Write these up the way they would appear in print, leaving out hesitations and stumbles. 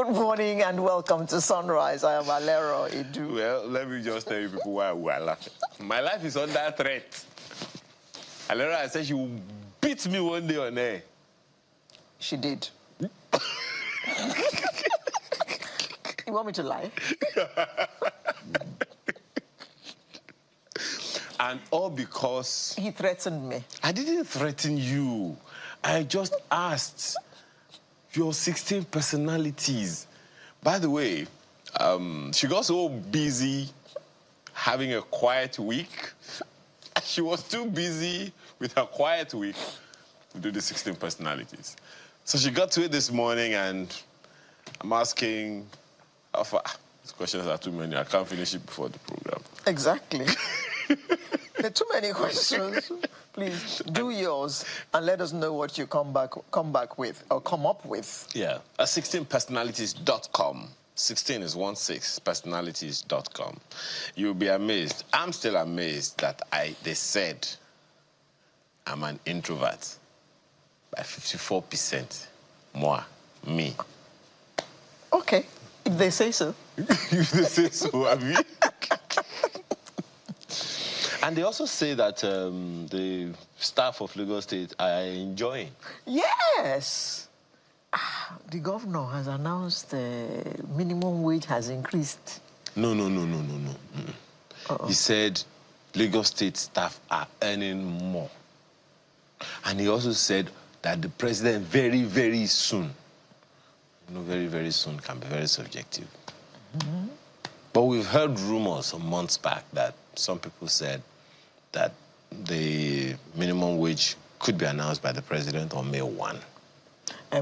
Good morning and welcome to Sunrise. I am Alero Edu. Well, let me just tell you people why we are laughing. My life is under threat. Alero, I said she will beat me one day on air. She did. You want me to lie? And all because... He threatened me. I didn't threaten you. I just asked your 16 personalities. By the way, she got so busy having a quiet week. She was too busy with her quiet week to do the 16 personalities. So she got to it this morning, and I'm asking, these questions are too many. I can't finish it before the program. Exactly. There are too many questions. Please do yours and let us know what you come back with or come up with. Yeah, at 16personalities.com. 16 is 16, personalities.com. You'll be amazed. I'm still amazed that they said I'm an introvert by 54%. Moi, me. Okay, if they say so. If they say so, I mean. And they also say that the staff of Lagos State are enjoying. Yes. The governor has announced the minimum wage has increased. No. He said Lagos State staff are earning more. And he also said that the president very, very soon, very, very soon can be very subjective. Mm-hmm. But we've heard rumors some months back that some people said that the minimum wage could be announced by the president on May 1.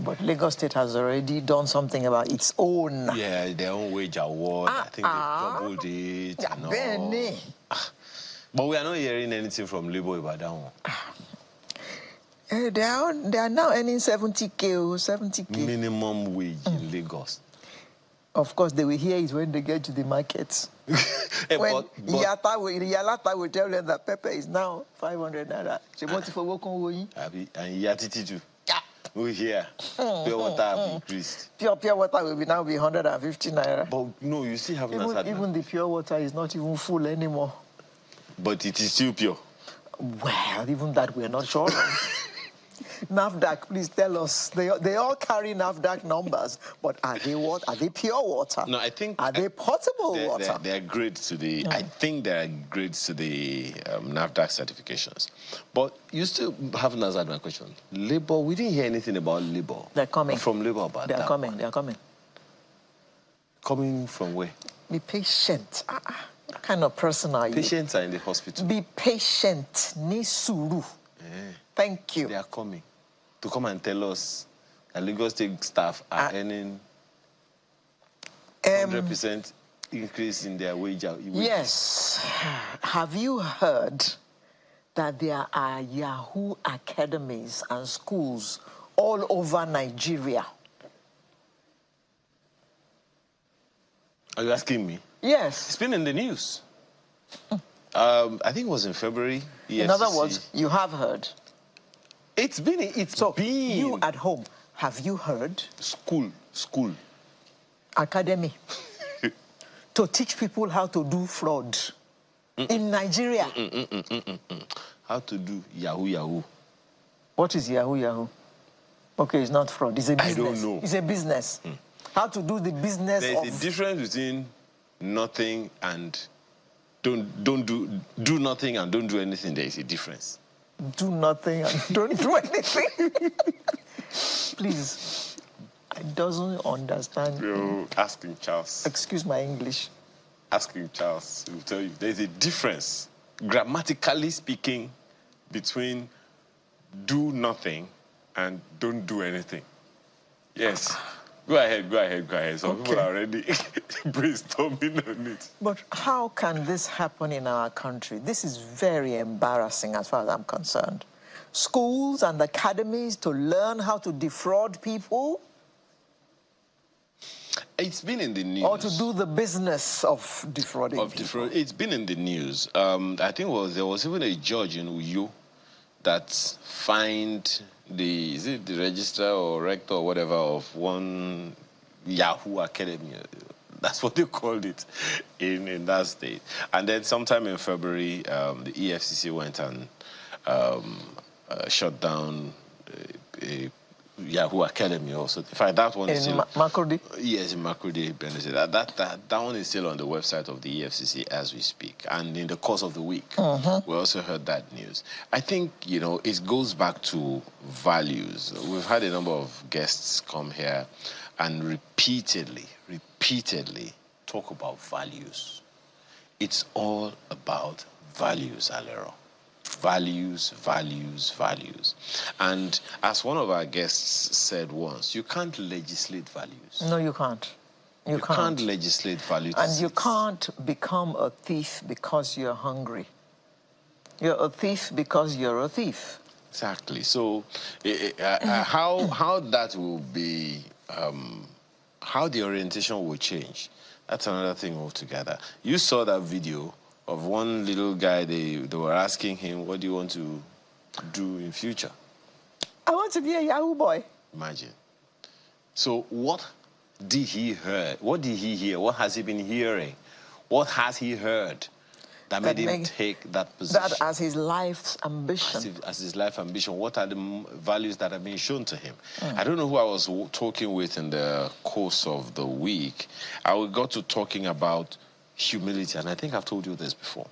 But Lagos State has already done something about its own. Yeah, their own wage award. I think they doubled it. Yeah, and all. But we are not hearing anything from Labour about that one. They are now earning 70K or 70K. Minimum wage in Lagos. Of course, they will hear it when they get to the markets. When Yalata will tell them that pepper is now 500 naira. She wants it for Wokon. And Yatiti too. We hear pure water have increased. Pure water will now be 150 naira. But no, you still have even the pure water is not even full anymore. But it is still pure. Well, even that we're not sure of. NAFDAC, please tell us. They all carry NAFDAC numbers, but are they what? Are they pure water? No, I think... Are they potable water? They are grades to the... I think they are grades to the NAFDAC certifications. But you still haven't answered my question. Labour, we didn't hear anything about Labour. They're coming. From Labour about that. They're coming. Coming from where? Be patient. What kind of person are you? Patients are in the hospital. Be patient. Ni suru. Thank you. They are coming to come and tell us that Lagos State staff are earning 100% increase in their wages. Yes. Have you heard that there are Yahoo academies and schools all over Nigeria? Are you asking me? Yes. It's been in the news. I think it was in February. In other words, you have heard. It's been. You at home, have you heard? School. Academy. To teach people how to do fraud. In Nigeria. How to do Yahoo. What is Yahoo? Okay, it's not fraud. It's a business. I don't know. It's a business. How to do the business There's a difference between nothing and don't do nothing and don't do anything. There is a difference. Do nothing and don't do anything. Please. I doesn't understand. You're asking Charles. Excuse my English. Asking Charles. He will tell you there's a difference, grammatically speaking, between do nothing and don't do anything. Yes. Go ahead. Some people are already brainstorming on it. But how can this happen in our country? This is very embarrassing as far as I'm concerned. Schools and academies to learn how to defraud people? It's been in the news. Or to do the business of defrauding people? It's been in the news. I think there was even a judge in Uyo that fined the registrar or rector or whatever of one Yahoo Academy. That's what they called it in that state. And then sometime in February, the EFCC went and shut down Yahoo Academy also. In fact, that one is still... Makurdi? Yes, in Makurdi. That one is still on the website of the EFCC as we speak. And in the course of the week, we also heard that news. I think, you know, it goes back to values. We've had a number of guests come here and repeatedly talk about values. It's all about values, Alero. Values, values, values. And as one of our guests said once, you can't legislate values. No, you can't. You can't legislate values. And you can't become a thief because you're hungry. You're a thief because you're a thief. Exactly. So how that will be, how the orientation will change, that's another thing altogether. You saw that video of one little guy, they were asking him, what do you want to do in future? I want to be a Yahoo boy. Imagine. So what did he hear? What did he hear? What has he been hearing? What has he heard that made him take that position? That as his life's ambition. As his life ambition. What are the values that have been shown to him? I don't know who I was talking with in the course of the week. I got to talking about humility, and I think I've told you this before.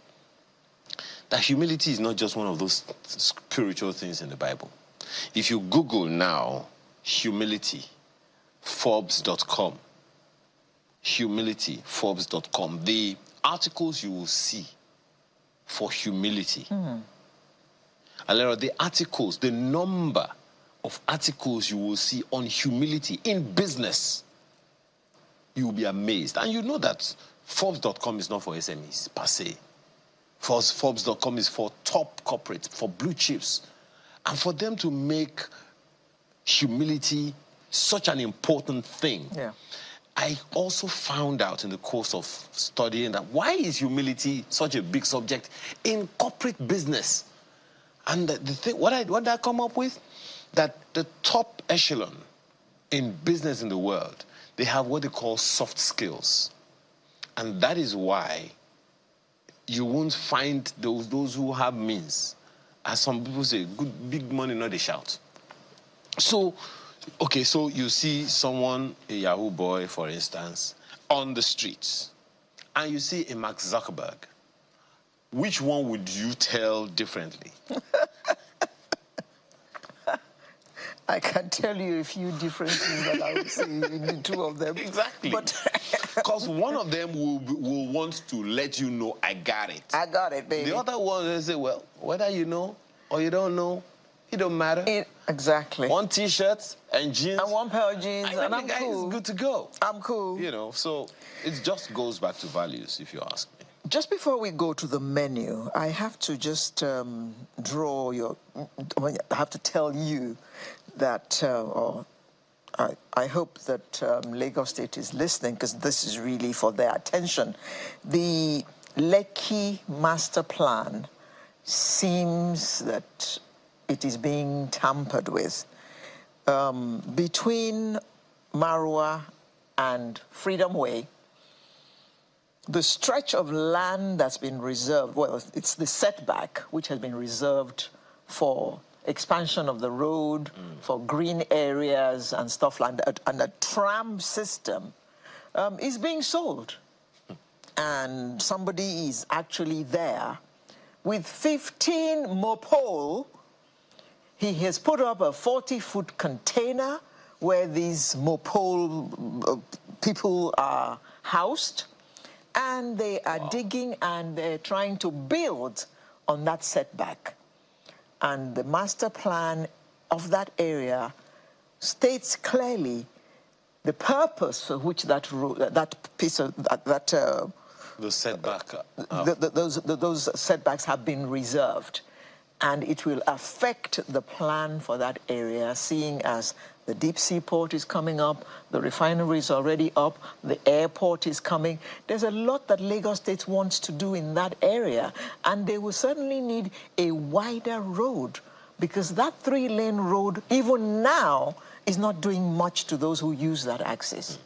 That humility is not just one of those spiritual things in the Bible. If you Google now, humility, Forbes.com, humility, Forbes.com, the articles you will see for humility. Alera, the articles, the number of articles you will see on humility in business, you will be amazed. And you know that Forbes.com is not for SMEs, per se. Forbes.com is for top corporates, for blue chips. And for them to make humility such an important thing, I also found out in the course of studying that why is humility such a big subject in corporate business? And the thing, what did I come up with? That the top echelon in business in the world, they have what they call soft skills. And that is why you won't find those who have means, as some people say, good big money, not they shout. So, okay, so you see someone, a Yahoo boy, for instance, on the streets, and you see a Mark Zuckerberg. Which one would you tell differently? I can tell you a few differences that I would say in the two of them. Exactly. Because one of them will want to let you know, I got it. I got it, baby. The other one will say, well, whether you know or you don't know, it don't matter. Exactly. One T-shirt and jeans. And one pair of jeans, and I'm cool. It's good to go. I'm cool. You know, so it just goes back to values, if you ask me. Just before we go to the menu, I have to just I have to tell you that, I hope that Lagos State is listening, because this is really for their attention. The Lekki Master Plan seems that it is being tampered with. Between Marwa and Freedom Way, the stretch of land that's been reserved, well, it's the setback which has been reserved for expansion of the road, for green areas and stuff like that, and a tram system is being sold. And somebody is actually there with 15 mopole. He has put up a 40-foot container where these mopole people are housed, and they are digging and they're trying to build on that setback. And the master plan of that area states clearly the purpose for which that road, that piece of the setback, those setbacks have been reserved, and it will affect the plan for that area, seeing as the deep sea port is coming up, the refinery is already up, the airport is coming. There's a lot that Lagos State wants to do in that area, and they will certainly need a wider road, because that 3-lane road, even now, is not doing much to those who use that access.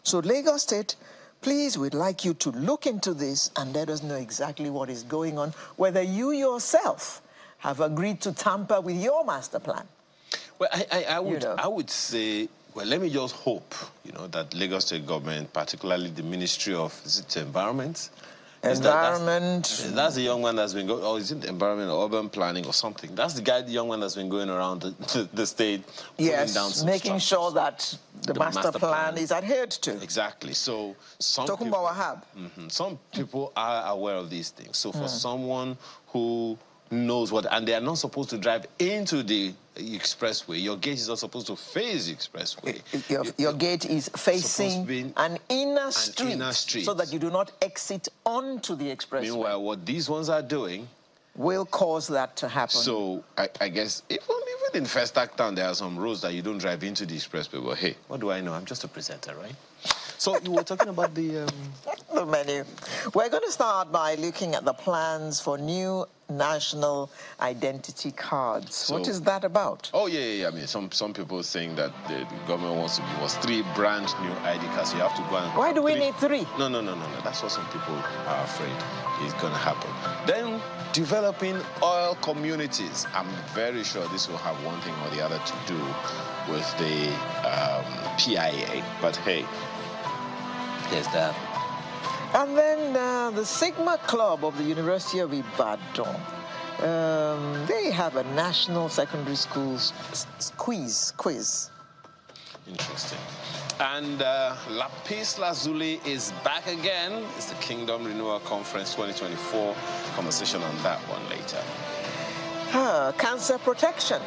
So Lagos State, please, we'd like you to look into this and let us know exactly what is going on, whether you yourself have agreed to tamper with your master plan. Well, I would say, well, let me just hope, that Lagos State government, particularly the Ministry of Environment, That's the young man that's been going, or is it environment or urban planning or something? That's the young one that's been going around the state, yes, down some making sure that the master plan is adhered to. Exactly. So some people are aware of these things. So for someone who knows what, and they are not supposed to drive into the expressway. Your gate is not supposed to face the expressway. Your gate is facing an inner street, so that you do not exit onto the expressway. Meanwhile, what these ones are doing will cause that to happen. So I guess even in Festac Town, there are some roads that you don't drive into the expressway. But hey, what do I know? I'm just a presenter, right? So you were talking about the menu. We're going to start by looking at the plans for new national identity cards. So, what is that about? Oh, yeah. I mean, some people saying that the government wants to give us 3 brand new ID cards. You have to go and... Why do we need 3? No. That's what some people are afraid is going to happen. Then, developing oil communities. I'm very sure this will have one thing or the other to do with the PIA. But hey, there's that. And then the Sigma Club of the University of Ibadan, they have a national secondary schools quiz. Interesting. And Lapis Lazuli is back again. It's the Kingdom Renewal Conference 2024. Conversation on that one later. Cancer protection.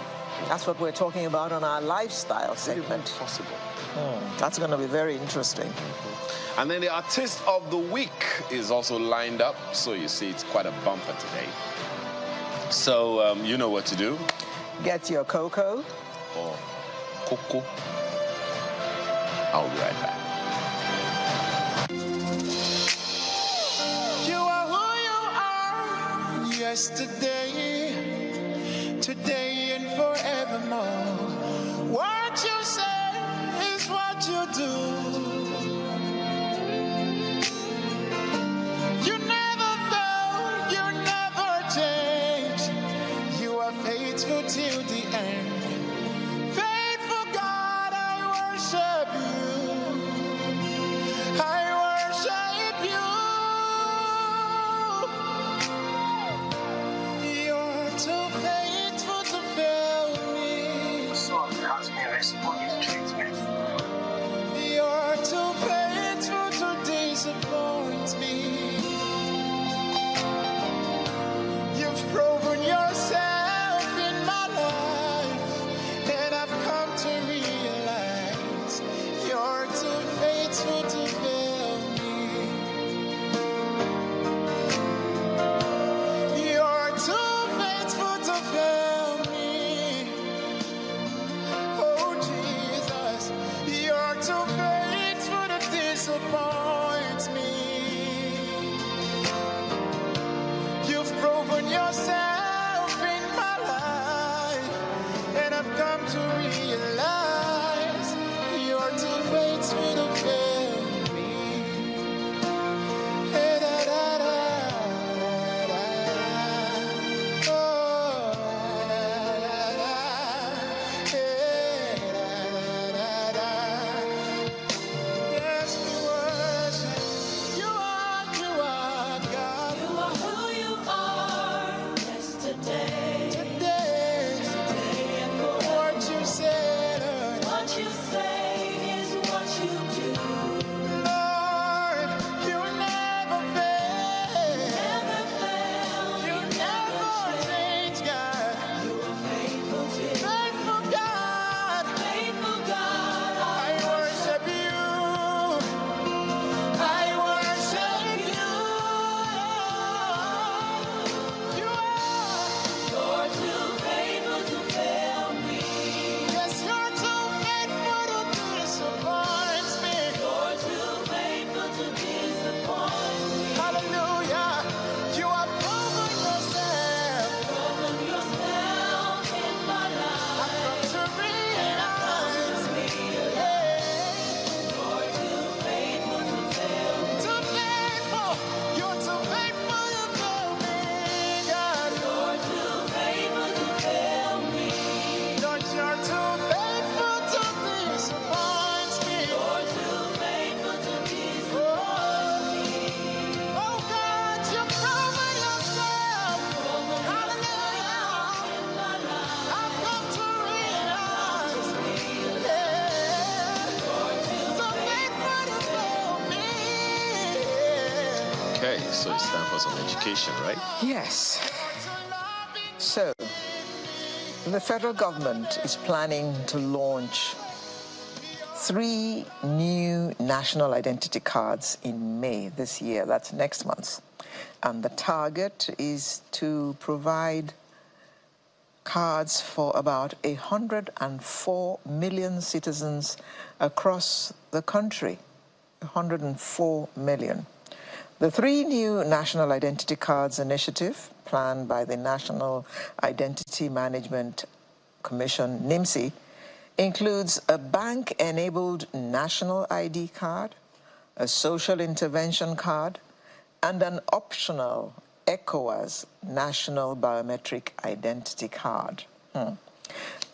That's what we're talking about on our lifestyle segment. Possible. That's going to be very interesting. And then the Artist of the Week is also lined up. So you see, it's quite a bumper today. So you know what to do. Get your cocoa. Or cocoa. I'll be right back. You are who you are. Yesterday, today, and forevermore. What you say is what you do. You never fail, you never change. You are faithful till the end. Faithful God, I worship you. I worship you. You're too faithful to fail me. The song has been responding to treatment. You're too faithful to disappoint me. You've proven yourself in my life, and I've come to realize you're too faithful to fail me. You're too faithful to fail me. Oh Jesus, you're too faithful to disappoint me. You've proven yourself in my life, and I've come to realize you're too faithful to fail me. Hey, da, da, da, da, da. Oh, da, da, da. Hey, da, da, da. Yes, we worship. You are God. You are who you are. Yesterday, Today, today and forever. what you said So it's time for some education, right? Yes. So, the federal government is planning to launch 3 new national identity cards in May this year. That's next month. And the target is to provide cards for about 104 million citizens across the country. 104 million. The 3 new National Identity Cards initiative, planned by the National Identity Management Commission, NIMSI, includes a bank-enabled national ID card, a social intervention card, and an optional ECOWAS National Biometric Identity Card.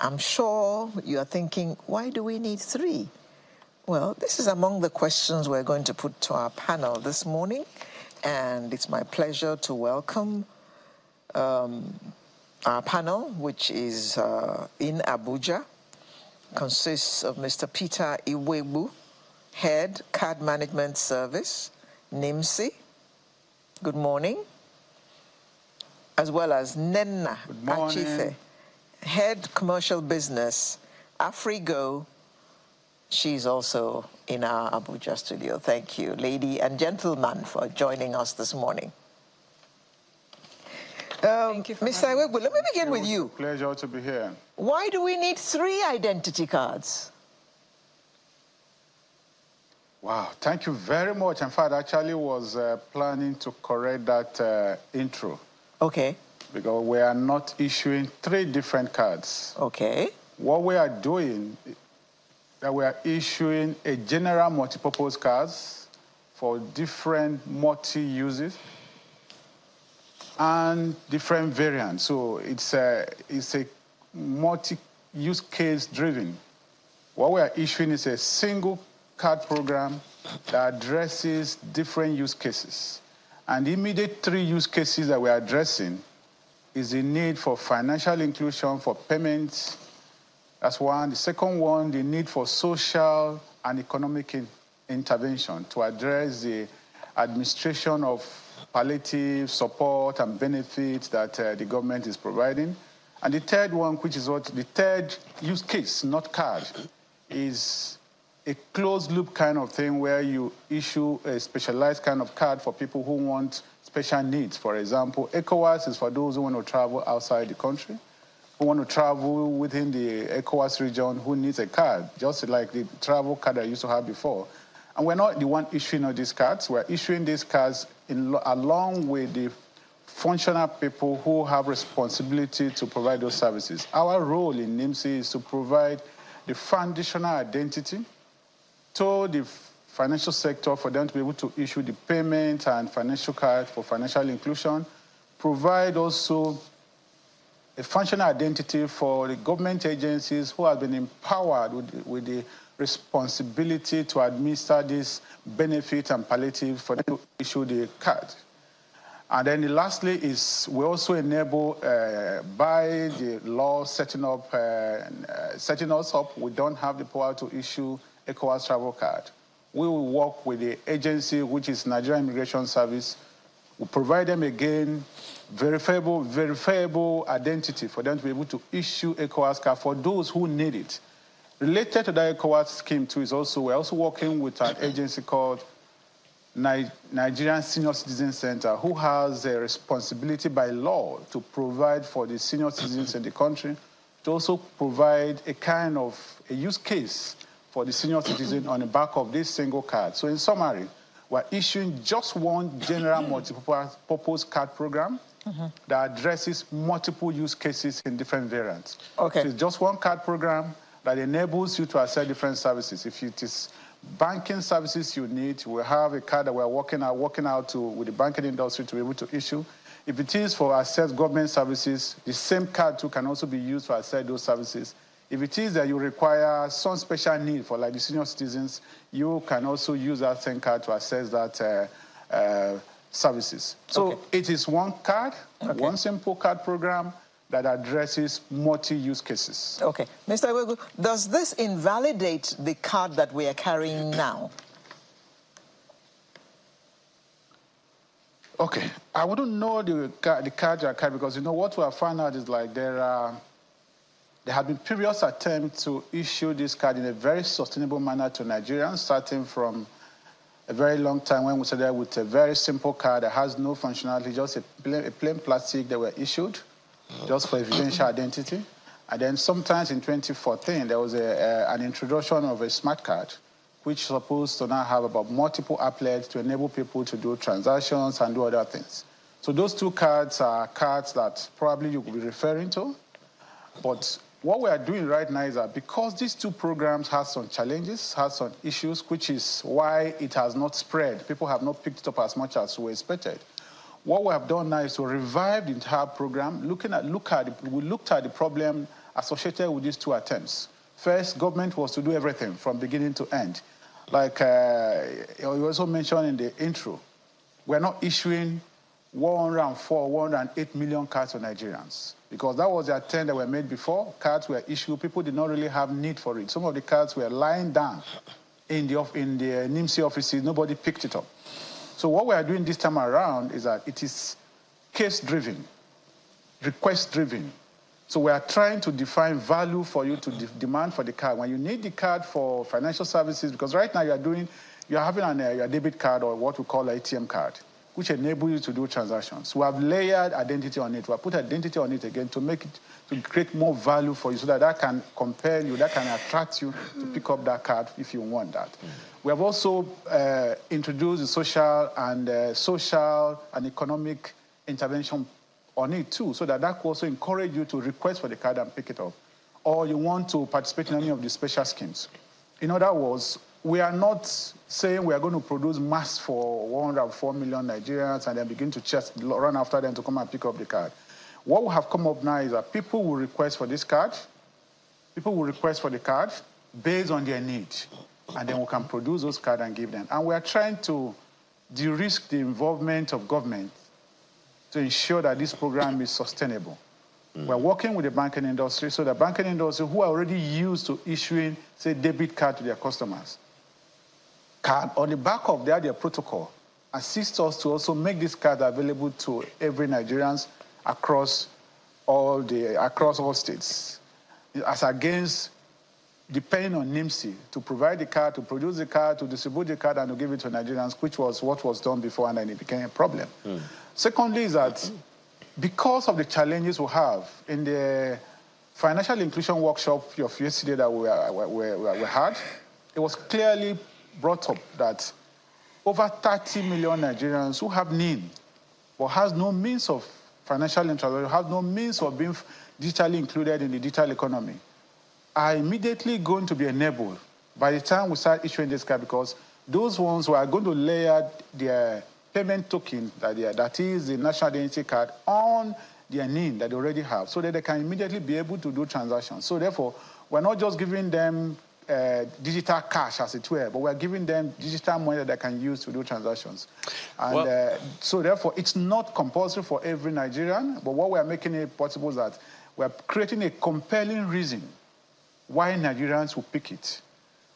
I'm sure you're thinking, why do we need 3? Well, this is among the questions we're going to put to our panel this morning, and it's my pleasure to welcome our panel, which is in Abuja, consists of Mr. Peter Iwebu, Head Card Management Service, NIMSI. Good morning. As well as Nenna Achife, Head Commercial Business, Afrigo. She's also in our Abuja studio. Thank you, lady and gentlemen, for joining us this morning. Thank you for Mr. Iwebu, let me begin with you. Pleasure to be here. Why do we need 3 identity cards? Wow, thank you very much. In fact, I actually was planning to correct that intro. Okay. Because we are not issuing 3 different cards. Okay. What we are doing that we are issuing a general multipurpose cards for different multi-uses and different variants. So it's a multi-use case driven. What we are issuing is a single card program that addresses different use cases. And the immediate 3 use cases that we are addressing is the need for financial inclusion for payments. That's one. The second one, the need for social and economic intervention to address the administration of palliative support and benefits that the government is providing. And the third one, which is what the third use case, not card, is a closed loop kind of thing where you issue a specialized kind of card for people who want special needs. For example, ECOWAS is for those who want to travel outside the country, who want to travel within the ECOWAS region, who needs a card, just like the travel card I used to have before. And we're not the one issuing all these cards. We're issuing these cards along with the functional people who have responsibility to provide those services. Our role in NIMSI is to provide the foundational identity to the financial sector for them to be able to issue the payment and financial card for financial inclusion, provide also a functional identity for the government agencies who have been empowered with the responsibility to administer this benefit and palliative for them to issue the card. And then lastly is we also enable by the law setting us up, we don't have the power to issue ECOWAS travel card. We will work with the agency, which is Nigerian Immigration Service. We provide them again verifiable identity for them to be able to issue ECOWAS card for those who need it. Related to that ECOWAS scheme too is also, we're also working with an agency called Nigerian Senior Citizen Center, who has a responsibility by law to provide for the senior citizens in the country, to also provide a kind of a use case for the senior citizen on the back of this single card. So in summary, we're issuing just one general multi-purpose card program that addresses multiple use cases in different variants. Okay. So it's just one card program that enables you to access different services. If it is banking services you need, we have a card that we're working out with the banking industry to be able to issue. If it is for access government services, the same card too can also be used to access those services. If it is that you require some special need for like the senior citizens, you can also use that same card to access that services. So it is one card, one simple card program that addresses multi-use cases. Okay. Mr. Iwebu, does this invalidate the card that we are carrying now? Okay, I wouldn't know the card because, you know, what we have found out is like there have been previous attempts to issue this card in a very sustainable manner to Nigerians, starting from a very long time when we started with a very simple card that has no functionality, just a plain plastic that were issued just for evidential identity. And then sometimes in 2014, there was an introduction of a smart card, which is supposed to now have about multiple outlets to enable people to do transactions and do other things. So those two cards are cards that probably you could be referring to. But what we are doing right now is that because these two programs have some challenges, have some issues, which is why it has not spread. People have not picked it up as much as we expected. What we have done now is to revive the entire program, we looked at the problem associated with these two attempts. First, government was to do everything from beginning to end. Like you also mentioned in the intro, we're not issuing 104, 108 million cards to Nigerians, because that was the attempt that were made before. Cards were issued, people did not really have need for it. Some of the cards were lying down in the NIMC offices, nobody picked it up. So what we are doing this time around is that it is case-driven, request-driven. So we are trying to define value for you to demand for the card. When you need the card for financial services, because right now you're having your debit card or what we call an ATM card, which enable you to do transactions. We have layered identity on it. We have put identity on it again to create more value for you so that can compel you, that can attract you to pick up that card if you want that. We have also introduced the social and economic intervention on it too, so that could also encourage you to request for the card and pick it up. Or you want to participate in any of the special schemes. In other words, we are not saying we are going to produce mass for 104 million Nigerians and then begin to just run after them to come and pick up the card. What we have come up now is that people will request for this card. People will request for the card based on their need. And then we can produce those cards and give them. And we are trying to de-risk the involvement of government to ensure that this program is sustainable. We're working with the banking industry, so the banking industry who are already used to issuing, say, debit card to their customers, can, on the back of their protocol, assist us to also make this card available to every Nigerians across all states, as against depending on NIMC to provide the card, to produce the card, to distribute the card, and to give it to Nigerians, which was what was done before, and then it became a problem. Secondly is that because of the challenges we have in the financial inclusion workshop of yesterday that we had, it was clearly brought up that over 30 million Nigerians who have need but has no means of financial interaction, have no means of being digitally included in the digital economy, are immediately going to be enabled by the time we start issuing this card, because those ones who are going to layer their payment token, that is the national identity card, on their NIN that they already have, so that they can immediately be able to do transactions. So therefore, we're not just giving them digital cash, as it were, but we're giving them digital money that they can use to do transactions. And so therefore, it's not compulsory for every Nigerian, but what we're making it possible is that we're creating a compelling reason why Nigerians will pick it.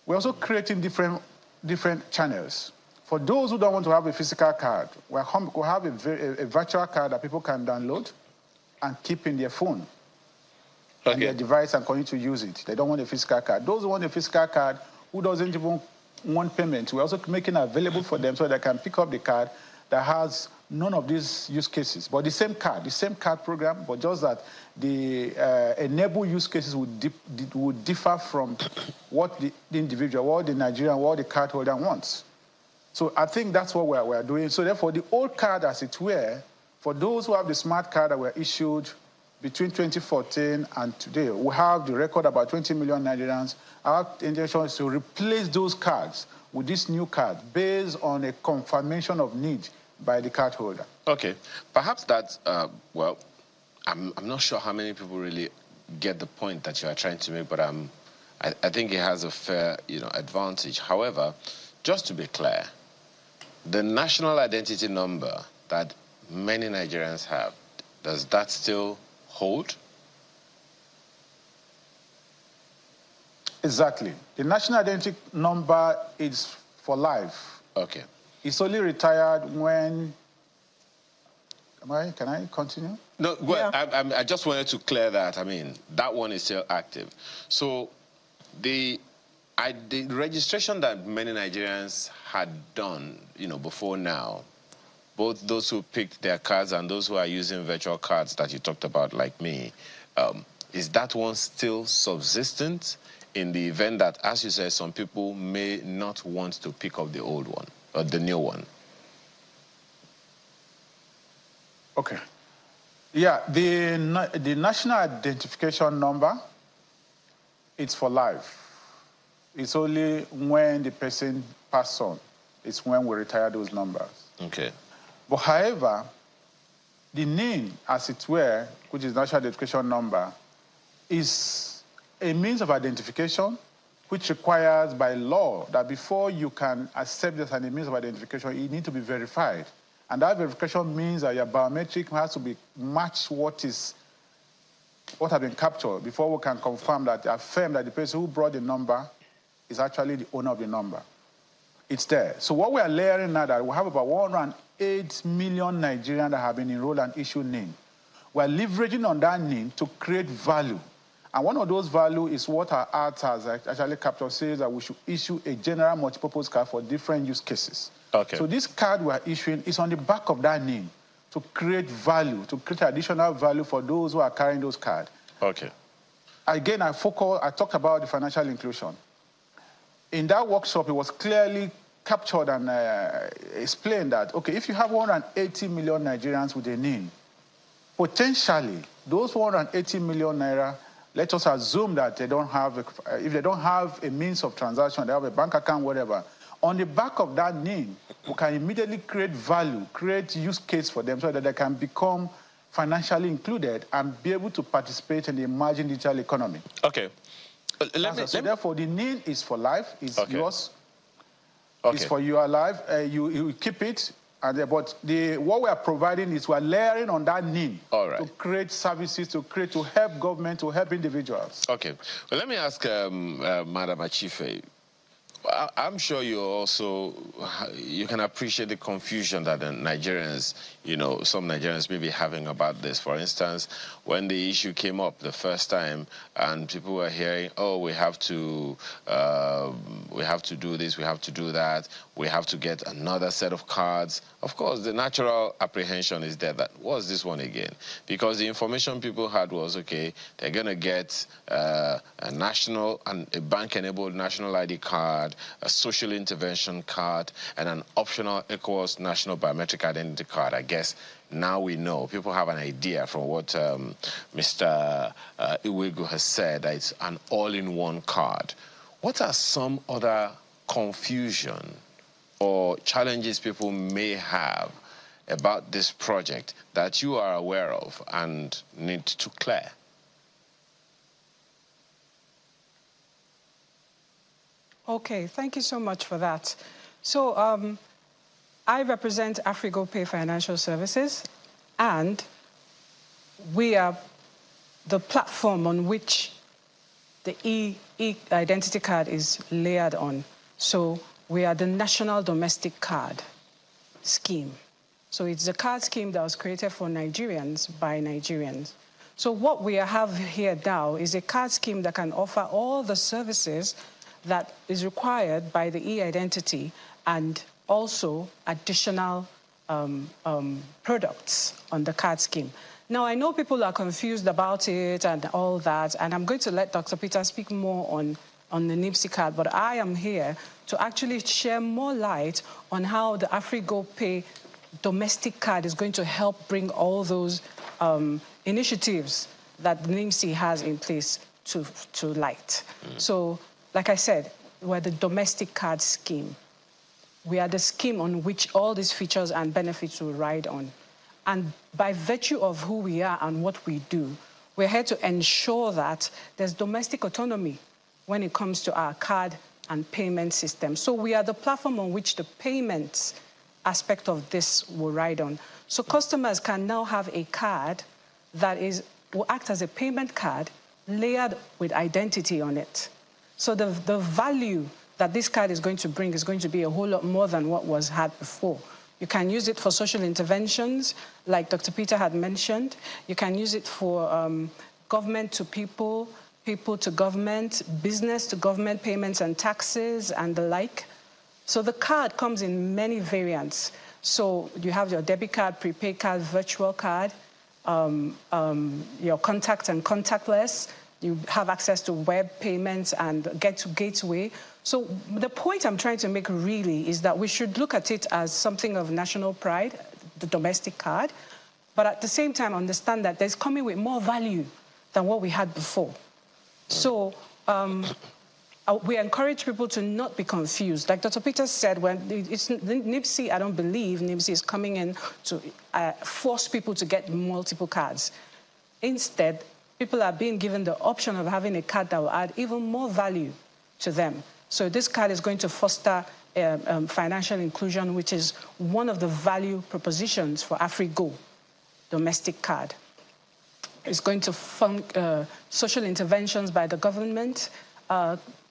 We're also creating different channels. For those who don't want to have a physical card, we have a virtual card that people can download and keep in their phone and their device and continue to use it. They don't want a physical card. Those who want a physical card, who doesn't even want payment, we're also making it available for them so they can pick up the card that has none of these use cases, but the same card program, but just that the enable use cases would differ from what the individual, what the Nigerian, what the card holder wants. So I think that's what we're doing. So therefore, the old card, as it were, for those who have the smart card that were issued between 2014 and today, we have the record about 20 million Nigerians. Our intention is to replace those cards with this new card based on a confirmation of need by the card holder. Okay, perhaps that's, well, I'm not sure how many people really get the point that you are trying to make, but I think it has a fair, advantage. However, just to be clear, the national identity number that many Nigerians have, does that still hold? Exactly. The national identity number is for life. Okay. It's only retired when Can I continue? No, well, Yeah. I just wanted to clear that. I mean, that one is still active. So the registration that many Nigerians had done, before now, both those who picked their cards and those who are using virtual cards that you talked about, like me, is that one still subsistent in the event that, as you said, some people may not want to pick up the old one or the new one? Okay. Yeah, the national identification number, it's for life. It's only when the person passes on, it's when we retire those numbers. Okay. But however, the NIN, as it were, which is national identification number, is a means of identification which requires by law that before you can accept this as a means of identification, it needs to be verified. And that verification means that your biometric has to be match what has been captured before we can confirm that, affirm that the person who brought the number is actually the owner of the number. It's there. So what we are layering now, that we have about 108 million Nigerians that have been enrolled and issued NIN. We're leveraging on that NIN to create value. And one of those values is what our art has actually captured, says that we should issue a general multipurpose card for different use cases. Okay. So this card we're issuing is on the back of that NIN to create value, to create additional value for those who are carrying those cards. Okay. Again, I talked about the financial inclusion. In that workshop, it was clearly captured and explained that, okay, if you have 180 million Nigerians with a NIN, potentially those 180 million naira, let us assume that they don't have, if they don't have a means of transaction, they have a bank account, whatever, on the back of that NIN, we can immediately create value, create use case for them so that they can become financially included and be able to participate in the emerging digital economy. Okay. Therefore, the NIN is for life, it's yours, okay. It's for your life, you keep it, but what we are providing is we are layering on that NIN to create services, to help government, to help individuals. Okay. Well, let me ask Madam Achife. I'm sure you can appreciate the confusion that the Nigerians, some Nigerians may be having about this. For instance, when the issue came up the first time and people were hearing, oh, we have to do this, we have to do that, we have to get another set of cards. Of course, the natural apprehension is there that, what's this one again? Because the information people had was, okay, they're going to get a bank-enabled national ID card, a social intervention card, and an optional ECOWAS national biometric identity card. I guess now we know. People have an idea from what Mr. Iwegu has said, that it's an all-in-one card. What are some other confusion or challenges people may have about this project that you are aware of and need to clear? Okay, thank you so much for that. So I represent Afrigo Pay Financial Services, and we are the platform on which the e-identity card is layered on. So we are the National Domestic Card Scheme. So it's a card scheme that was created for Nigerians by Nigerians. So what we have here now is a card scheme that can offer all the services that is required by the e-identity and also additional products on the card scheme. Now, I know people are confused about it and all that, and I'm going to let Dr. Peter speak more on the NIPSI card, but I am here to actually share more light on how the Afrigo Pay domestic card is going to help bring all those initiatives that the NIPSI has in place to light. So, like I said, we're the domestic card scheme. We are the scheme on which all these features and benefits will ride on. And by virtue of who we are and what we do, we're here to ensure that there's domestic autonomy when it comes to our card and payment system. So we are the platform on which the payments aspect of this will ride on. So customers can now have a card that will act as a payment card layered with identity on it. So the value that this card is going to bring is going to be a whole lot more than what was had before. You can use it for social interventions, like Dr. Peter had mentioned. You can use it for government to people, people to government, business to government payments and taxes and the like. So the card comes in many variants. So you have your debit card, prepaid card, virtual card, your contact and contactless. You have access to web payments and gateway. So the point I'm trying to make really is that we should look at it as something of national pride, the domestic card, but at the same time understand that there's coming with more value than what we had before. So we encourage people to not be confused. Like Dr. Peter said, when it's NIPSI, I don't believe NIPSI is coming in to force people to get multiple cards. Instead, people are being given the option of having a card that will add even more value to them. So this card is going to foster financial inclusion, which is one of the value propositions for AfriGo, domestic card. It's going to fund social interventions by the government.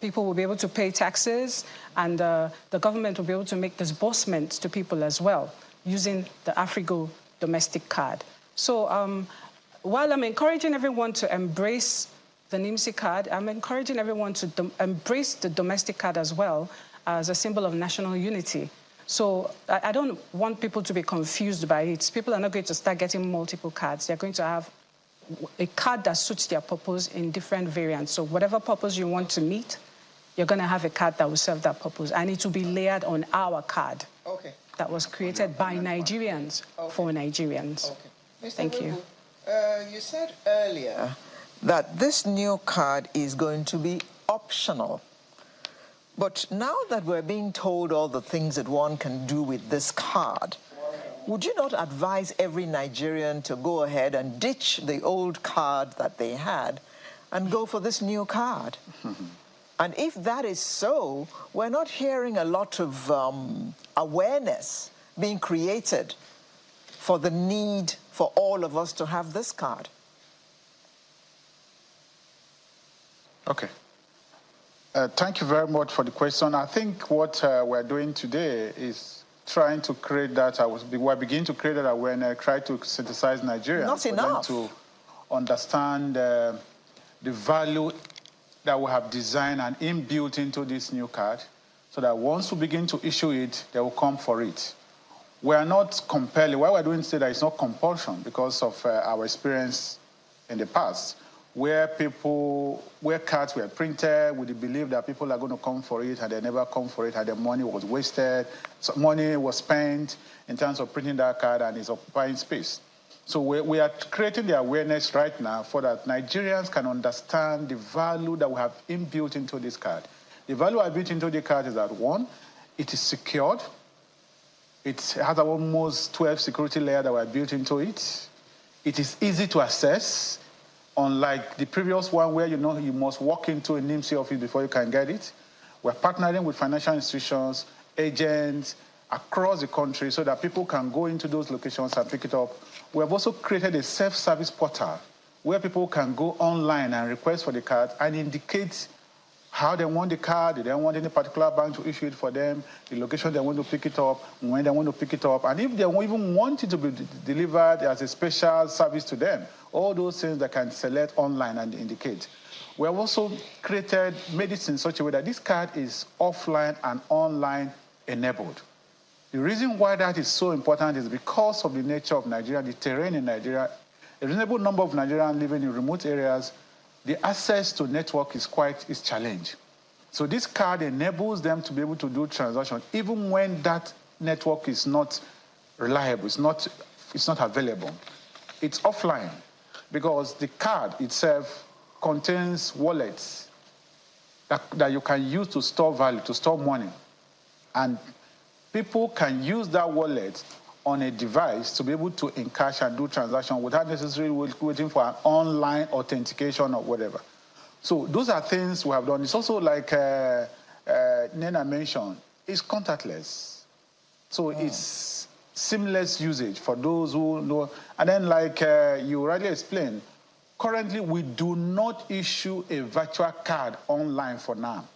People will be able to pay taxes, and the government will be able to make disbursements to people as well using the AfriGo domestic card. So while I'm encouraging everyone to embrace the NIMSI card, I'm encouraging everyone to embrace the domestic card as well as a symbol of national unity. So I don't want people to be confused by it. People are not going to start getting multiple cards. They're going to have a card that suits their purpose in different variants. So whatever purpose you want to meet, you're going to have a card that will serve that purpose. And it will be layered on our card that was created by Nigerians for Nigerians. Thank you. You said earlier that this new card is going to be optional. But now that we're being told all the things that one can do with this card, would you not advise every Nigerian to go ahead and ditch the old card that they had and go for this new card? And if that is so, we're not hearing a lot of awareness being created for the need for all of us to have this card. Okay. Thank you very much for the question. I think what we're doing today is trying to create that, we're beginning to create that awareness, try to synthesize Nigerians. Not enough. For them to understand the value that we have designed and inbuilt into this new card, so that once we begin to issue it, they will come for it. We are not compelling. Why we're doing today, there is no compulsion because of our experience in the past, where cards were printed with the belief that people are going to come for it, and they never come for it, and the money was wasted. So money was spent in terms of printing that card, and it's occupying space. So we are creating the awareness right now for that Nigerians can understand the value that we have inbuilt into this card. The value I built into the card is that, one, it is secured. It has almost 12 security layers that were built into it. It is easy to access, unlike the previous one where you must walk into a NIMSI office before you can get it. We're partnering with financial institutions, agents across the country so that people can go into those locations and pick it up. We have also created a self-service portal where people can go online and request for the card and indicate how they want the card. They don't want any particular bank to issue it for them, the location they want to pick it up, when they want to pick it up, and if they even want it to be delivered as a special service to them, all those things they can select online and indicate. We have also made it in such a way that this card is offline and online enabled. The reason why that is so important is because of the nature of Nigeria, the terrain in Nigeria. A reasonable number of Nigerians living in remote areas, the access to network is challenged. So this card enables them to be able to do transactions even when that network is not reliable, it's not available. It's offline because the card itself contains wallets that you can use to store value, to store money. And people can use that wallet on a device to be able to encash and do transactions without necessarily waiting for an online authentication or whatever. So those are things we have done. It's also like Nena mentioned, it's contactless. So it's seamless usage for those who know. And then like you already explained, currently we do not issue a virtual card online for now.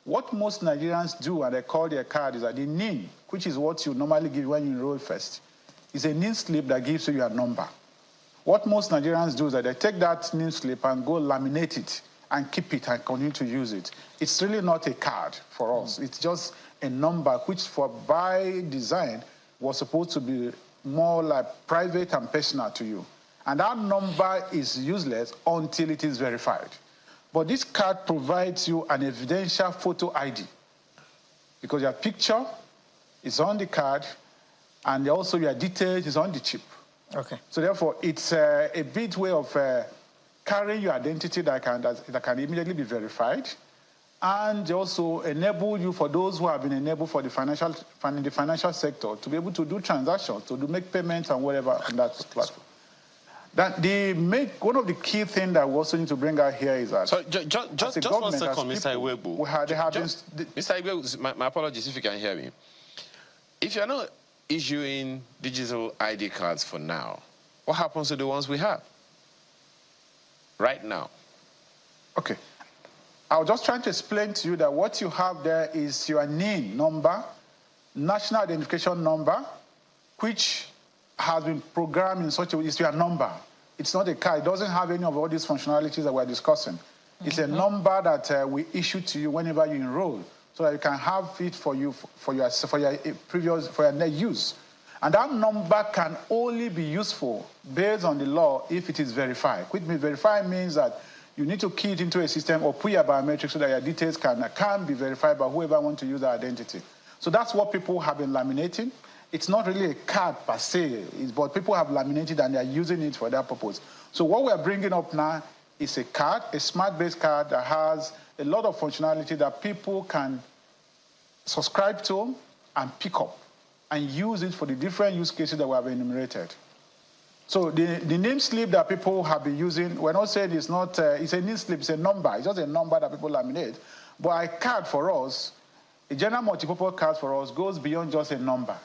What most Nigerians do, and they call their card, is that the NIN, which is what you normally give when you enroll first, is a NIN slip that gives you your number. What most Nigerians do is that they take that NIN slip and go laminate it and keep it and continue to use it. It's really not a card for us. It's just a number which, by design, was supposed to be more like private and personal to you. And that number is useless until it is verified. But this card provides you an evidential photo ID because your picture is on the card and also your details is on the chip. Okay. So therefore, it's a bit way of carrying your identity that can immediately be verified, and also enable you, for those who have been enabled in the financial sector, to be able to do transactions, to make payments and whatever on that platform. One of the key things that we also need to bring out here is that... So just 1 second, Mr. Iwebu. Mr. Iwebu, my apologies if you can hear me. If you're not issuing digital ID cards for now, what happens to the ones we have right now? Okay. I was just trying to explain to you that what you have there is your NIN number, national identification number, which has been programmed in such a way, it's your number. It's not a card. It doesn't have any of all these functionalities that we're discussing. It's a number that we issue to you whenever you enroll, so that you can have it for your net use. And that number can only be useful based on the law if it is verified. Which means verified means that you need to key it into a system or put your biometrics so that your details can be verified by whoever wants to use that identity. So that's what people have been laminating. It's not really a card per se, but people have laminated and they're using it for that purpose. So what we're bringing up now is a card, a smart-based card that has a lot of functionality that people can subscribe to and pick up and use it for the different use cases that we have enumerated. So the name slip that people have been using, we're not saying it's not, it's a name slip, it's a number. It's just a number that people laminate. But a card for us, a general multipurpose card for us goes beyond just a number.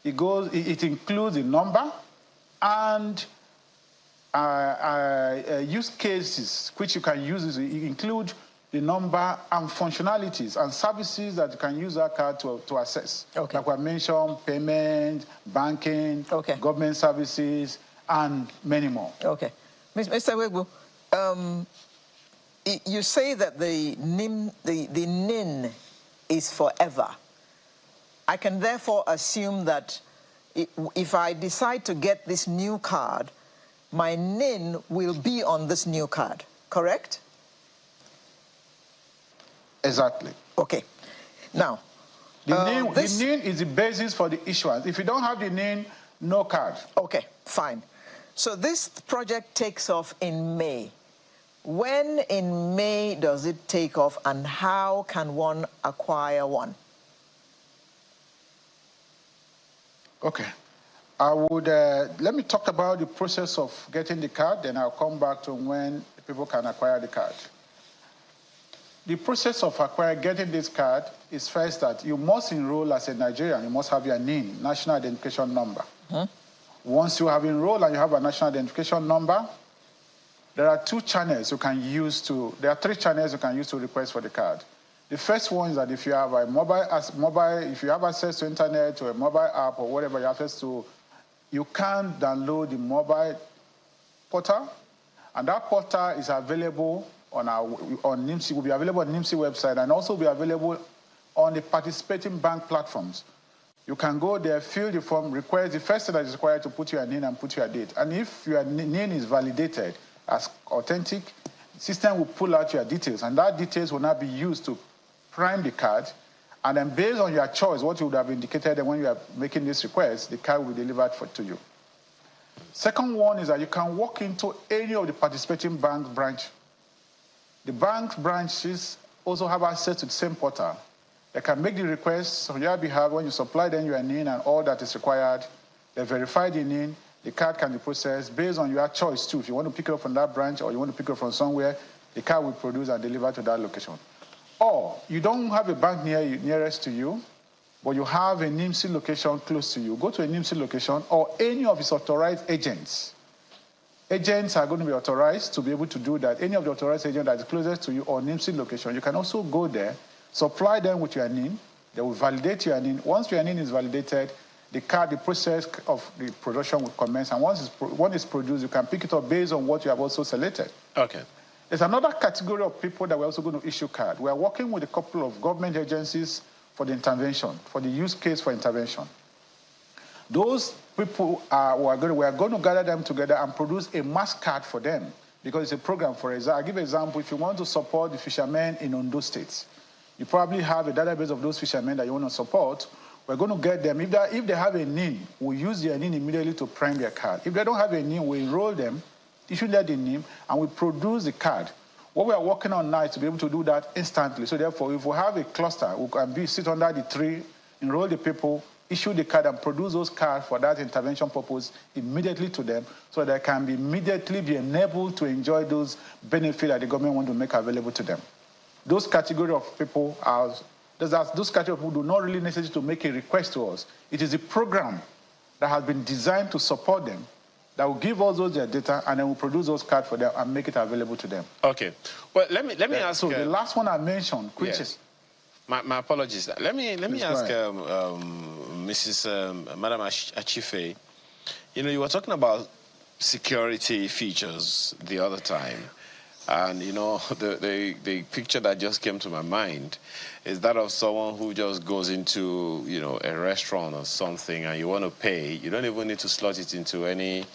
It includes a number and use cases which you can use. It include the number and functionalities and services that you can use that card to access. Okay. Like I mentioned, payment, banking, government services, and many more. Okay. Mr. Iwebu, you say that the NIN is forever. I can therefore assume that if I decide to get this new card, my NIN will be on this new card, correct? Exactly. Okay. Now, the NIN is the basis for the issuance. If you don't have the NIN, no card. Okay, fine. So this project takes off in May. When in May does it take off, and how can one acquire one? Okay. Let me talk about the process of getting the card, then I'll come back to when people can acquire the card. The process of getting this card is first that you must enroll as a Nigerian. You must have your NIN, National Identification Number. Once you have enrolled and you have a national identification number, there are three channels you can use to request for the card. The first one is that if you have if you have access to internet or a mobile app or whatever you have access to, you can download the mobile portal, and that portal is available on NIMSI, will be available on NIMSI website, and also be available on the participating bank platforms. You can go there, fill the form, request the first thing that is required to put your NIN and put your date. And if your NIN is validated as authentic, the system will pull out your details, and that details will not be used to prime the card, and then based on your choice, what you would have indicated when you are making this request, the card will be delivered to you. Second one is that you can walk into any of the participating bank branch. The bank branches also have access to the same portal. They can make the request on your behalf. When you supply them your NIN and all that is required, they verify the NIN, the card can be processed based on your choice too. If you want to pick it up from that branch or you want to pick it up from somewhere, the card will produce and deliver to that location. Or you don't have a bank nearest to you, but you have a NIMSI location close to you. Go to a NIMSI location or any of its authorized agents. Agents are going to be authorized to be able to do that. Any of the authorized agents that is closest to you or NIMSI location, you can also go there supply them with your NIN. They will validate your NIN. Once your NIN is validated, the process of the production will commence. And once it's produced, you can pick it up based on what you have also selected. Okay. There's another category of people that we're also going to issue card. We are working with a couple of government agencies for the intervention, for the use case for intervention. Those people we are going to gather them together and produce a mass card for them because it's a program. For example, I'll give an example. If you want to support the fishermen in Ondo State, you probably have a database of those fishermen that you want to support. We're going to get them. If they have a NIN, we'll use their NIN immediately to prime their card. If they don't have a NIN, we enroll them, issue them the NIN, and we produce the card. What we are working on now is to be able to do that instantly. So therefore, if we have a cluster, we can sit under the tree, enroll the people, issue the card, and produce those cards for that intervention purpose immediately to them so they can immediately be enabled to enjoy those benefits that the government wants to make available to them. Those category of people those category of people do not really necessarily to make a request to us. It is a program that has been designed to support them that will give us those their data and then we'll produce those cards for them and make it available to them. Okay. Well, let me ask. So the last one I mentioned, which yes. is my apologies. Let me ask Mrs. Madam Achife. You know, you were talking about security features the other time. And, you know, the picture that just came to my mind is that of someone who just goes into, you know, a restaurant or something and you want to pay. You don't even need to slot it into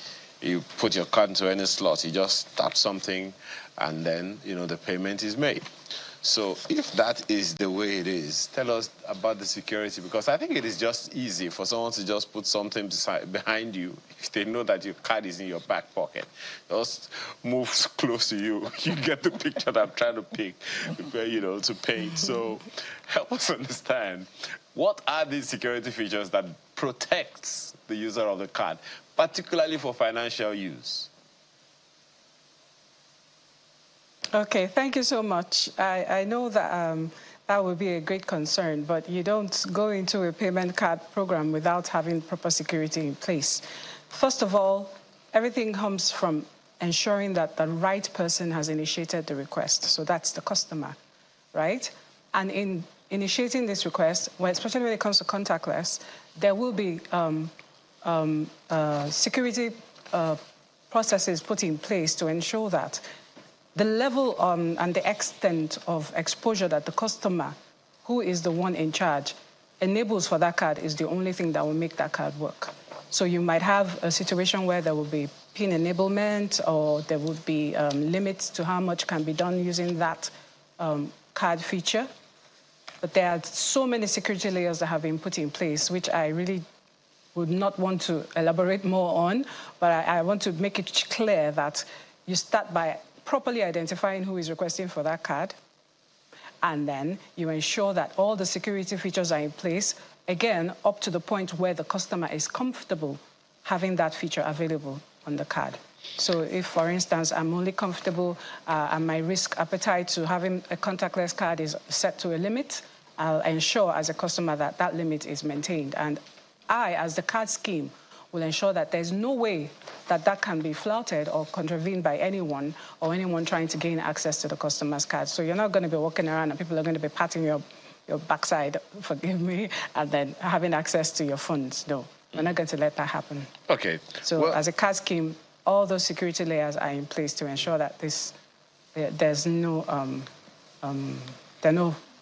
you put your card into any slot. You just tap something and then, you know, the payment is made. So if that is the way it is, tell us about the security, because I think it is just easy for someone to just put something behind you if they know that your card is in your back pocket. Just move close to you. You get the picture that I'm trying to pick, you know, to paint. So help us understand, what are these security features that protects the user of the card, particularly for financial use? Okay, thank you so much. I know that that would be a great concern, but you don't go into a payment card program without having proper security in place. First of all, everything comes from ensuring that the right person has initiated the request. So that's the customer, right? And in initiating this request, especially when it comes to contactless, there will be security processes put in place to ensure that the level and the extent of exposure that the customer, who is the one in charge, enables for that card is the only thing that will make that card work. So you might have a situation where there will be PIN enablement, or there would be limits to how much can be done using that card feature. But there are so many security layers that have been put in place, which I really would not want to elaborate more on, but I want to make it clear that you start by properly identifying who is requesting for that card, and then you ensure that all the security features are in place, again, up to the point where the customer is comfortable having that feature available on the card. So if, for instance, I'm only comfortable and my risk appetite to having a contactless card is set to a limit, I'll ensure as a customer that that limit is maintained. And I, as the card scheme, will ensure that there's no way that that can be flouted or contravened by anyone or anyone trying to gain access to the customer's card. So you're not going to be walking around and people are going to be patting your backside, forgive me, and then having access to your funds. No, we're not going to let that happen. Okay. So as a card scheme, all those security layers are in place to ensure that there's no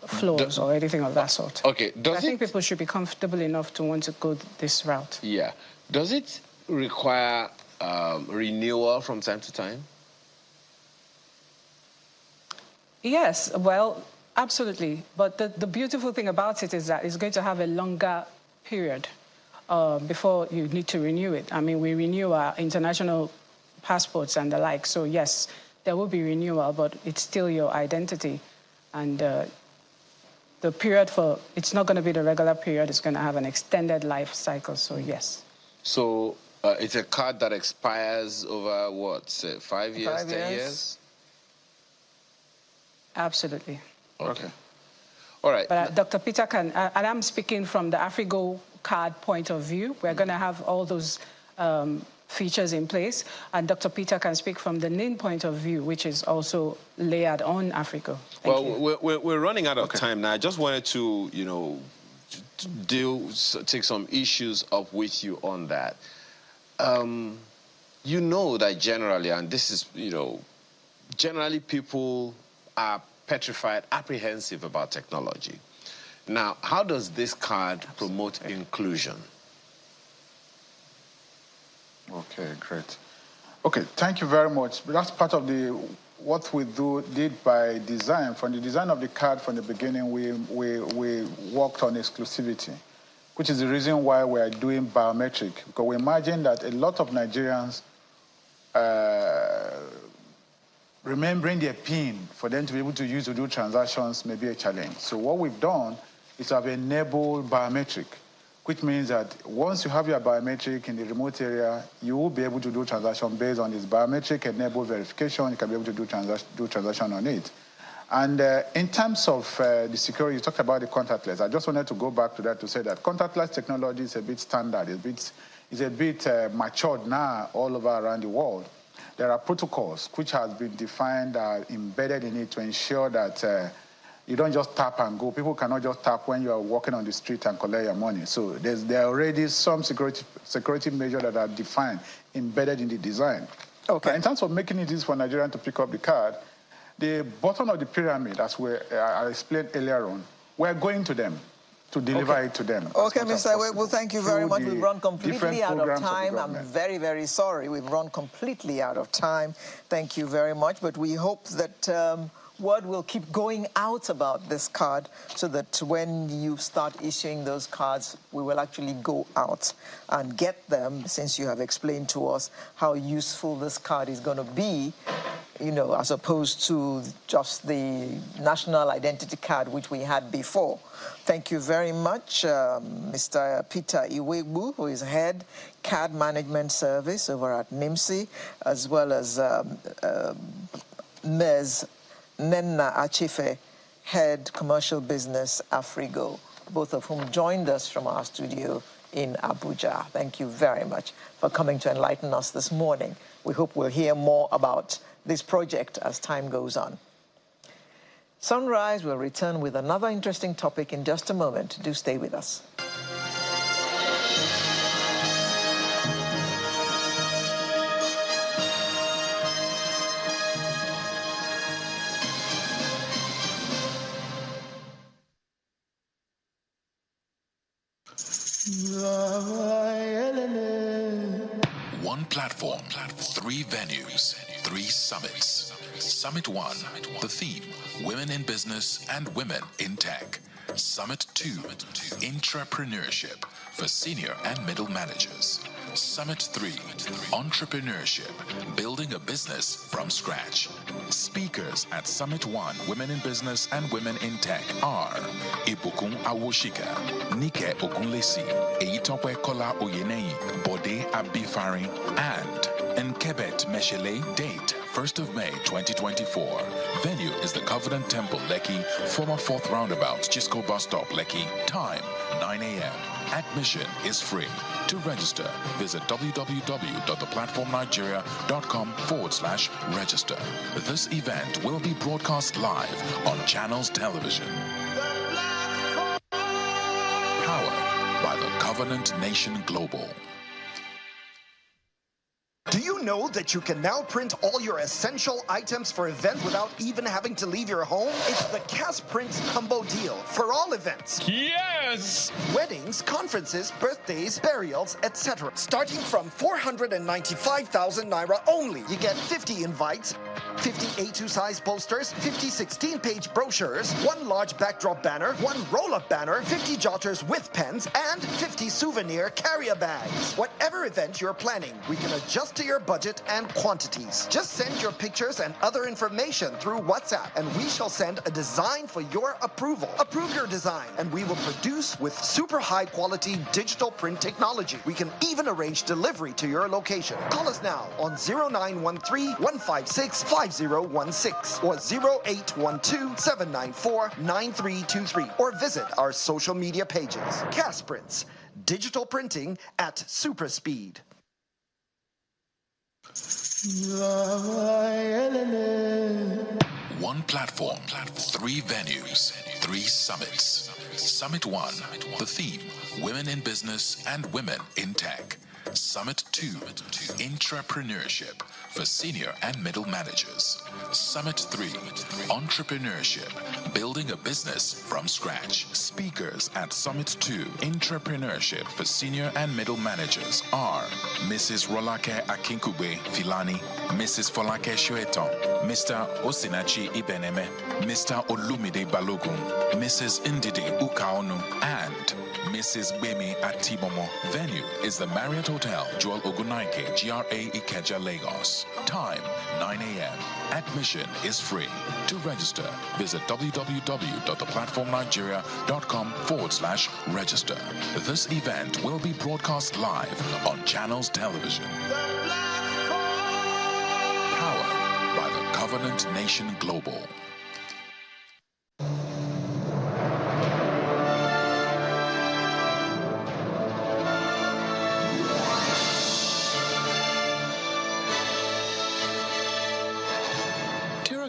flaws or anything of that sort. Okay. I think people should be comfortable enough to want to go this route. Yeah. Does it require renewal from time to time? Yes, well, absolutely. But the beautiful thing about it is that it's going to have a longer period before you need to renew it. I mean, we renew our international passports and the like. So, yes, there will be renewal, but it's still your identity. And the period it's not going to be the regular period. It's going to have an extended life cycle. So, yes. So it's a card that expires over, what, say 5 years, 10 years? Absolutely. Okay. All right. But Dr. Peter can, and I'm speaking from the AfriGo card point of view. We're going to have all those features in place. And Dr. Peter can speak from the NIN point of view, which is also layered on Africa. Thank you. We're running out of time now. I just wanted to, take some issues up with you on that. You know that generally, and this is, generally people are petrified, apprehensive about technology. Now, how does this card promote inclusion? Okay, great. Okay, thank you very much. That's part of what we did by design. From the design of the card from the beginning, we worked on exclusivity, which is the reason why we are doing biometric. Because we imagine that a lot of Nigerians remembering their PIN for them to be able to use to do transactions may be a challenge. So what we've done is have enabled biometric, which means that once you have your biometric in the remote area, you will be able to do transaction based on this biometric-enabled verification. You can be able to do transaction on it. And in terms of the security, you talked about the contactless. I just wanted to go back to that to say that contactless technology is a bit standard. It's a bit matured now all over around the world. There are protocols which has been defined, embedded in it to ensure that you don't just tap and go. People cannot just tap when you are walking on the street and collect your money. So there are already some security measures that are defined, embedded in the design. Okay. But in terms of making it easy for Nigerians to pick up the card, the bottom of the pyramid, as I explained earlier on, we're going to them to deliver it to them. Okay, Mr. Well, thank you very much. We've run completely out of time. I'm very, very sorry. We've run completely out of time. Thank you very much. But we hope that word will keep going out about this card so that when you start issuing those cards, we will actually go out and get them, since you have explained to us how useful this card is going to be, as opposed to just the national identity card which we had before. Thank you very much, Mr. Peter Iwegbu, who is Head Card Management Service over at NIMSI, as well as Ms. Nenna Achife, Head Commercial Business Afrigo, both of whom joined us from our studio in Abuja. Thank you very much for coming to enlighten us this morning. We hope we'll hear more about this project as time goes on. Sunrise will return with another interesting topic in just a moment. Do stay with us. One platform, three venues, three summits. Summit 1, the theme, Women in Business and Women in Tech. Summit 2, Intrapreneurship for Senior and Middle Managers. Summit 3, Entrepreneurship, Building a Business from Scratch. Speakers at Summit 1, Women in Business and Women in Tech are Ibukun Awoshika, Nike Ogunlesi, Eitope Kola Oyeneyi, Bode Abifari, and Nkebet Meshele. Date 1st of May 2024. Venue is the Covenant Temple, Lekki, former 4th Roundabout, Chisco Bus Stop, Lekki. Time 9 a.m. Admission is free. To register, visit www.theplatformnigeria.com/register. This event will be broadcast live on Channels Television. Powered by the Covenant Nation Global. Do you know that you can now print all your essential items for events without even having to leave your home? It's the CastPrint Combo Deal for all events. Yes! Weddings, conferences, birthdays, burials, etc. Starting from 495,000 Naira only. You get 50 invites, 50 A2 size posters, 50 16-page brochures, 1 large backdrop banner, 1 roll-up banner, 50 jotters with pens, and 50 souvenir carrier bags. Whatever event you're planning, we can adjust to your budget and quantities. Just send your pictures and other information through WhatsApp, and we shall send a design for your approval. Approve your design, and we will produce with super high quality digital print technology. We can even arrange delivery to your location. Call us now on 0913-156-5016 or 0812-794-9323 or visit our social media pages. CastPrints, digital printing at super speed. One platform, three venues, three summits. Summit 1, the theme, Women in Business and Women in Tech. Summit 2, Intrapreneurship for Senior and Middle Managers. Summit 3, Entrepreneurship, Building a Business from Scratch. Speakers at Summit 2, Intrapreneurship for Senior and Middle Managers are Mrs. Rolake Akinkube Filani, Mrs. Folake Shoeton, Mr. Osinachi Ibeneme, Mr. Olumide Balogun, Mrs. Ndidi Ukaonu, and Mrs. Bemi Atibomo. Venue is the Marriott Hotel, Joel Ogunaike, GRA Ikeja, Lagos. Time, 9 a.m. Admission is free. To register, visit www.theplatformnigeria.com/register. This event will be broadcast live on Channels Television. Powered by the Covenant Nation Global.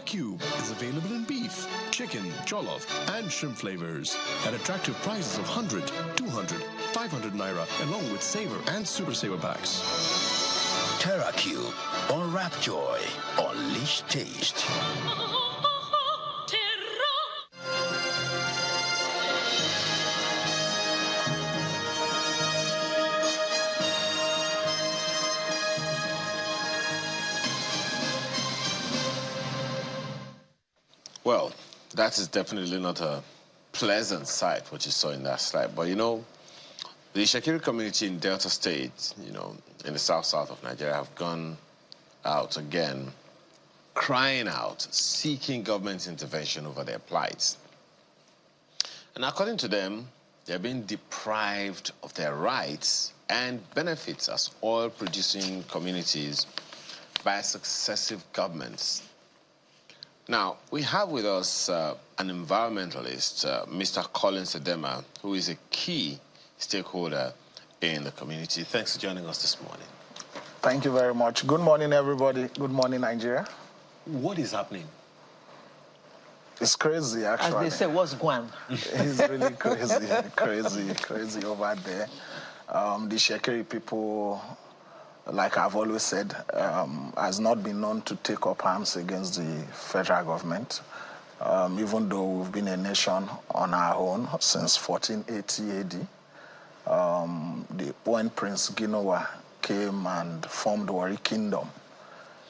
Cube is available in beef, chicken, jollof, and shrimp flavors at attractive prices of 100, 200, 500 naira, along with saver and super saver packs. TerraCube, unwrap joy, unleash taste. Well, that is definitely not a pleasant sight, what you saw in that slide. But, you know, the Shakiri community in Delta State, you know, in the south of Nigeria, have gone out again, crying out, seeking government intervention over their plight. And according to them, they're being deprived of their rights and benefits as oil-producing communities by successive governments. Now, we have with us an environmentalist, Mr. Colin Sedema, who is a key stakeholder in the community. Thanks for joining us this morning. Thank you very much. Good morning, everybody. Good morning, Nigeria. What is happening? It's crazy, actually. As they say, what's going on? It's really crazy over there. The Shekiri people, like I've always said, has not been known to take up arms against the federal government, even though we've been a nation on our own since 1480 AD. When Prince Ginowa came and formed Wari Kingdom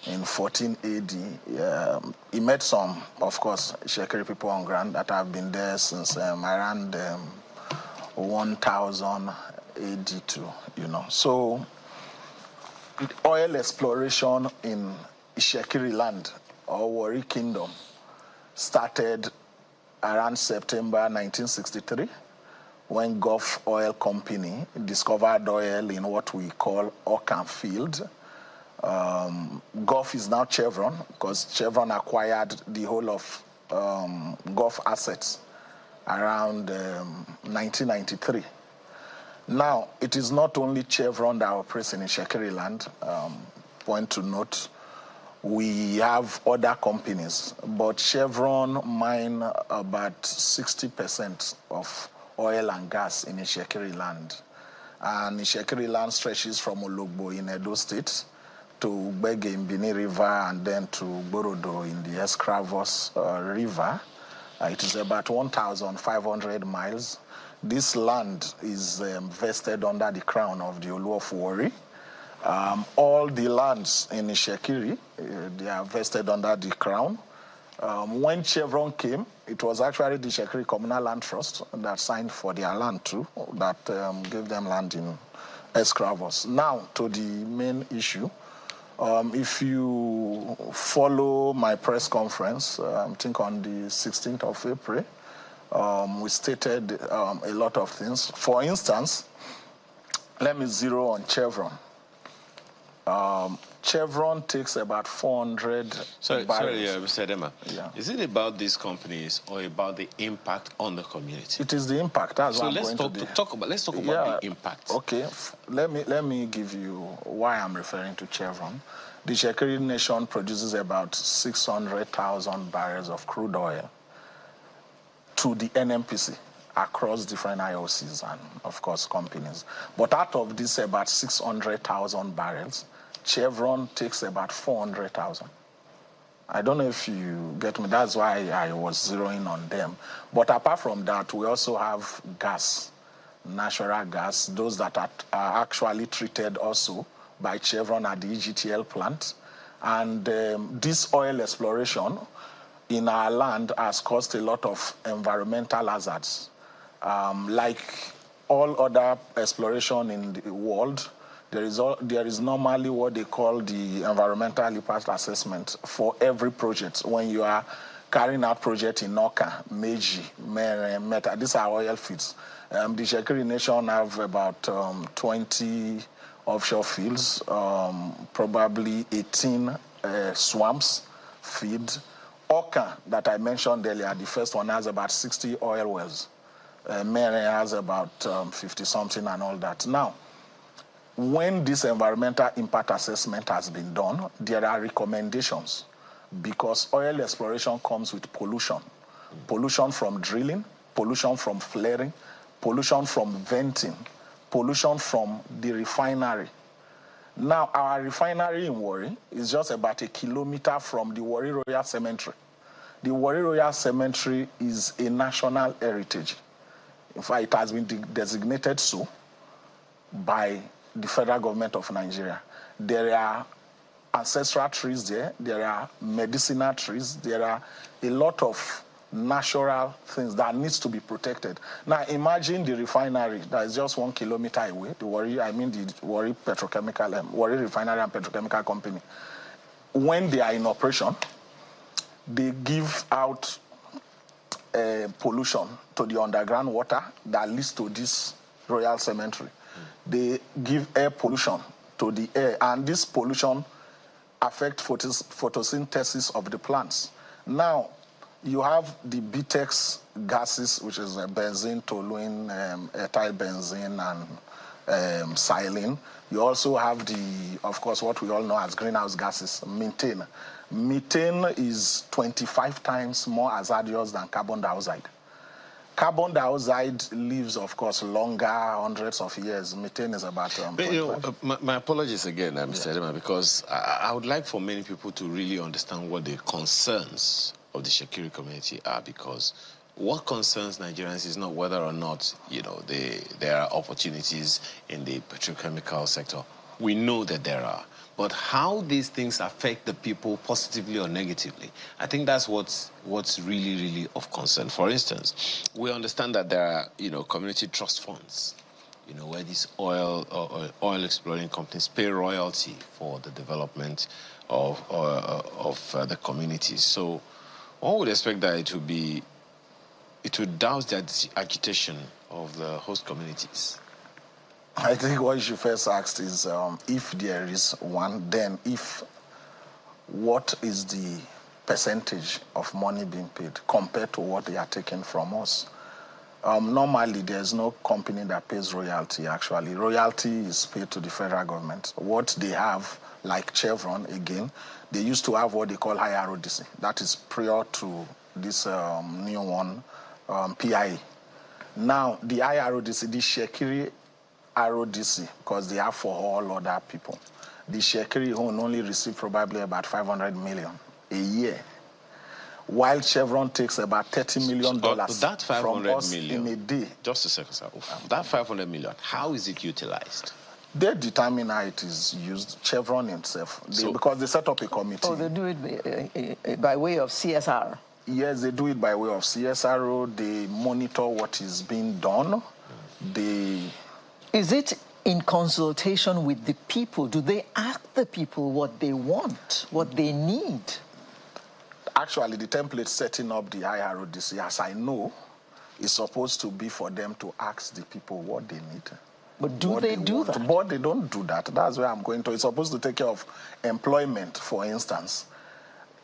in 14 AD, he met some, of course, Shekiri people on ground that have been there since around 1000 AD too, you know. So oil exploration in Ishekiri land or Wari Kingdom started around September 1963 when Gulf Oil Company discovered oil in what we call Ockham Field. Gulf is now Chevron because Chevron acquired the whole of Gulf assets around 1993. Now, it is not only Chevron that operates in Shekiri land. Point to note, we have other companies, but Chevron mine about 60% of oil and gas in Shekiri land. And Shekiri land stretches from Ologbo in Edo State to Ugbege in Bini River and then to Borodo in the Escravos River. It is about 1,500 miles. This land is vested under the crown of the Olu of Wari. All the lands in Ishekiri, they are vested under the crown. When Chevron came, it was actually the Ishekiri Communal Land Trust that signed for their land too, that gave them land in Escravos. Now, to the main issue. If you follow my press conference, I think on the 16th of April, we stated a lot of things. For instance, let me zero on Chevron. Chevron takes about 400 barrels. Sorry, Mr. Edema. Yeah. Is it about these companies or about the impact on the community? It is the impact. That's what I'm going to let's talk about the impact. Okay. Let me give you why I'm referring to Chevron. The Shekiri nation produces about 600,000 barrels of crude oil to the NMPC across different IOCs and, of course, companies. But out of this about 600,000 barrels, Chevron takes about 400,000. I don't know if you get me. That's why I was zeroing on them. But apart from that, we also have gas, natural gas, those that are actually treated also by Chevron at the EGTL plant. And this oil exploration in our land has caused a lot of environmental hazards. Like all other exploration in the world, there is normally what they call the environmental impact assessment for every project. When you are carrying out project in Noka, Meiji, Meta, these are oil fields. The Shekiri nation have about 20 offshore fields, probably 18 swamps, feed. Oka, that I mentioned earlier, the first one has about 60 oil wells. Mere has about 50-something and all that. Now, when this environmental impact assessment has been done, there are recommendations because oil exploration comes with pollution. Pollution from drilling, pollution from flaring, pollution from venting, pollution from the refinery. Now, our refinery in Warri is just about 1 kilometer from the Warri Royal Cemetery. The Warri Royal Cemetery is a national heritage. In fact, it has been designated so by the federal government of Nigeria. There are ancestral trees there, there are medicinal trees, there are a lot of natural things that needs to be protected. Now imagine the refinery that is just 1 kilometer away, the Warri Petrochemical, Warri Refinery and Petrochemical Company. When they are in operation, they give out pollution to the underground water that leads to this Royal Cemetery. They give air pollution to the air, and this pollution affects photosynthesis of the plants. Now, you have the BTEX gases, which is benzene, toluene, ethyl benzene, and xylene. You also have of course, what we all know as greenhouse gases, methane. Methane is 25 times more hazardous than carbon dioxide. Carbon dioxide lives, of course, longer, hundreds of years. Methane is about 25. My apologies again, Mr. Edema, because I would like for many people to really understand what the concerns of the Shekiri community are, because what concerns Nigerians is not whether or not, there are opportunities in the petrochemical sector. We know that there are. But how these things affect the people positively or negatively, I think that's what's really, really of concern. For instance, we understand that there are, community trust funds, where these oil exploring companies pay royalty for the development of the communities. So one would expect that it would douse the agitation of the host communities. I think what you should first ask is if there is one, then what is the percentage of money being paid compared to what they are taking from us? Normally, there's no company that pays royalty, actually. Royalty is paid to the federal government. What they have, like Chevron, again, they used to have what they call high RODC. That is prior to this new one, PIA. Now, the high RODC, the Shekiri RODC, because they are for all other people. The Shekiri only receive probably about 500 million a year, while Chevron takes about $30 million that 500 from us million, in a day. Just a second, sir. That 500 million, how is it utilized? They determine how it is used, Chevron itself, because they set up a committee. Oh, they do it by way of CSR? Yes, they do it by way of CSRO. They monitor what is being done. Is it in consultation with the people? Do they ask the people what they want, what they need? Actually, the template setting up the IRODC, as I know, is supposed to be for them to ask the people what they need. But do they do that? But they don't do that. That's where I'm going to. It's supposed to take care of employment, for instance.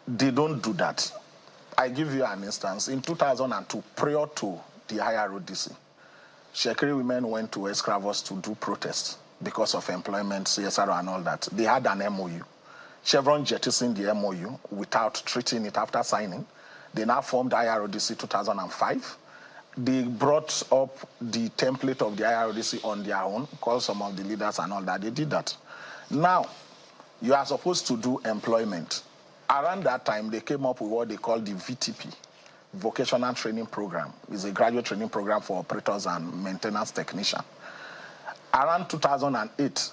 They don't do that. I give you an instance. In 2002, prior to the IRODC, Shekiri women went to Escravos to do protests because of employment, CSR and all that. They had an MOU. Chevron jettisoned the MOU without treating it after signing. They now formed IRODC 2005. They brought up the template of the IRODC on their own, called some of the leaders and all that. They did that. Now, you are supposed to do employment. Around that time, they came up with what they call the VTP, Vocational Training Program. It's a graduate training program for operators and maintenance technicians. Around 2008,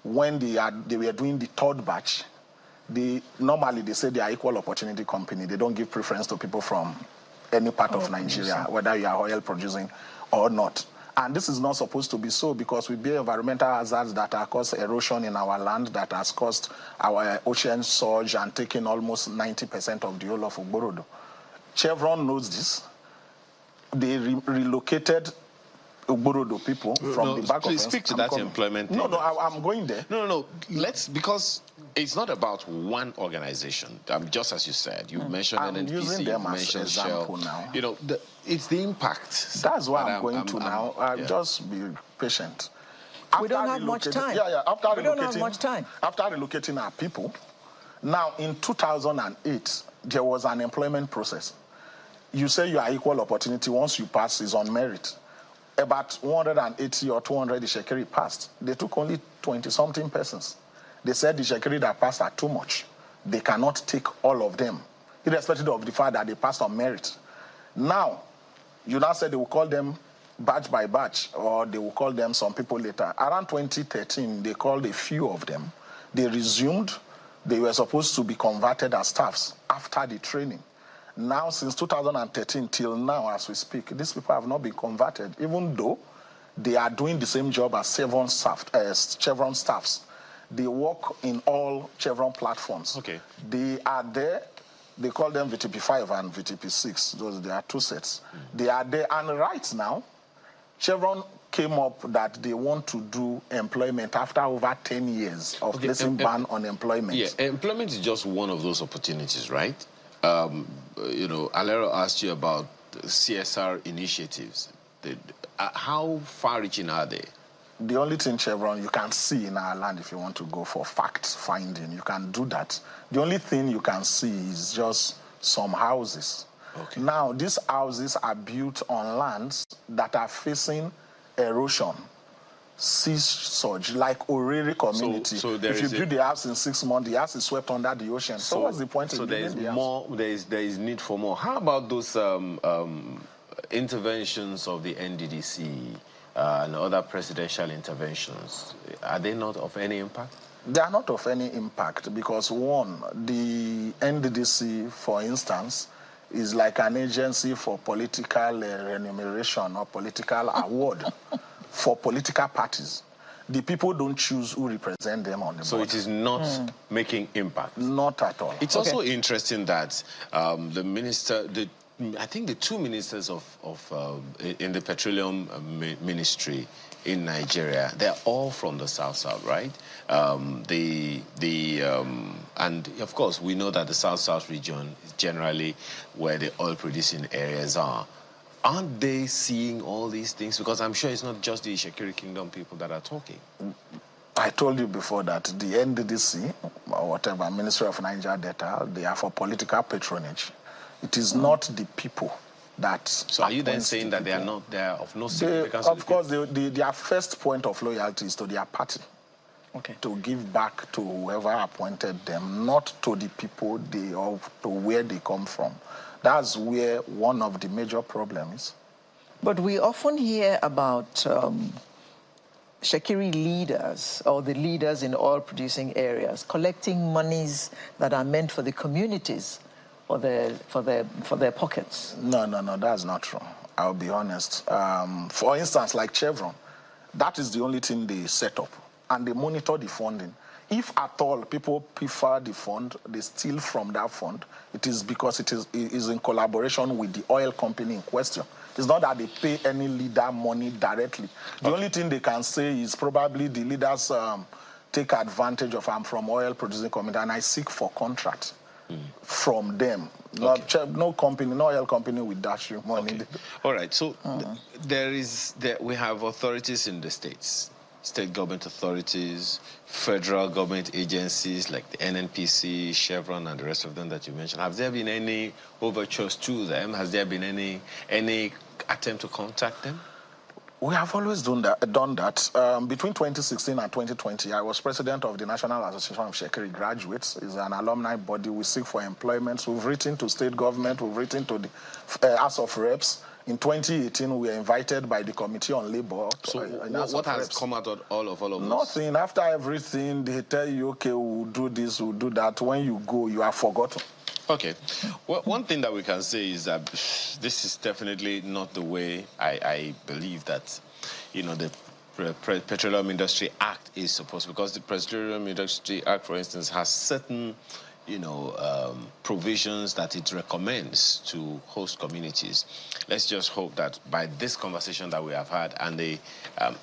when they were doing the third batch, normally they say they are equal opportunity company. They don't give preference to people from any part of Nigeria, whether you are oil producing or not. And this is not supposed to be so, because we bear environmental hazards that have caused erosion in our land, that has caused our ocean surge and taken almost 90% of the whole of Ugborodo. Chevron knows this. They relocated Ugborodo people from the back of Please speak to that employment thing. No, I'm going there. No. Because it's not about one organization. Just as you said, you mentioned NNPC, using them you mentioned as example Shell. now. You know, it's the impact. That's why I'm going to now. Just be patient. We don't have much time. We don't have much time. After relocating our people, now in 2008, there was an employment process. You say you are equal opportunity. Once you pass, is on merit. About 180 or 200 Ishekiri passed. They took only 20-something persons. They said the Ishekiri that passed are too much. They cannot take all of them, irrespective of the fact that they passed on merit. Now, you now said they will call them batch by batch, or they will call them some people later. Around 2013, they called a few of them. They resumed. They were supposed to be converted as staffs after the training. Now, since 2013 till now, as we speak, these people have not been converted, even though they are doing the same job as Chevron staffs. They work in all Chevron platforms. Okay. They are there. They call them VTP5 and VTP6. They are two sets. They are there. And right now, Chevron came up that they want to do employment after over 10 years of placing ban on employment. Yeah, employment is just one of those opportunities, right? You know, Alero asked you about CSR initiatives. How far-reaching are they? The only thing, Chevron, you can see in our land, if you want to go for fact-finding, you can do that. The only thing you can see is just some houses. Okay. Now, these houses are built on lands that are facing erosion, sea surge, like Oriri community. So if you build the house in 6 months, the house is swept under the ocean. So what's the point in building the house? There is need for more. How about those interventions of the NDDC and other presidential interventions? Are they not of any impact? They are not of any impact because, one, the NDDC, for instance, is like an agency for political remuneration or political award for political parties. The people don't choose who represent them on the board. So it is not making impact? Not at all. It's also interesting that the minister, I think the two ministers in the petroleum ministry in Nigeria, they're all from the South-South, right? And of course, we know that the South-South region is generally where the oil-producing areas are. Aren't they seeing all these things? Because I'm sure it's not just the Ishekiri Kingdom people that are talking. I told you before that the NDDC, or whatever, Ministry of Niger Delta, they are for political patronage. It is not the people that... So are you then saying that they are of no significance? Of course, their first point of loyalty is to their party. Okay. To give back to whoever appointed them, not to the people or to where they come from. That's where one of the major problems is. But we often hear about Shekiri leaders or the leaders in oil-producing areas collecting monies that are meant for the communities for their pockets. No, that's not true. I'll be honest. For instance, like Chevron, that is the only thing they set up, and they monitor the funding. If at all people prefer the fund, they steal from that fund, it is because it is in collaboration with the oil company in question. It's not that they pay any leader money directly. The only thing they can say is probably the leaders take advantage of I'm from oil producing community and I seek for contract from them. Okay. No company, no oil company will dash you money. Okay. All right, so we have authorities in the states state government authorities, federal government agencies like the NNPC, Chevron, and the rest of them that you mentioned? Have there been any overtures to them? Has there been any attempt to contact them? We have always done that. Between 2016 and 2020, I was president of the National Association of Shekiri Graduates. It's an alumni body. We seek for employment. We've written to state government. We've written to the House of Reps. In 2018, we were invited by the Committee on Labor. So what has come out of all of this? Nothing. After everything, they tell you, okay, we'll do this, we'll do that. When you go, you are forgotten. Okay. Well, one thing that we can say is that this is definitely not the way I believe that, the Petroleum Industry Act is supposed, because the Petroleum Industry Act, for instance, has certain, provisions that it recommends to host communities. Let's just hope that by this conversation that we have had and the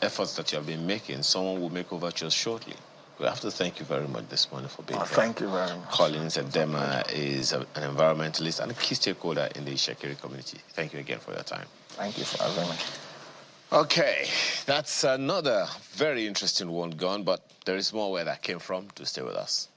efforts that you have been making, someone will make overtures shortly. We have to thank you very much this morning for being here. Thank you very much. Collins Edema is an environmentalist and a key stakeholder in the Shekiri community. Thank you again for your time. Thank you for having me. Okay, that's another very interesting one gone, but there is more where that came from. To stay with us.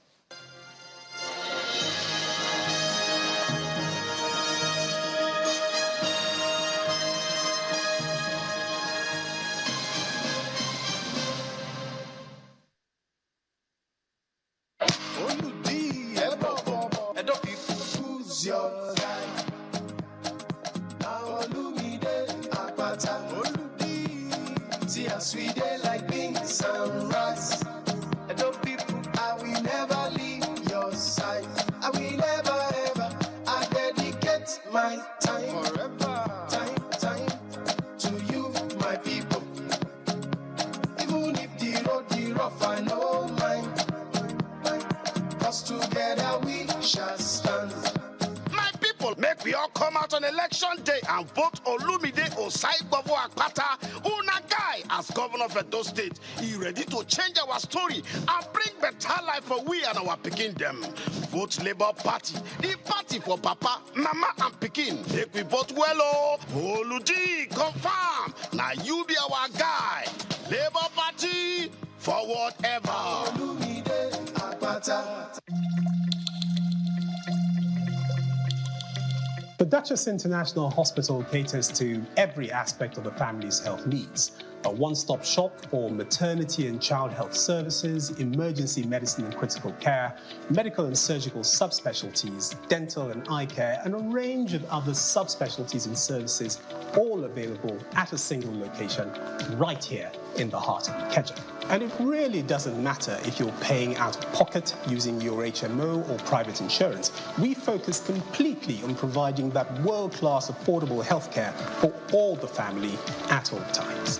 Sweet day like beans and rice. And those people, I will never leave your side. I will never ever. I dedicate my time, forever, time to you, my people. Even if the road is rough, I know mine. 'Cause together we shall stand. Make we all come out on election day and vote Olumide Osaigbavo Akpata, Una guy, as governor of Edo State. He ready to change our story and bring better life for we and our Pekin them. Vote Labour Party, the party for Papa, Mama and Pekin. Make we vote well, oh. Oludi, confirm. Now you be our guy. Labour Party, forward ever. Olumide Akpata. The Duchess International Hospital caters to every aspect of the family's health needs. A one-stop shop for maternity and child health services, emergency medicine and critical care, medical and surgical subspecialties, dental and eye care, and a range of other subspecialties and services, all available at a single location right here in the heart of Ikeja. And it really doesn't matter if you're paying out of pocket using your HMO or private insurance. We focus completely on providing that world-class affordable healthcare for all the family at all times.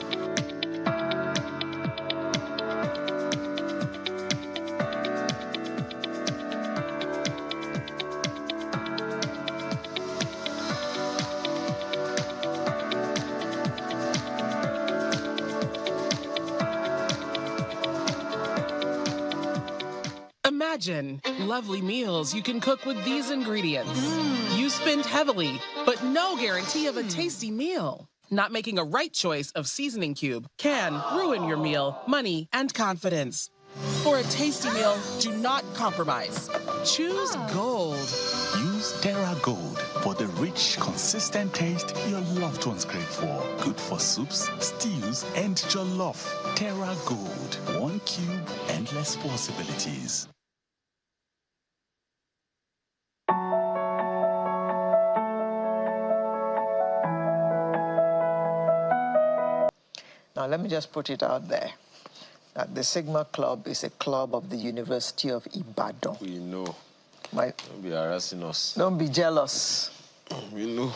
Imagine lovely meals you can cook with these ingredients. You spend heavily, but no guarantee of a tasty meal. Not making a right choice of seasoning cube can ruin your meal, money, and confidence. For a tasty meal, do not compromise. Choose Gold. Use Terra Gold for the rich, consistent taste your loved ones crave for. Good for soups, stews, and jollof. Terra Gold. One cube, endless possibilities. Now, let me just put it out there that the Sigma Club is a club of the University of Ibadan. We know. Don't be harassing us. Don't be jealous. We know.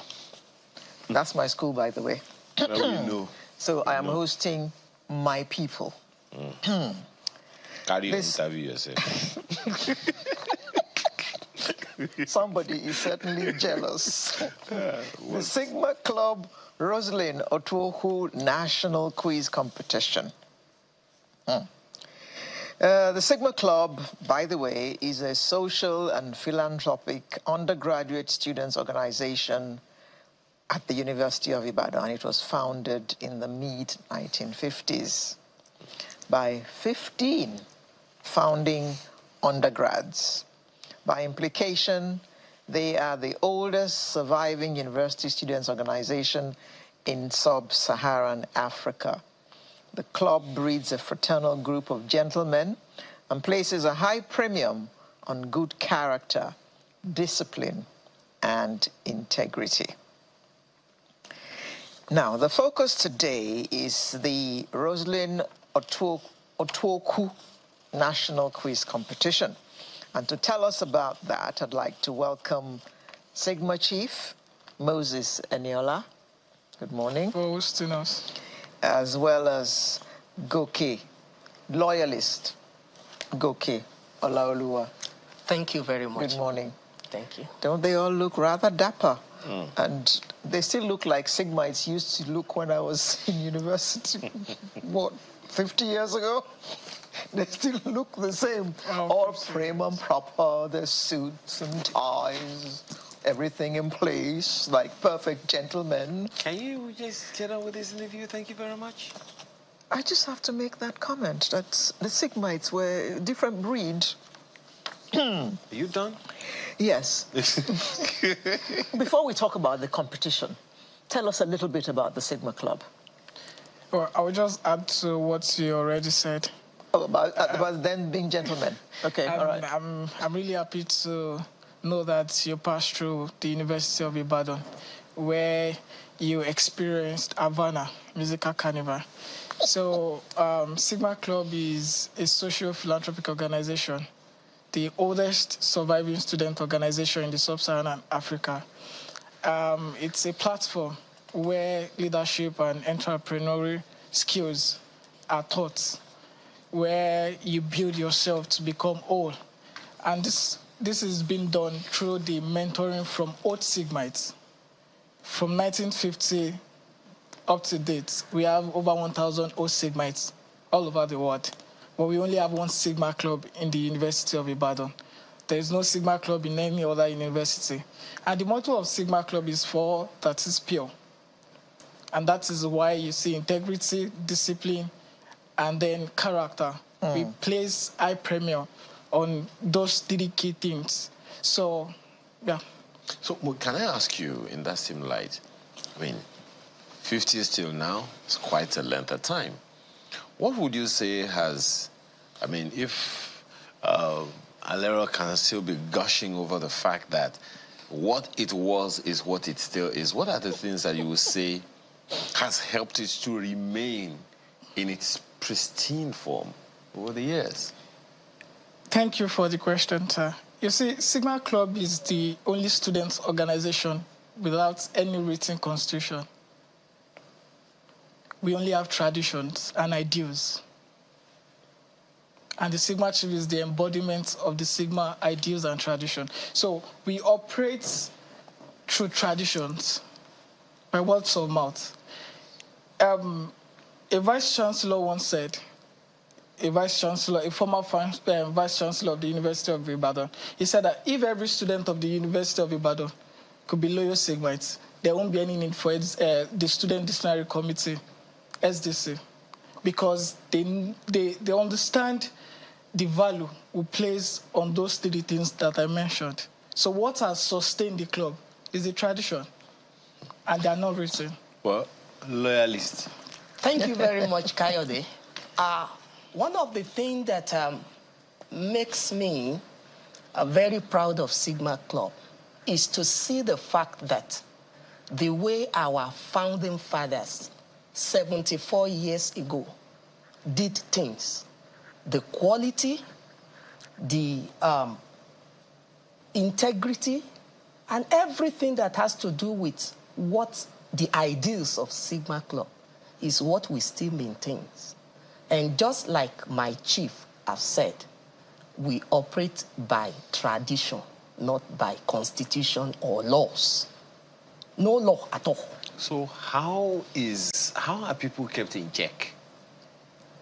That's my school, by the way. We know. So I am hosting my people. Carry on, interview yourself. Somebody is certainly jealous. The Sigma Club Rosalind Otuohu National Quiz Competition. The Sigma Club, by the way, is a social and philanthropic undergraduate students organization at the University of Ibadan. It was founded in the mid-1950s. by 15 founding undergrads. By implication, they are the oldest surviving university students organization in sub-Saharan Africa. The club breeds a fraternal group of gentlemen and places a high premium on good character, discipline, and integrity. Now, the focus today is the Rosalind Otuoku National Quiz Competition. And to tell us about that, I'd like to welcome Sigma Chief Moses Eniola. Good morning. For hosting us. As well as Goke, loyalist Goke Olaoluwa. Thank you very much. Good morning. Thank you. Don't they all look rather dapper? And they still look like Sigmites used to look when I was in university, what, 50 years ago? They still look the same. All prim and proper, their suits and ties, everything in place, like perfect gentlemen. Can you just get on with this interview? Thank you very much. I just have to make that comment that the Sigmites were a different breed. Are you done? Yes. Before we talk about the competition, tell us a little bit about the Sigma Club. Well, I will just add to what you already said. Oh, about them being gentlemen. Okay, all right. I'm really happy to know that you passed through the University of Ibadan, where you experienced Havana Musical Carnival. So, Sigma Club is a social philanthropic organization, the oldest surviving student organization in the sub-Saharan Africa. It's a platform where leadership and entrepreneurial skills are taught, where you build yourself to become whole. And this has been done through the mentoring from old Sigmites. From 1950 up to date, we have over 1,000 old Sigmites all over the world. But we only have one Sigma Club in the University of Ibadan. There is no Sigma Club in any other university. And the motto of Sigma Club is for that is pure. And that is why you see integrity, discipline, and then character. We place high premium on those 3 key things. So, yeah. So, can I ask you, in that same light, I mean, 50 years till now, it's quite a length of time. What would you say has, I mean, if Alero can still be gushing over the fact that what it was is what it still is, what are the things that you would say has helped it to remain in its pristine form over the years? Thank you for the question, sir. You see, Sigma Club is the only student organization without any written constitution. We only have traditions and ideals. And the Sigma Chief is the embodiment of the Sigma ideals and tradition. So we operate through traditions, by words of mouth. A vice chancellor once said, a former vice chancellor of the University of Ibadan, he said that if every student of the University of Ibadan could be loyal Sigmites, there won't be any need for the Student Disciplinary Committee, SDC, because they understand the value we place on those 3 things that I mentioned. So what has sustained the club is the tradition, and they are not written. Well, loyalist. Thank you very much, Kayode. One of the things that makes me very proud of Sigma Club is to see the fact that the way our founding fathers 74 years ago did things, the quality, the integrity, and everything that has to do with what the ideals of Sigma Club is what we still maintain. And just like my chief have said, we operate by tradition, not by constitution or laws. No law at all. So how are people kept in check?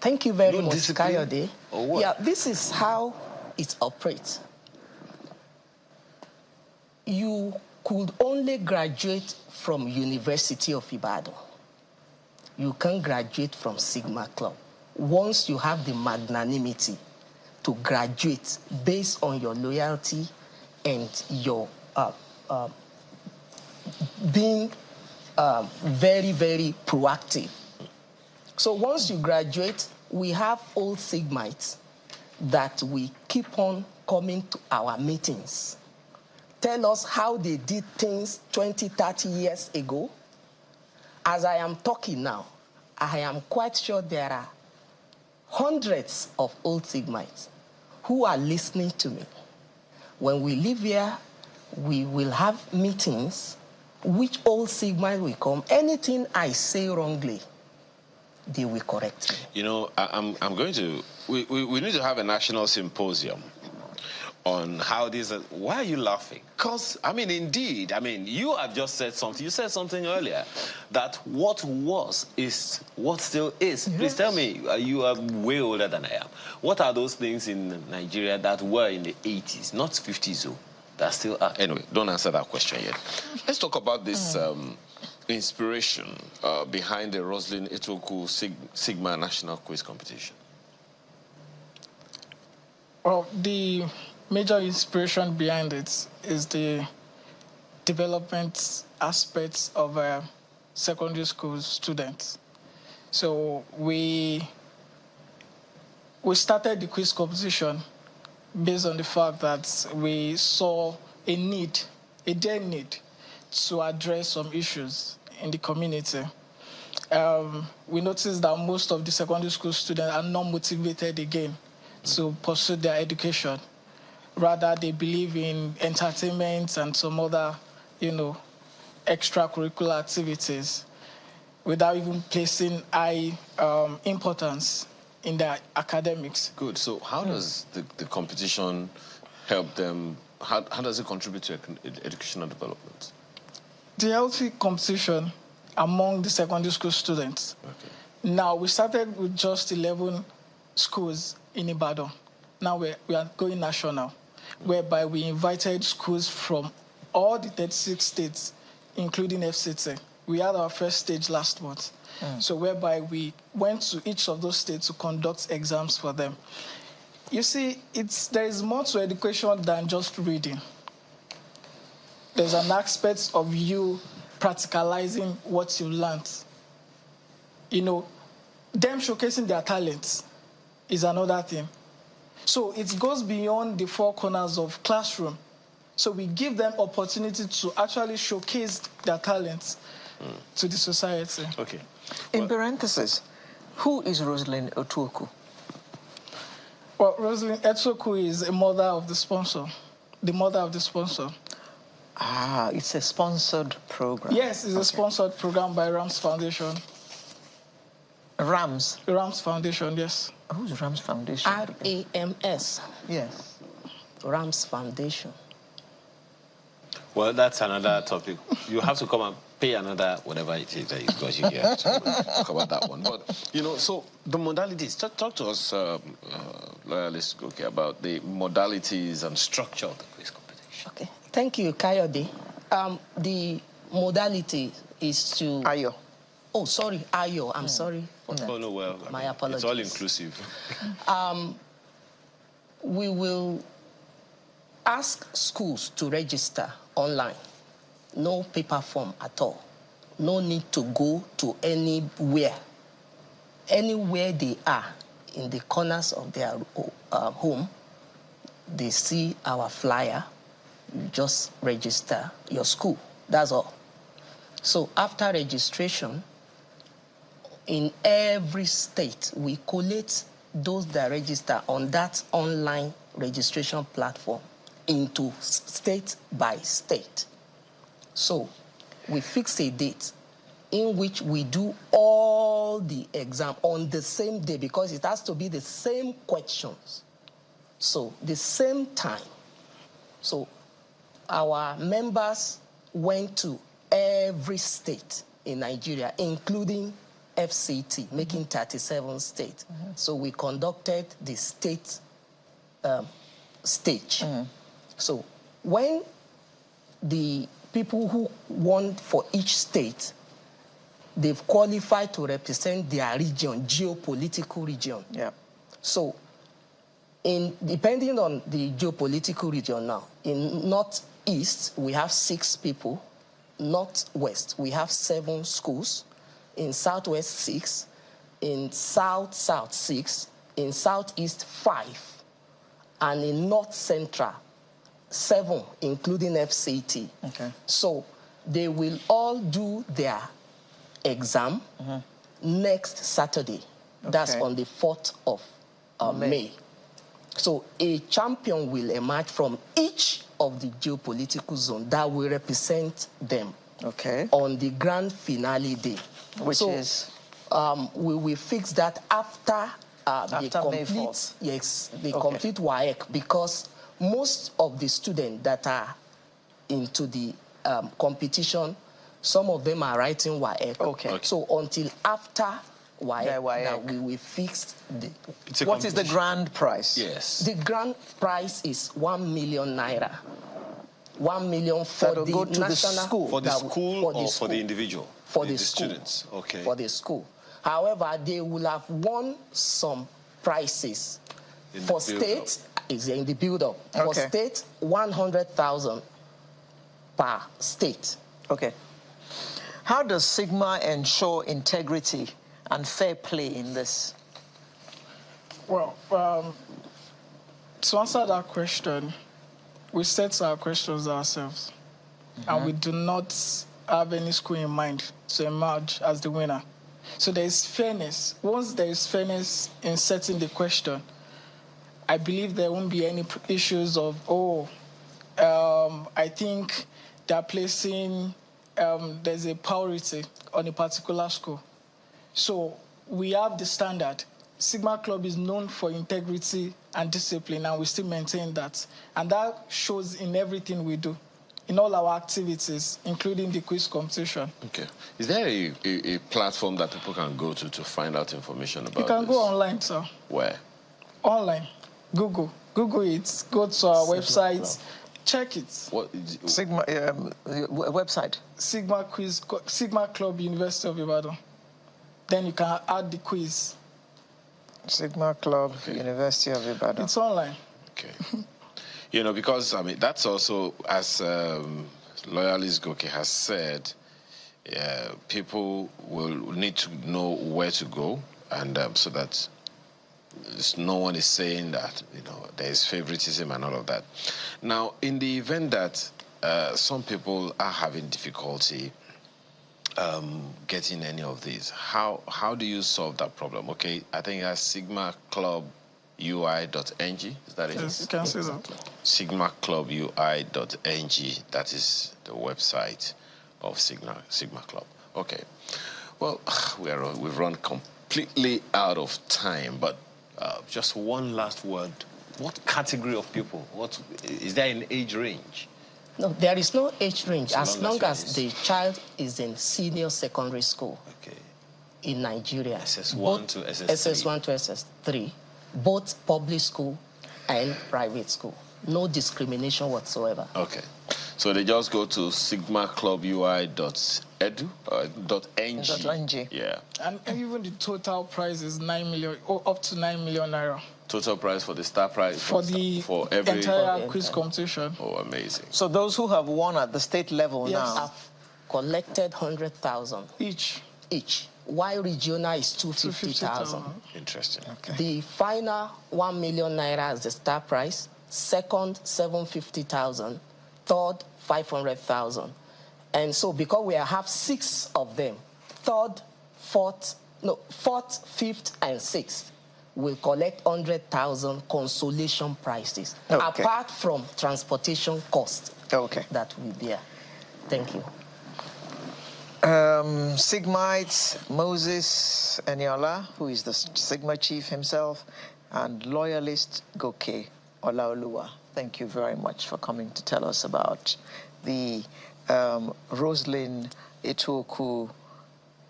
Thank you very much, discipline? Kayode. Or what? Yeah, this is how it operates. You could only graduate from University of Ibadan. You can't graduate from Sigma Club. once you have the magnanimity to graduate based on your loyalty and your being very, very proactive. So once you graduate, we have old Sigmites that we keep on coming to our meetings. Tell us how they did things 20, 30 years ago. As I am talking now, I am quite sure there are hundreds of old Sigmites who are listening to me. When we leave here, we will have meetings. Which old Sigmite will come? Anything I say wrongly, they will correct me. You know, I'm going to... We need to have a national symposium on how these are... Why are you laughing? Because, I mean, indeed, I mean, you have just said something. You said something earlier, that what was is what still is. Yes. Please tell me, you are way older than I am. What are those things in Nigeria that were in the 80s, not 50s, though, that still are? Anyway, don't answer that question yet. Let's talk about this inspiration behind the Roslyn Etoku Sigma National Quiz Competition. Well, the major inspiration behind it is the development aspects of secondary school students. So we started the quiz competition based on the fact that we saw a need, a dire need, to address some issues in the community. We noticed that most of the secondary school students are not motivated again to pursue their education. Rather, they believe in entertainment and some other, extracurricular activities without even placing high importance in their academics. Good. So how does the competition help them? How does it contribute to educational development? The healthy competition among the secondary school students. Okay. Now, we started with just 11 schools in Ibadan. Now we are going national, whereby we invited schools from all the 36 states, including FCT. We had our first stage last month. So whereby we went to each of those states to conduct exams for them. You see, there is more to education than just reading. There's an aspect of you practicalizing what you learned. Them showcasing their talents is another thing. So it goes beyond the four corners of classroom. So we give them opportunity to actually showcase their talents to the society. Okay. In parentheses, who is Roslyn Etoku? Well, Roslyn Etoku is a mother of the sponsor, the mother of the sponsor. Ah, it's a sponsored program. Yes, it's a sponsored program by Rams Foundation. Rams? Rams Foundation, yes. Who's Rams Foundation? R-A-M-S. Yes. Rams Foundation. Well, that's another topic. You have to come and pay another whatever it is that got you here to talk about that one. But, so the modalities, talk to us, Loyalist Goke, about the modalities and structure of the quiz competition. Okay. Thank you, Kayode. The modality is to... Ayo. Oh, sorry, Ayo. I'm sorry for that. Oh, no, well, my apologies. It's all inclusive. We will ask schools to register online. No paper form at all. No need to go to anywhere. Anywhere they are, in the corners of their home, they see our flyer. You just register your school. That's all. So after registration, in every state, we collate those that register on that online registration platform into state by state. So we fix a date in which we do all the exam on the same day because it has to be the same questions. So the same time. So our members went to every state in Nigeria, including FCT, making 37 states. So we conducted the state stage. So when the people who won for each state they've qualified to represent their region, geopolitical region. Yeah. So, depending on the geopolitical region now, in Northeast, we have 6 people. Northwest, we have 7 schools. In Southwest, 6. In South, 6. In Southeast, 5. And in North Central, 7, including FCT. Okay. So they will all do their exam next Saturday. That's on the 4th of May. So a champion will emerge from each of the geopolitical zones that will represent them on the grand finale day. Which is? We will fix that after May 4th. Yes, the complete WAEC, because most of the students that are into the competition, some of them are writing WAEC. So until after WAEC, that we will fix the... What is the grand prize? Yes. The grand prize is 1 million naira. 1 million for the go to national... the school? For the school or for the individual? For the students. Okay. For the school. However, they will have won some prizes. For state, is in the build-up. For state, 100,000 per state. Okay. How does Sigma ensure integrity and fair play in this? Well, to answer that question, we set our questions ourselves. And we do not have any school in mind to emerge as the winner. So there is fairness. Once there is fairness in setting the question, I believe there won't be any issues of, I think they're placing, there's a priority on a particular school. So we have the standard. Sigma Club is known for integrity and discipline, and we still maintain that. And that shows in everything we do, in all our activities, including the quiz competition. Okay. Is there a platform that people can go to find out information about You can this? go online, sir. Where? Online. Google it. Go to our website. Check it. What is it? Sigma website? Sigma Club University of Ibadan. Then you can add the quiz. Sigma Club University of Ibadan. It's online. Okay. You know, because, I mean, that's also, as Loyalist Goke has said, people will need to know where to go, and so that no one is saying that, you know, there is favoritism and all of that. Now, in the event that some people are having difficulty getting any of these, how do you solve that problem? Okay, I think that's sigmaclubui.ng. Is that it? Yes, you can see that. sigmaclubui.ng. That is the website of Sigma Club. Okay. Well, we've run completely out of time, but just one last word. What category of people? Is there an age range? No, there is no age range as long as the child is in senior secondary school in Nigeria. SS1 to SS3. SS1 to SS3, both public school and private school. No discrimination whatsoever. Okay. So they just go to sigmaclubui.edu.ng. Yeah. And even the total price is 9 million, or up to 9 million naira. Total price for the star prize? For every entire quiz competition. Oh, amazing. So those who have won at the state level now have collected 100,000 each. While regional is 250,000. Interesting. Okay. The final 1 million naira is the star prize. Second, 750,000. Third, 500,000. And so because we have 6 of them, fourth, fifth, and sixth will collect 100,000 consolation prizes, apart from transportation costs that we bear. Thank you. Sigmite Moses Eniola, who is the Sigma chief himself, and Loyalist Goke Olaoluwa. Thank you very much for coming to tell us about the Roslyn Etoku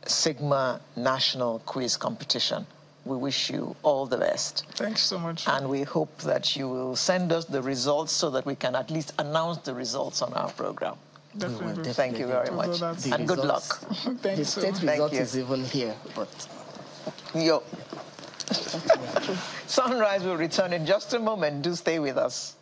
Sigma National Quiz Competition. We wish you all the best. Thanks so much. And we hope that you will send us the results so that we can at least announce the results on our program. Definitely. Thank you very much. And good luck. The state result is even here, but... Yo. Sunrise will return in just a moment. Do stay with us.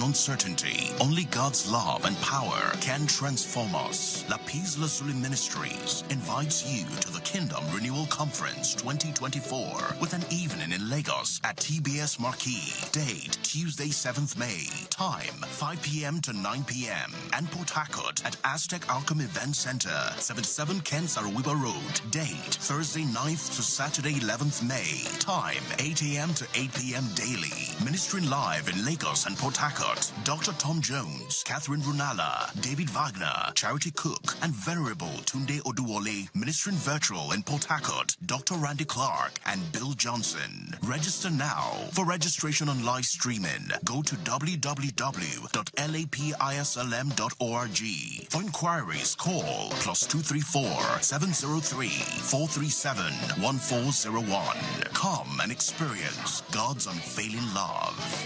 Uncertainty. Only God's love and power can transform us. La Peace Lazuli Ministries invites you to the Kingdom Renewal Conference 2024 with an evening in Lagos at TBS Marquee. Date Tuesday 7th May. Time 5 p.m. to 9 p.m. And Port Harcourt at Aztec Alchem Event Center, 77 Ken Sarawiba Road. Date Thursday 9th to Saturday 11th May. Time 8 a.m. to 8 p.m. daily. Ministering live in Lagos and Port Harcourt. Dr. Tom Jones, Catherine Runala, David Wagner, Charity Cook, and Venerable Tunde Oduwole, ministering virtual in Port Harcourt, Dr. Randy Clark, and Bill Johnson. Register now. For registration on live streaming, go to www.lapislm.org. For inquiries, call +234 703 437 1401. Come and experience God's unfailing love.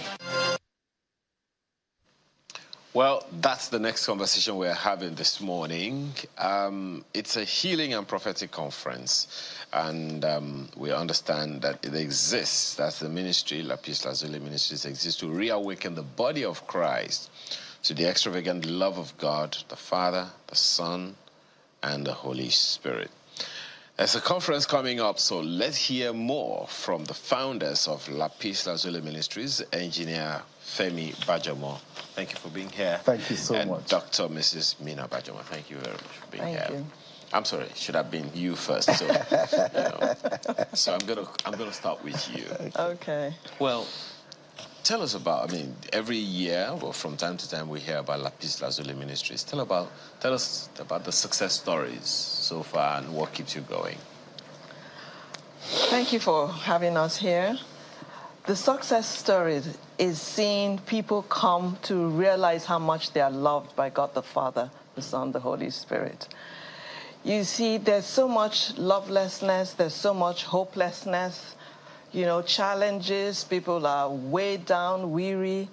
Well, that's the next conversation we're having this morning. It's a healing and prophetic conference, and we understand that it exists. That's the ministry, La Peace Lazuli Ministries, exists to reawaken the body of Christ to the extravagant love of God, the Father, the Son, and the Holy Spirit. There's a conference coming up, so let's hear more from the founders of La Peace Lazuli Ministries, Engineer Femi Bajamo. Thank you for being here. Thank you so much. And Dr. Mrs. Mina Bajamo, thank you very much for being here. Thank you. I'm sorry, should have been you first. So, so I'm gonna start with you. Okay. Well, tell us about. I mean, every year, or from time to time, we hear about La Peace Lazuli Ministries. Tell us about the success stories so far and what keeps you going. Thank you for having us here. The success story is seeing people come to realize how much they are loved by God the Father, the Son, the Holy Spirit. You see, there's so much lovelessness, there's so much hopelessness, challenges, people are weighed down, weary.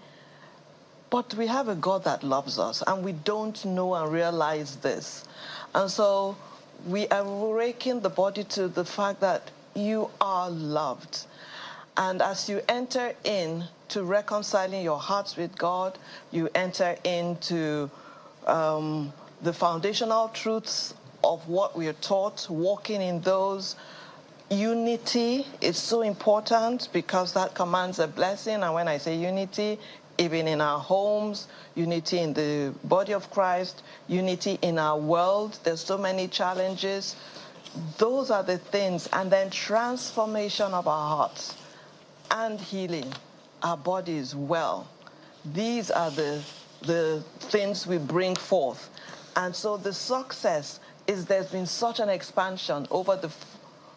But we have a God that loves us, and we don't know and realize this. And so we are awakening the body to the fact that you are loved. And as you enter into reconciling your hearts with God, you enter into the foundational truths of what we are taught, walking in those. Unity is so important because that commands a blessing. And when I say unity, even in our homes, unity in the body of Christ, unity in our world, there's so many challenges. Those are the things. And then transformation of our hearts and healing our bodies well. These are the things we bring forth. And so the success is there's been such an expansion over the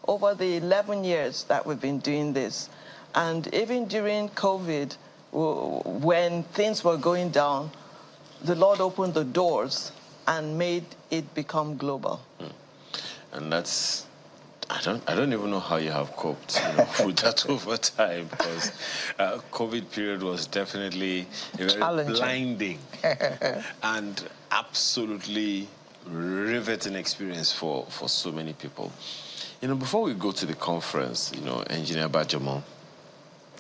11 years that we've been doing this. And even during COVID, when things were going down, the Lord opened the doors and made it become global. And that's, I don't even know how you have coped with that over time, because COVID period was definitely a very blinding and absolutely riveting experience for so many people. Before we go to the conference, Engineer Bajamo,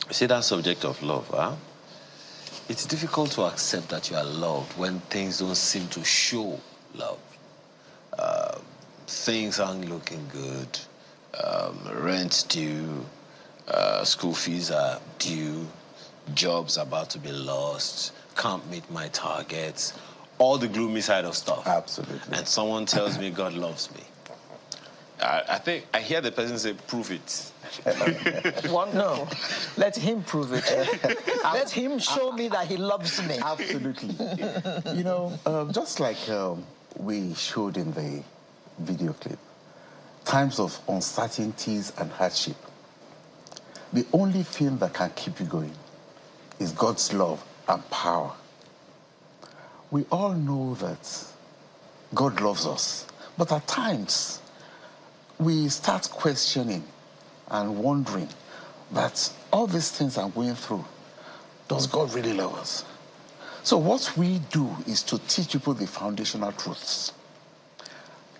see that subject of love, huh? It's difficult to accept that you are loved when things don't seem to show love. Things aren't looking good. Rent due, school fees are due, jobs about to be lost, can't meet my targets, all the gloomy side of stuff. Absolutely. And someone tells me God loves me. I think I hear the person say, prove it. No, let him prove it. Let him show me that he loves me. Absolutely. Just like we showed in the video clip, times of uncertainties and hardship, the only thing that can keep you going is God's love and power. We all know that God loves us, But at times, we start questioning and wondering that all these things I'm going through, does God really love us? So what we do is to teach people the foundational truths.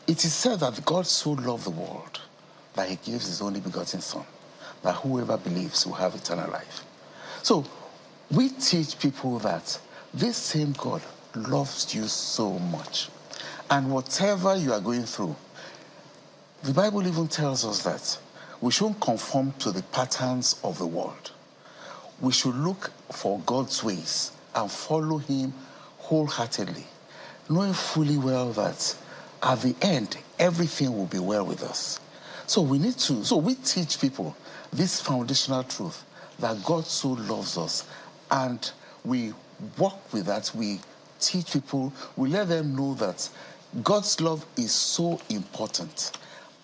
It is said that God so loved the world that he gives his only begotten Son, that whoever believes will have eternal life. So we teach people that this same God loves you so much. And whatever you are going through, the Bible even tells us that we shouldn't conform to the patterns of the world. We should look for God's ways and follow him wholeheartedly, knowing fully well that at the end, everything will be well with us. So we teach people this foundational truth that God so loves us, and we work with that. We teach people, we let them know that God's love is so important,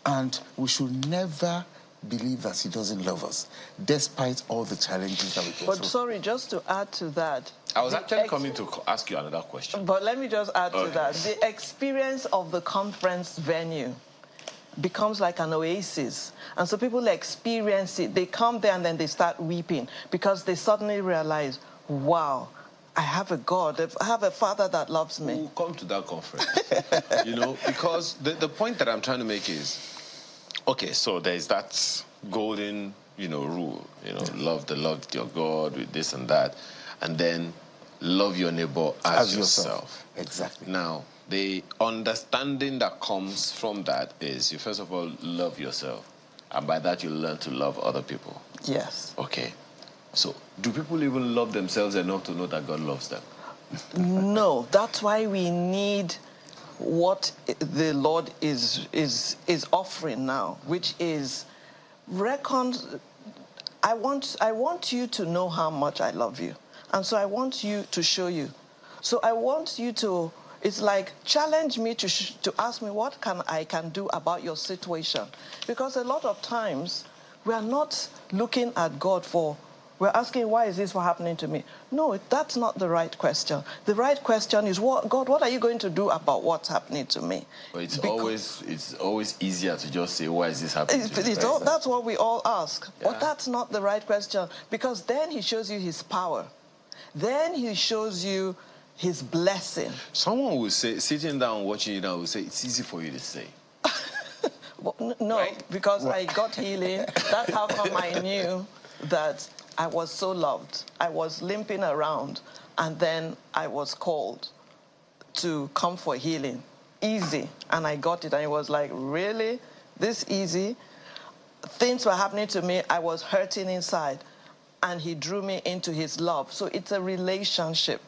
and we should never believe that he doesn't love us, despite all the challenges that we go through. But sorry, just to add to that. I was actually coming to ask you another question. But let me just add to that. The experience of the conference venue becomes like an oasis. And so people experience it. They come there and then they start weeping because they suddenly realize, wow, I have a God. I have a Father that loves me. We'll come to that conference. Because the point that I'm trying to make is, okay, so there's that golden, rule, love the Lord your God with this and that, and then love your neighbor as yourself. Exactly. Now, the understanding that comes from that is you first of all love yourself, and by that you learn to love other people. Yes. Okay. So, do people even love themselves enough to know that God loves them? No, that's why we need what the Lord is offering now, which is I want you to know how much I love you, and so I want you to show you. So I want you to. It's like challenge me to ask me what I can do about your situation, because a lot of times we are not looking at God for. We're asking, why is this happening to me? No, that's not the right question. The right question is, God, what are you going to do about what's happening to me? But it's always easier to just say, why is this happening to me? That's what we all ask. Yeah. But that's not the right question, because then he shows you his power. Then he shows you his blessing. Someone will say, sitting down watching you now, will say, it's easy for you to say. Well, no, right? Because I got healing. That's how come I knew that I was so loved. I was limping around, and then I was called to come for healing. Easy. And I got it, and it was like, really? This easy? Things were happening to me. I was hurting inside, and he drew me into his love. So it's a relationship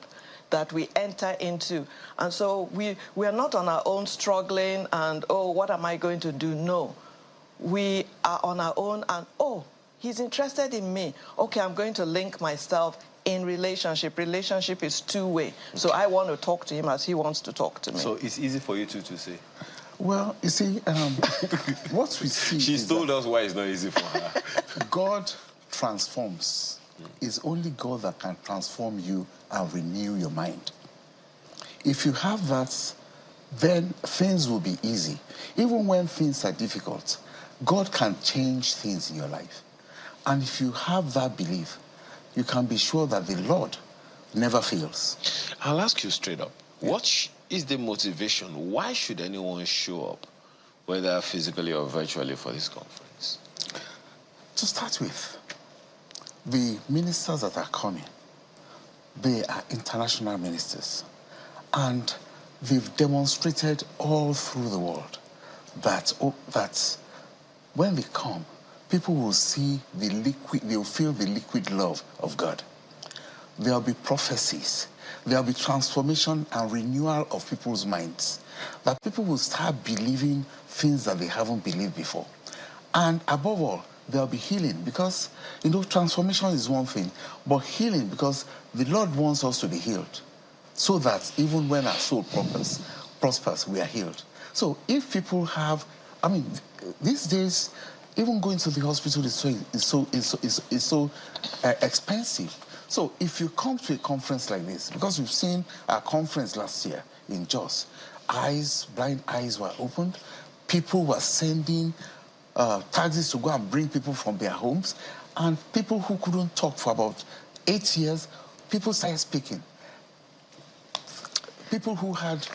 that we enter into. And so we are not on our own struggling and, oh, what am I going to do? No. We are on our own and, oh, he's interested in me. Okay, I'm going to link myself in relationship. Relationship is two-way. Okay. So I want to talk to him as he wants to talk to me. So it's easy for you two to say? Well, you see, what we see She's told us why it's not easy for her. God transforms. It's only God that can transform you and renew your mind. If you have that, then things will be easy. Even when things are difficult, God can change things in your life. And if you have that belief, you can be sure that the Lord never fails. I'll ask you straight up. Yeah. What is the motivation? Why should anyone show up, whether physically or virtually, for this conference? To start with, the ministers that are coming, they are international ministers. And they've demonstrated all through the world that when they come, people will see they'll feel the liquid love of God. There'll be prophecies. There'll be transformation and renewal of people's minds. That people will start believing things that they haven't believed before. And above all, there'll be healing, because, transformation is one thing, but healing, because the Lord wants us to be healed, so that even when our soul prospers, we are healed. So if people have, these days, even going to the hospital is so expensive. So if you come to a conference like this, because we've seen our conference last year in Jos, blind eyes were opened. People were sending taxis to go and bring people from their homes. And people who couldn't talk for about 8 years, people started speaking. People who had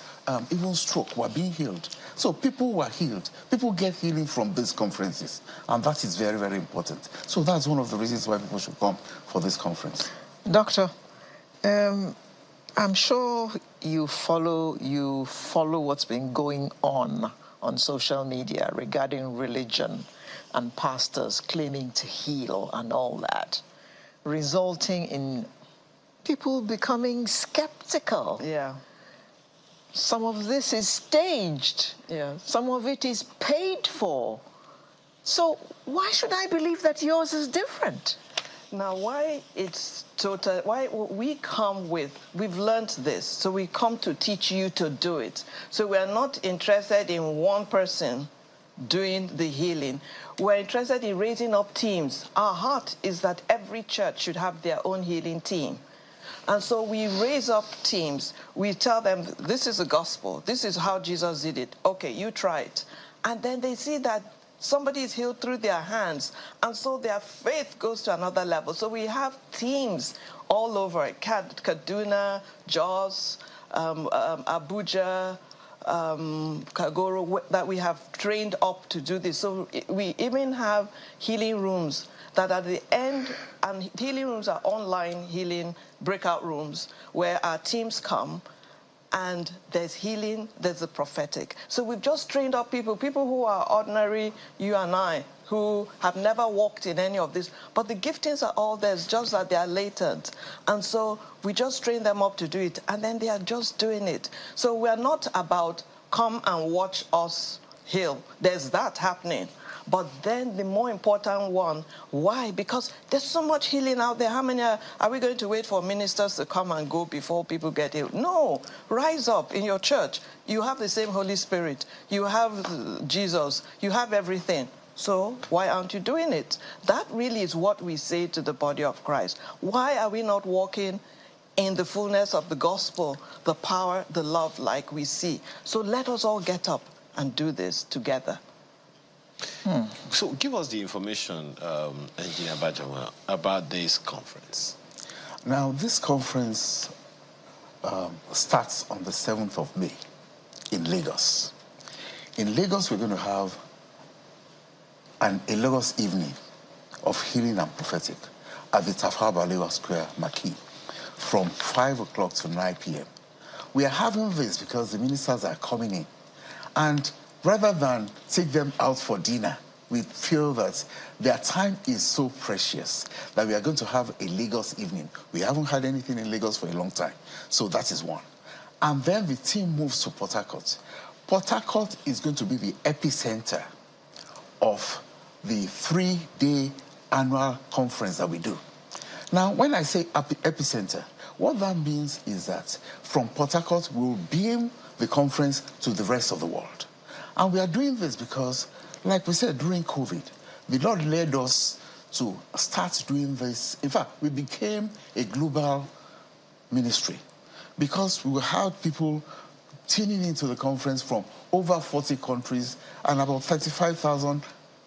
even stroke were being healed. So people were healed. People get healing from these conferences. And that is very, very important. So that's one of the reasons why people should come for this conference. Doctor, I'm sure you follow what's been going on social media regarding religion and pastors claiming to heal and all that, resulting in people becoming skeptical. Yeah. Some of this is staged. Yeah. Some of it is paid for. So why should I believe that yours is different? Now, why we've learned this, so we come to teach you to do it. So we are not interested in one person doing the healing. We're interested in raising up teams. Our heart is that every church should have their own healing team. And so we raise up teams. We tell them, this is the gospel. This is how Jesus did it. Okay, you try it. And then they see that somebody is healed through their hands. And so their faith goes to another level. So we have teams all over Kaduna, Jos, Abuja, Kagoro, that we have trained up to do this. So we even have healing rooms that at the end, and healing rooms are online healing breakout rooms where our teams come and there's healing, there's the prophetic. So we've just trained up people who are ordinary, you and I, who have never walked in any of this, but the giftings are all there, it's just that they are latent. And so we just train them up to do it, and then they are just doing it. So we're not about come and watch us heal. There's that happening. But then the more important one, why? Because there's so much healing out there. How many are we going to wait for ministers to come and go before people get healed? No. Rise up in your church. You have the same Holy Spirit. You have Jesus. You have everything. So why aren't you doing it? That really is what we say to the body of Christ. Why are we not walking in the fullness of the gospel, the power, the love like we see? So let us all get up and do this together. So give us the information, Engineer Bajama, about this conference. Now, this conference starts on the 7th of May in Lagos. In Lagos, we're going to have a Lagos evening of healing and prophetic at the Tafawa Balewa Square, Maki, from 5 o'clock to 9 p.m. We are having this because the ministers are coming in. And rather than take them out for dinner, we feel that their time is so precious that we are going to have a Lagos evening. We haven't had anything in Lagos for a long time. So that is one. And then the team moves to Port Harcourt. Port Harcourt is going to be the epicenter of the 3-day annual conference that we do. Now, when I say epicenter, what that means is that from Port Harcourt, we'll beam the conference to the rest of the world. And we are doing this because, like we said, during COVID, the Lord led us to start doing this. In fact, we became a global ministry because we had people tuning into the conference from over 40 countries and about 35,000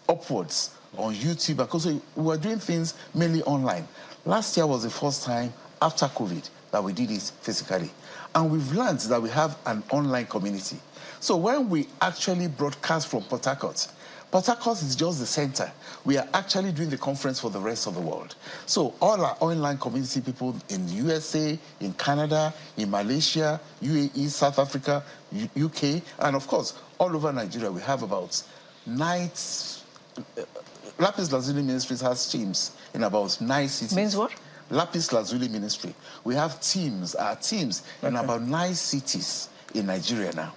upwards on YouTube, because we were doing things mainly online. Last year was the first time after COVID that we did it physically. And we've learned that we have an online community. So when we actually broadcast from Port Harcourt is just the center. We are actually doing the conference for the rest of the world. So all our online community people in the USA, in Canada, in Malaysia, UAE, South Africa, UK, and of course, all over Nigeria, we have about 9... Lapis Lazuli Ministries has teams in about 9 cities. Means what? Lapis Lazuli Ministry. We have teams, in about 9 cities in Nigeria now.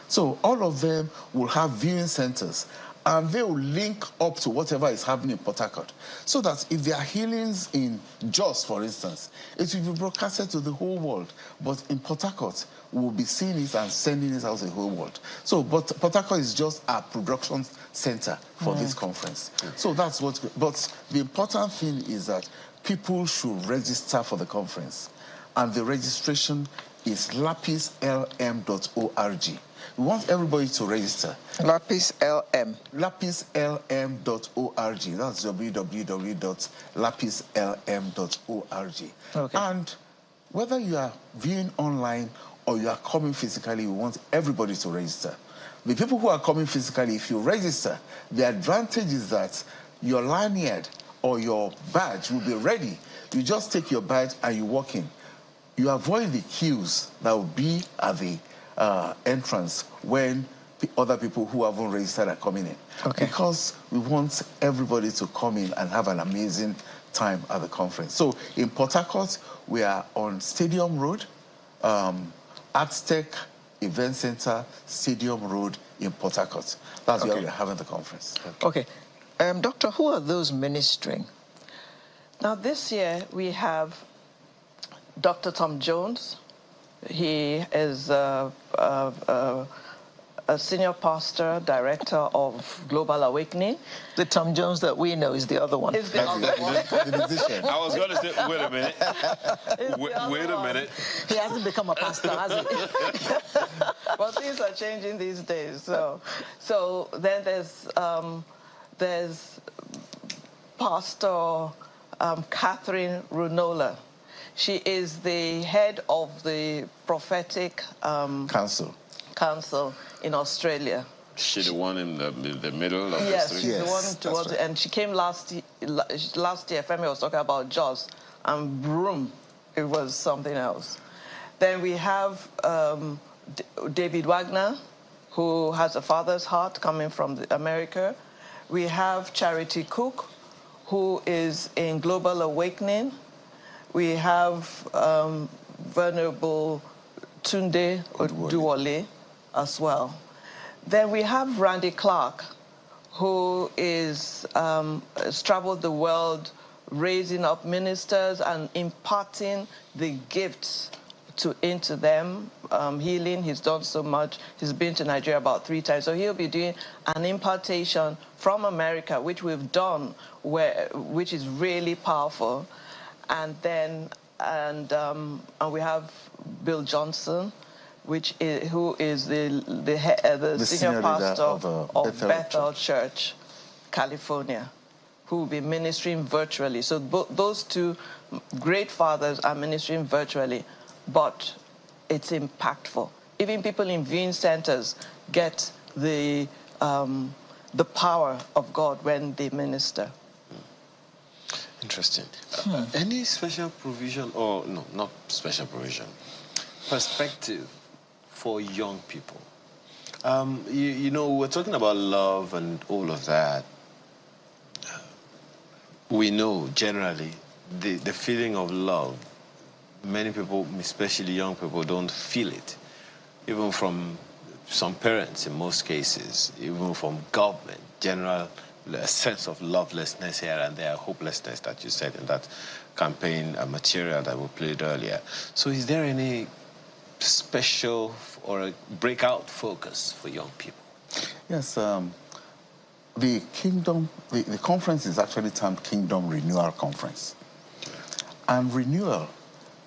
So all of them will have viewing centers, and they will link up to whatever is happening in Port Harcourt. So that if there are healings in Jos, for instance, it will be broadcasted to the whole world. But in Port Harcourt, we will be seeing it and sending it out to the whole world. So, but Port Harcourt is just a production center for this conference. So that's what, but the important thing is that people should register for the conference. And the registration is lapislm.org. We want everybody to register. Lapis LM. LapisLM.org. That's www.lapislm.org. Okay. And whether you are viewing online or you are coming physically, we want everybody to register. The people who are coming physically, if you register, the advantage is that your lanyard or your badge will be ready. You just take your badge and you walk in. You avoid the queues that will be at the entrance when other people who haven't registered are coming in. Okay. Because we want everybody to come in and have an amazing time at the conference. So in Port Harcourt, we are on Stadium Road, Aztec Event Center, Stadium Road in Port Harcourt. That's where we're having the conference. Okay. Doctor, who are those ministering? Now, this year we have Dr. Tom Jones. He is a senior pastor, director of Global Awakening. The Tom Jones that we know is the other one. Is the other one. The musician. I was going to say, wait a minute. Wait a minute. He hasn't become a pastor, has he? But things are changing these days. So then there's Pastor Catherine Runola. She is the head of the prophetic council in Australia. She's the one in the middle of the yes, street? She's the one towards it. And she came last year. Femi was talking about Jaws, and boom, it was something else. Then we have David Wagner, who has a father's heart coming from America. We have Charity Cook, who is in Global Awakening. We have Venerable Tunde Oduwole as well. Then we have Randy Clark, who has traveled the world raising up ministers and imparting the gifts into them, healing. He's done so much. He's been to Nigeria about 3 times. So he'll be doing an impartation from America, which we've done, which is really powerful. And then, and we have Bill Johnson, who is the senior pastor of Bethel Church, California, who will be ministering virtually. So those two great fathers are ministering virtually, but it's impactful. Even people in viewing centers get the power of God when they minister. Interesting. Any special provision, or no, not special provision, perspective for young people? You know, we're talking about love and all of that. We know generally the feeling of love, many people, especially young people, don't feel it. Even from some parents in most cases, even from government, general sense of lovelessness here and there, hopelessness that you said in that campaign material that we played earlier. So is there any special or a breakout focus for young people? Yes, the conference is actually termed Kingdom Renewal Conference. And renewal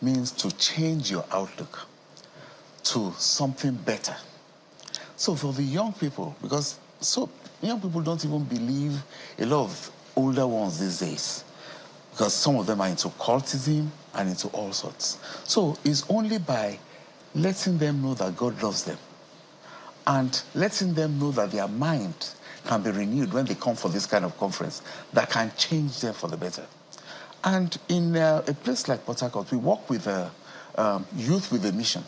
means to change your outlook to something better. So for the young people, because young people don't even believe a lot of older ones these days, because some of them are into cultism and into all sorts. So it's only by letting them know that God loves them and letting them know that their mind can be renewed when they come for this kind of conference that can change them for the better. And in a place like Port Harcourt, we work with Youth with a Mission.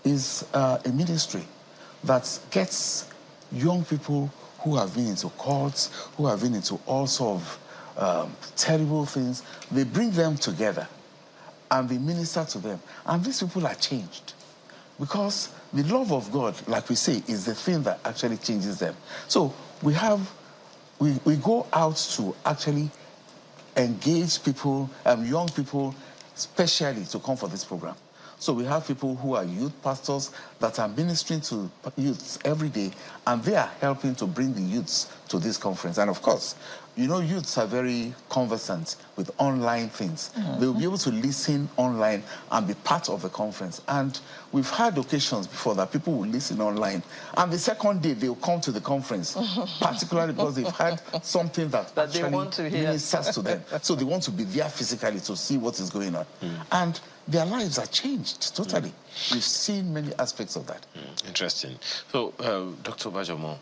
Is a ministry that gets young people who have been into cults, who have been into all sorts of terrible things. They bring them together and they minister to them. And these people are changed because the love of God, like we say, is the thing that actually changes them. So we go out to actually engage people, young people, especially to come for this program. So we have people who are youth pastors that are ministering to youths every day, and they are helping to bring the youths to this conference. And of course, you know, youths are very conversant with online things. They'll be able to listen online and be part of the conference. And we've had occasions before that people will listen online, and the second day they'll come to the conference, particularly because they've had something that actually they want to hear. ministers to them. So they want to be there physically to see what is going on. And their lives are changed totally. We've seen many aspects of that. Interesting. So, Dr. Bajomo,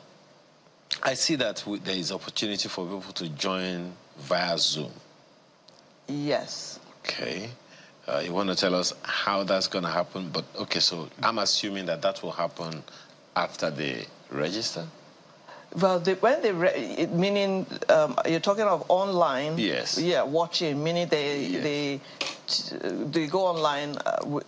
I see that there is opportunity for people to join via Zoom. Yes. Okay. You want to tell us how that's going to happen? But, okay, so I'm assuming that that will happen after they register? Well, when they meaning you're talking of online. Yes. Yeah, watching. Meaning they go online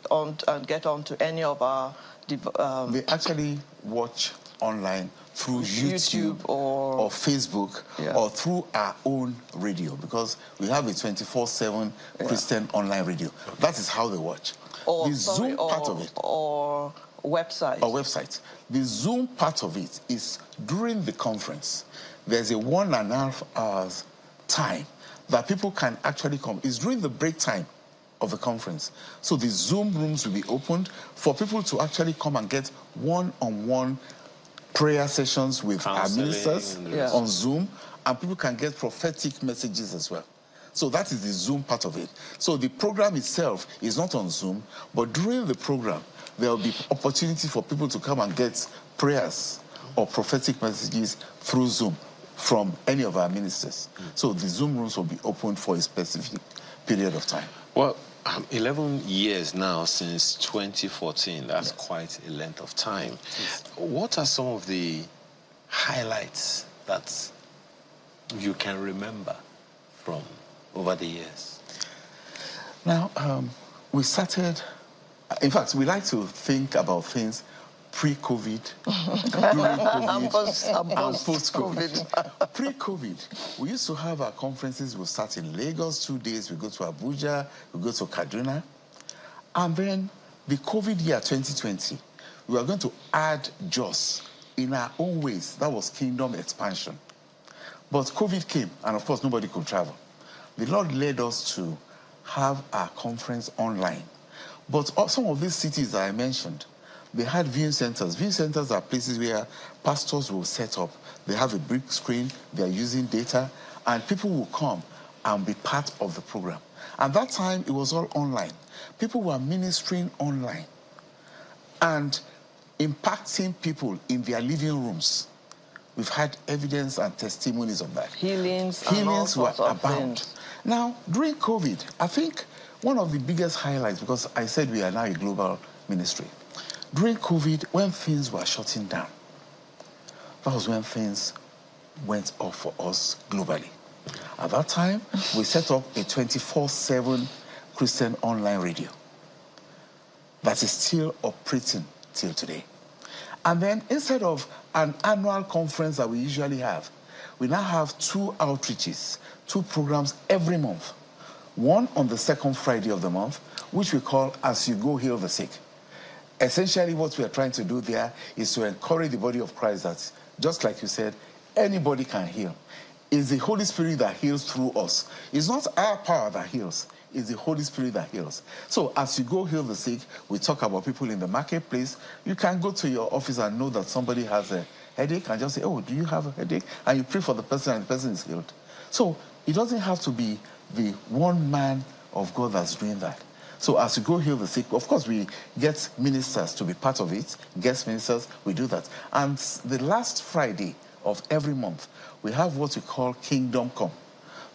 and get onto any of our. They actually watch online through YouTube or Facebook or through our own radio, because we have a 24/7 Christian online radio. That is how they watch. Or, the Zoom part of it. Or website. Or website. The Zoom part of it is during the conference. There's a 1.5 hours time that people can actually come. It's during the break time of the conference. So the Zoom rooms will be opened for people to actually come and get one-on-one prayer sessions with our ministers on Zoom, and people can get prophetic messages as well. So that is the Zoom part of it. So the program itself is not on Zoom, but during the program, there will be opportunity for people to come and get prayers or prophetic messages through Zoom from any of our ministers. So the Zoom rooms will be opened for a specific period of time. Well, 11 years now since 2014. That's quite a length of time. What are some of the highlights that you can remember from over the years? Now, we started, in fact, we like to think about things pre-COVID, during COVID, and post-COVID. Pre-COVID, we used to have our conferences. We'll start in Lagos 2 days. We go to Abuja. We go to Kaduna. And then the COVID year 2020, we are going to add Jos in our own ways. That was kingdom expansion. But COVID came, and of course, nobody could travel. The Lord led us to have our conference online. But some of these cities that I mentioned, they had viewing centers. Viewing centers are places where pastors will set up. They have a big screen, they are using data, and people will come and be part of the program. At that time, it was all online. People were ministering online and impacting people in their living rooms. We've had evidence and testimonies of that. Healings were abound. Now, during COVID, I think one of the biggest highlights, because I said we are now a global ministry, during COVID, when things were shutting down, that was when things went off for us globally. At that time, we set up a 24/7 Christian online radio that is still operating till today. And then instead of an annual conference that we usually have, we now have 2 outreaches, 2 programs every month. One on the second Friday of the month, which we call As You Go Heal the Sick. Essentially, what we are trying to do there is to encourage the body of Christ that, just like you said, anybody can heal. It's the Holy Spirit that heals through us. It's not our power that heals. It's the Holy Spirit that heals. So as you go heal the sick, we talk about people in the marketplace. You can go to your office and know that somebody has a headache and just say, oh, do you have a headache? And you pray for the person and the person is healed. So it doesn't have to be the one man of God that's doing that. So as you go heal the sick, of course, we get ministers to be part of it. Guest ministers, we do that. And the last Friday of every month, we have what we call Kingdom Come.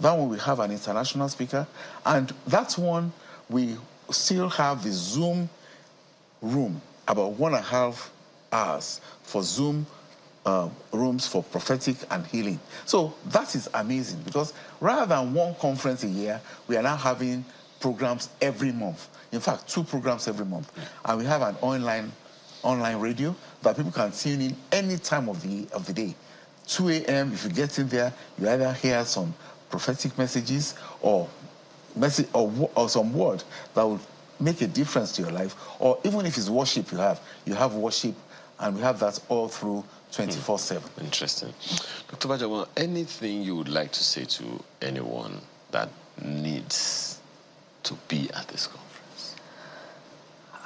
That one, we have an international speaker. And that one, we still have the Zoom room, about 1.5 hours for Zoom rooms for prophetic and healing. So that is amazing, because rather than one conference a year, we are now having programs every month. In fact, 2 programs every month. And we have an online radio that people can tune in any time of the day. 2 a.m., if you get in there, you either hear some prophetic messages or some word that will make a difference to your life. Or even if it's worship you have worship, and we have that all through 24/7. Interesting. Dr. Bajamo, anything you would like to say to anyone that needs to be at this conference?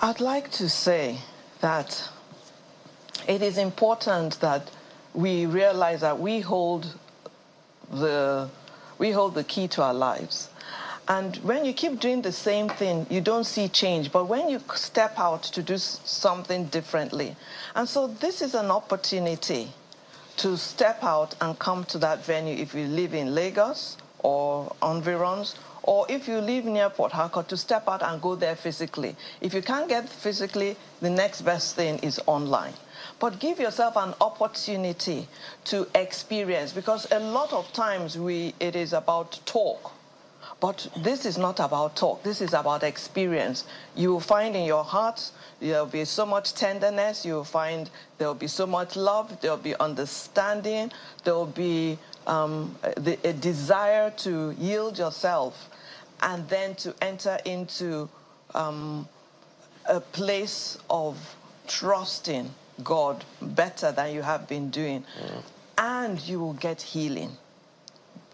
I'd like to say that it is important that we realize that we hold the key to our lives. And when you keep doing the same thing, you don't see change. But when you step out to do something differently, and so this is an opportunity to step out and come to that venue if you live in Lagos or environs, or if you live near Port Harcourt, to step out and go there physically. If you can't get physically, the next best thing is online. But give yourself an opportunity to experience, because a lot of times it is about talk. But this is not about talk. This is about experience. You will find in your heart there will be so much tenderness. You will find there will be so much love. There will be understanding. There will be a desire to yield yourself and then to enter into a place of trusting God better than you have been doing. And you will get healing.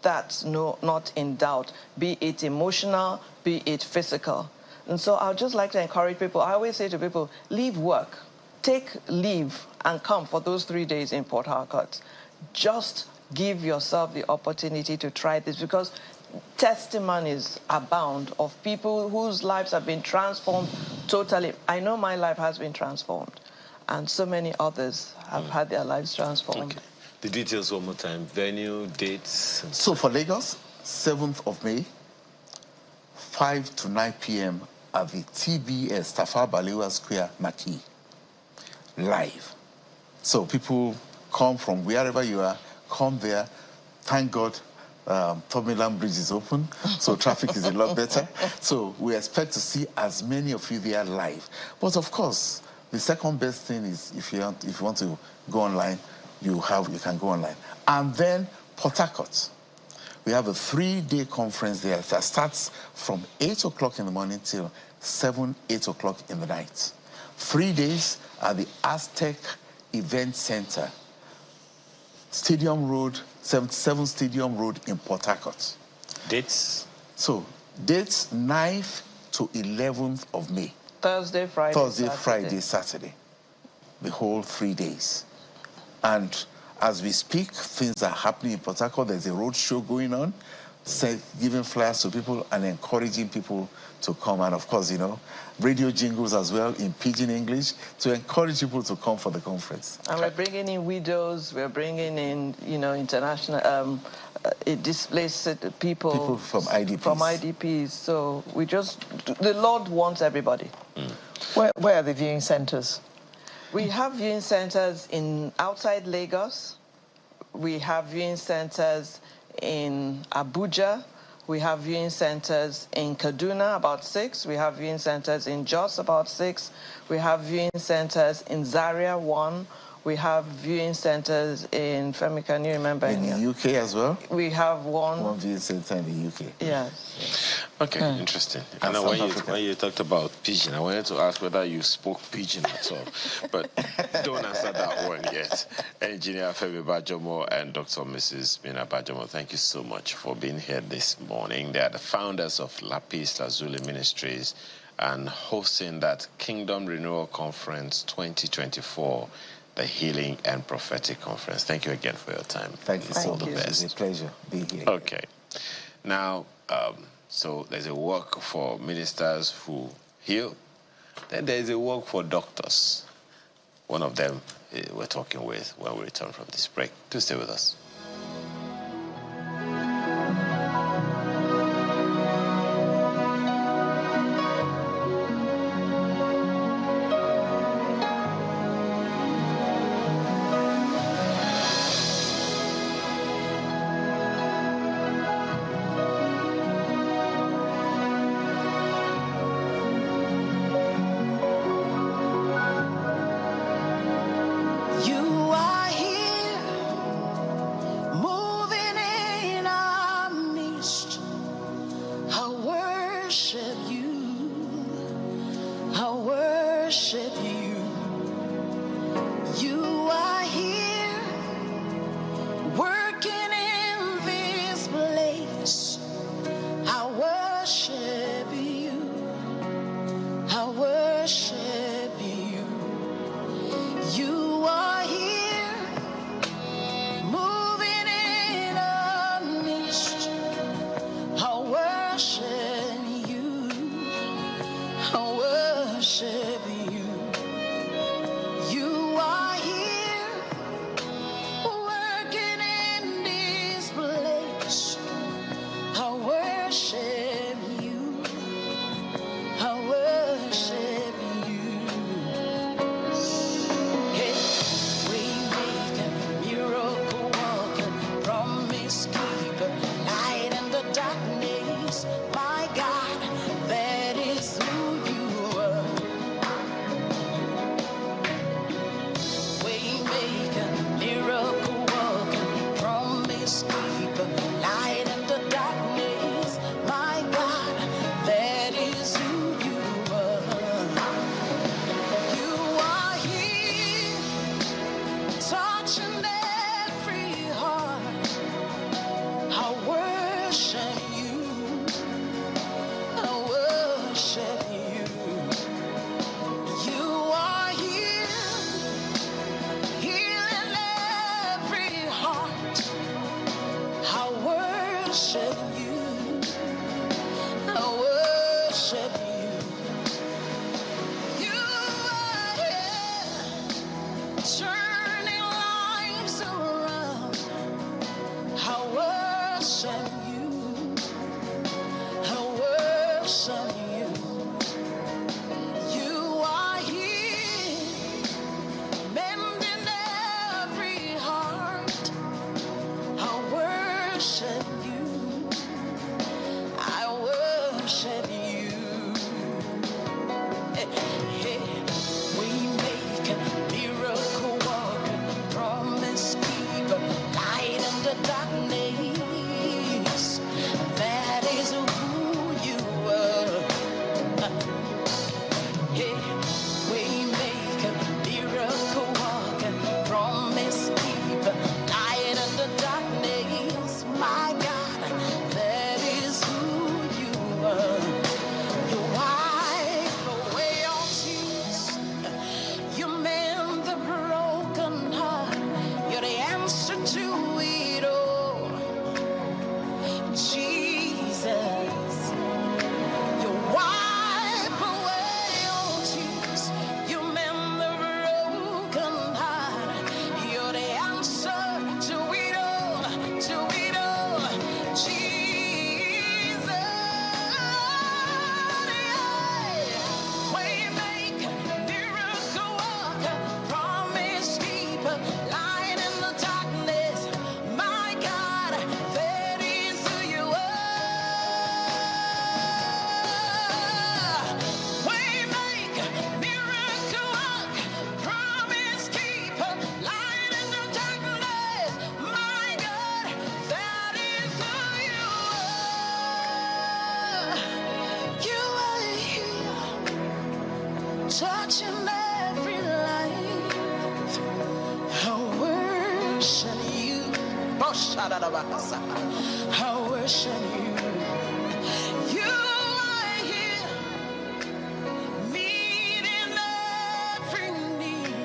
That's not in doubt, be it emotional, be it physical. And so I'd just like to encourage people. I always say to people, leave work, take leave and come for those 3 days in Port Harcourt. Just give yourself the opportunity to try this, because testimonies abound of people whose lives have been transformed totally. I know my life has been transformed, and so many others have had their lives transformed. Okay. The details one more time, venue, dates. So for Lagos, 7th of May, 5 to 9 p.m. at the TBS, Tafawa Balewa Square, Maki, live. So people come from wherever you are, come there. Thank God Tomiland Bridge is open, so traffic is a lot better. So we expect to see as many of you there live. But of course, the second best thing is if you want to go online, you can go online. And then Port Harcourt. We have a 3-day conference there that starts from 8 o'clock in the morning till 8 o'clock in the night. 3 days at the Aztec Event Center, Stadium Road, 77 Stadium Road in Port Harcourt. Dates? So, dates 9th to 11th of May. Thursday, Friday, Saturday. The whole 3 days. And as we speak, things are happening in Port Harcourt. There's a road show going on, giving flyers to people and encouraging people to come. And of course, radio jingles as well in Pidgin English to encourage people to come for the conference. And we're bringing in widows. We're bringing in, international, displaced people. People from IDPs. From IDPs. So the Lord wants everybody. Where are the viewing centers? We have viewing centers outside Lagos. We have viewing centers in Abuja. We have viewing centers in Kaduna, about 6. We have viewing centers in Jos, about 6. We have viewing centers in Zaria, 1. We have viewing centers in, Femi, can you remember? In the UK as well? We have one viewing center in the UK. Yes. Okay, interesting. And when you talked about Pidgin, I wanted to ask whether you spoke Pidgin at all, but don't answer that one yet. Engineer Femi Bajamo and Dr. Mrs. Mina Bajamo, thank you so much for being here this morning. They are the founders of Lapis Lazuli Ministries and hosting that Kingdom Renewal Conference 2024, the Healing and Prophetic Conference. Thank you again for your time. Thank you so much. All the best. It's a pleasure being here. Okay. Now, so there's a work for ministers who heal. Then there's a work for doctors. One of them we're talking with when we return from this break. Do stay with us. worship you. You are here worship you. I worship you. You are here, working in this place. I worship you. I worship you. Hey, we make a miracle walker, promise keeper, light in the darkness. My God, that is who you are. We make a miracle walker, promise keeper, light in the darkness. My God, that is who you are. You are here, touching every heart. I worship you. I worship you. You are here, healing every heart. I worship you. I worship you. You are here, turning lives around. I worship you. I worship you. You are here, mending every heart. I worship you. I worship you. Hey, hey. We make a miracle walker, promise keeper, light in the darkness. That is who you are. Yeah, we make a miracle walker, promise keeper, light in the darkness. My God, that is who you are. You wipe away all tears. You mend the broken heart. You're the answer to it all. Jesus, you wipe away all tears. You mend the broken heart. You're the answer to it all, to it all. Jesus, yeah. We make miracle worker, promise keeper, light in the darkness. My God, that is who you are. We make miracle worker, promise keeper, light in the darkness. My God, that is who you are. You are here, touching every life. I worship you. Oh, shadadabakasa. I worship you. You are here, meeting every need.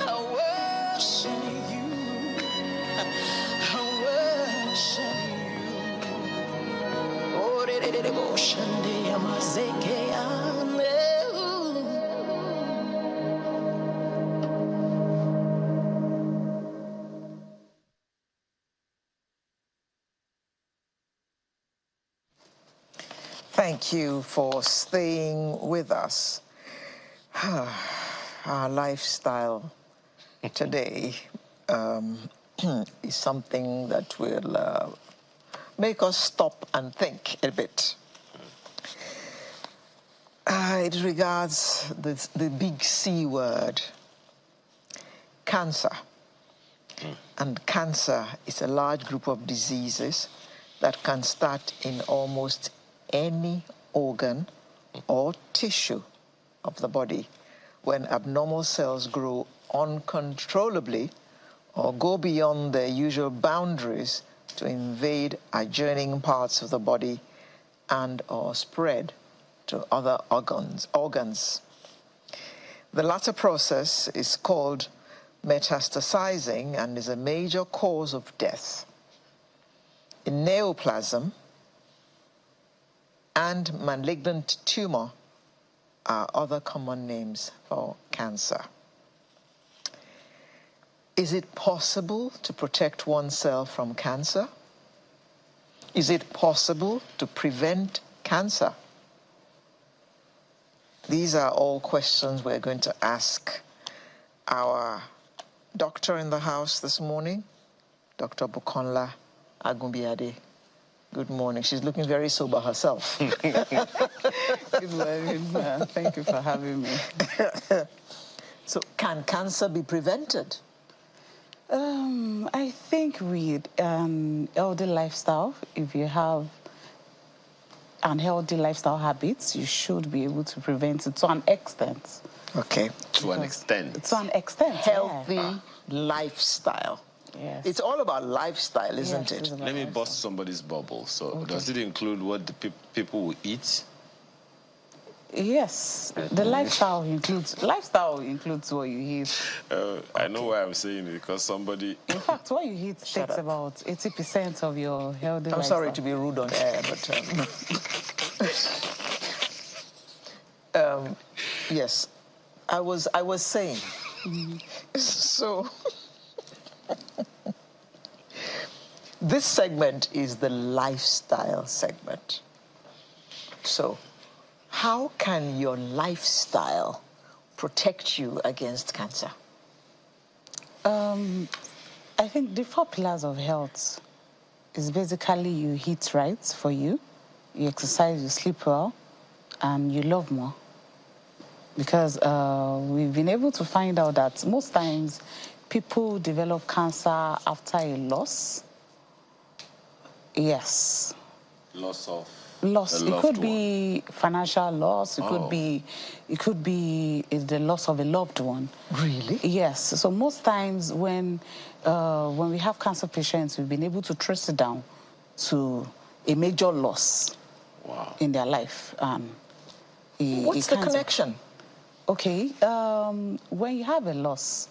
I worship you. I worship you. Oh, shande amazeke ane. Thank you for staying with us. Our lifestyle today is something that will make us stop and think a bit. It regards the big C word, cancer. And cancer is a large group of diseases that can start in almost any organ or tissue of the body when abnormal cells grow uncontrollably or go beyond their usual boundaries to invade adjoining parts of the body and or spread to other organs. The latter process is called metastasizing and is a major cause of death. In neoplasm, and malignant tumor are other common names for cancer. Is it possible to protect oneself from cancer? Is it possible to prevent cancer? These are all questions we're going to ask our doctor in the house this morning, Dr. Bukola Agumbiade. Good morning. She's looking very sober herself. Good morning. Thank you for having me. So, can cancer be prevented? I think with healthy lifestyle, if you have unhealthy lifestyle habits, you should be able to prevent it to an extent. Okay. To an extent. To an extent. Healthy lifestyle. Yes. It's all about lifestyle, isn't it? Let me bust somebody's bubble. So does it include what the people will eat? Yes. The lifestyle includes what you eat. I know why I'm saying it, because somebody... In fact, what you eat takes about 80% of your healthy lifestyle. I'm sorry to be rude on air, but... yes. I was saying... So... This segment is the lifestyle segment. So, how can your lifestyle protect you against cancer? I think the 4 pillars of health is basically you eat right for you exercise, you sleep well, and you love more. Because we've been able to find out that most times people develop cancer after a loss. Yes. Loss of loss. It could be financial loss. It could be the loss of a loved one. Really? Yes. So most times when we have cancer patients, we've been able to trace it down to a major loss in their life. What's the connection? Okay. When you have a loss,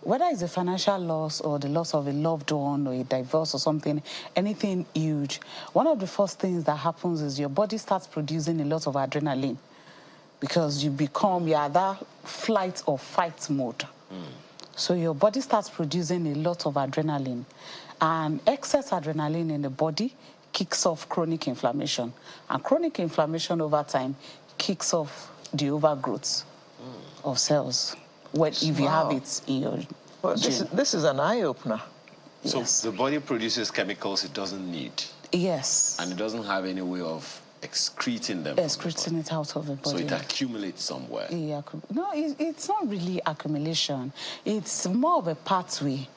whether it's a financial loss or the loss of a loved one or a divorce or something, anything huge, one of the first things that happens is your body starts producing a lot of adrenaline because you're at that flight or fight mode. So your body starts producing a lot of adrenaline, and excess adrenaline in the body kicks off chronic inflammation, and chronic inflammation over time kicks off the overgrowth of cells. If you have it in your this is an eye-opener. So the body produces chemicals it doesn't need. Yes. And it doesn't have any way of excreting them. Excreting it out of the body. So it accumulates somewhere. No, it's not really accumulation. It's more of a pathway.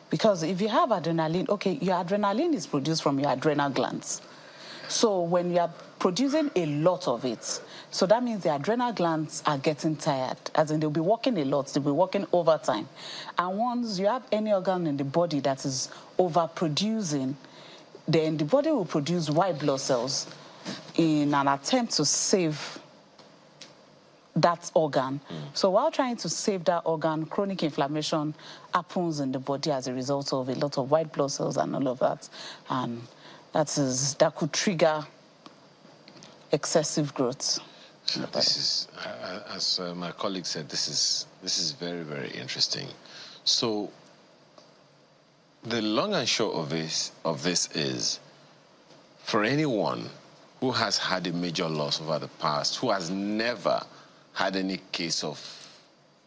Because if you have adrenaline, your adrenaline is produced from your adrenal glands. So when you are producing a lot of it, so that means the adrenal glands are getting tired, as in they'll be working a lot, they'll be working overtime. And once you have any organ in the body that is overproducing, then the body will produce white blood cells in an attempt to save that organ. So while trying to save that organ, chronic inflammation happens in the body as a result of a lot of white blood cells and all of that. And that could trigger excessive growth. This is, as my colleague said, this is very, very interesting. So the long and short of this is, for anyone who has had a major loss over the past, who has never had any case of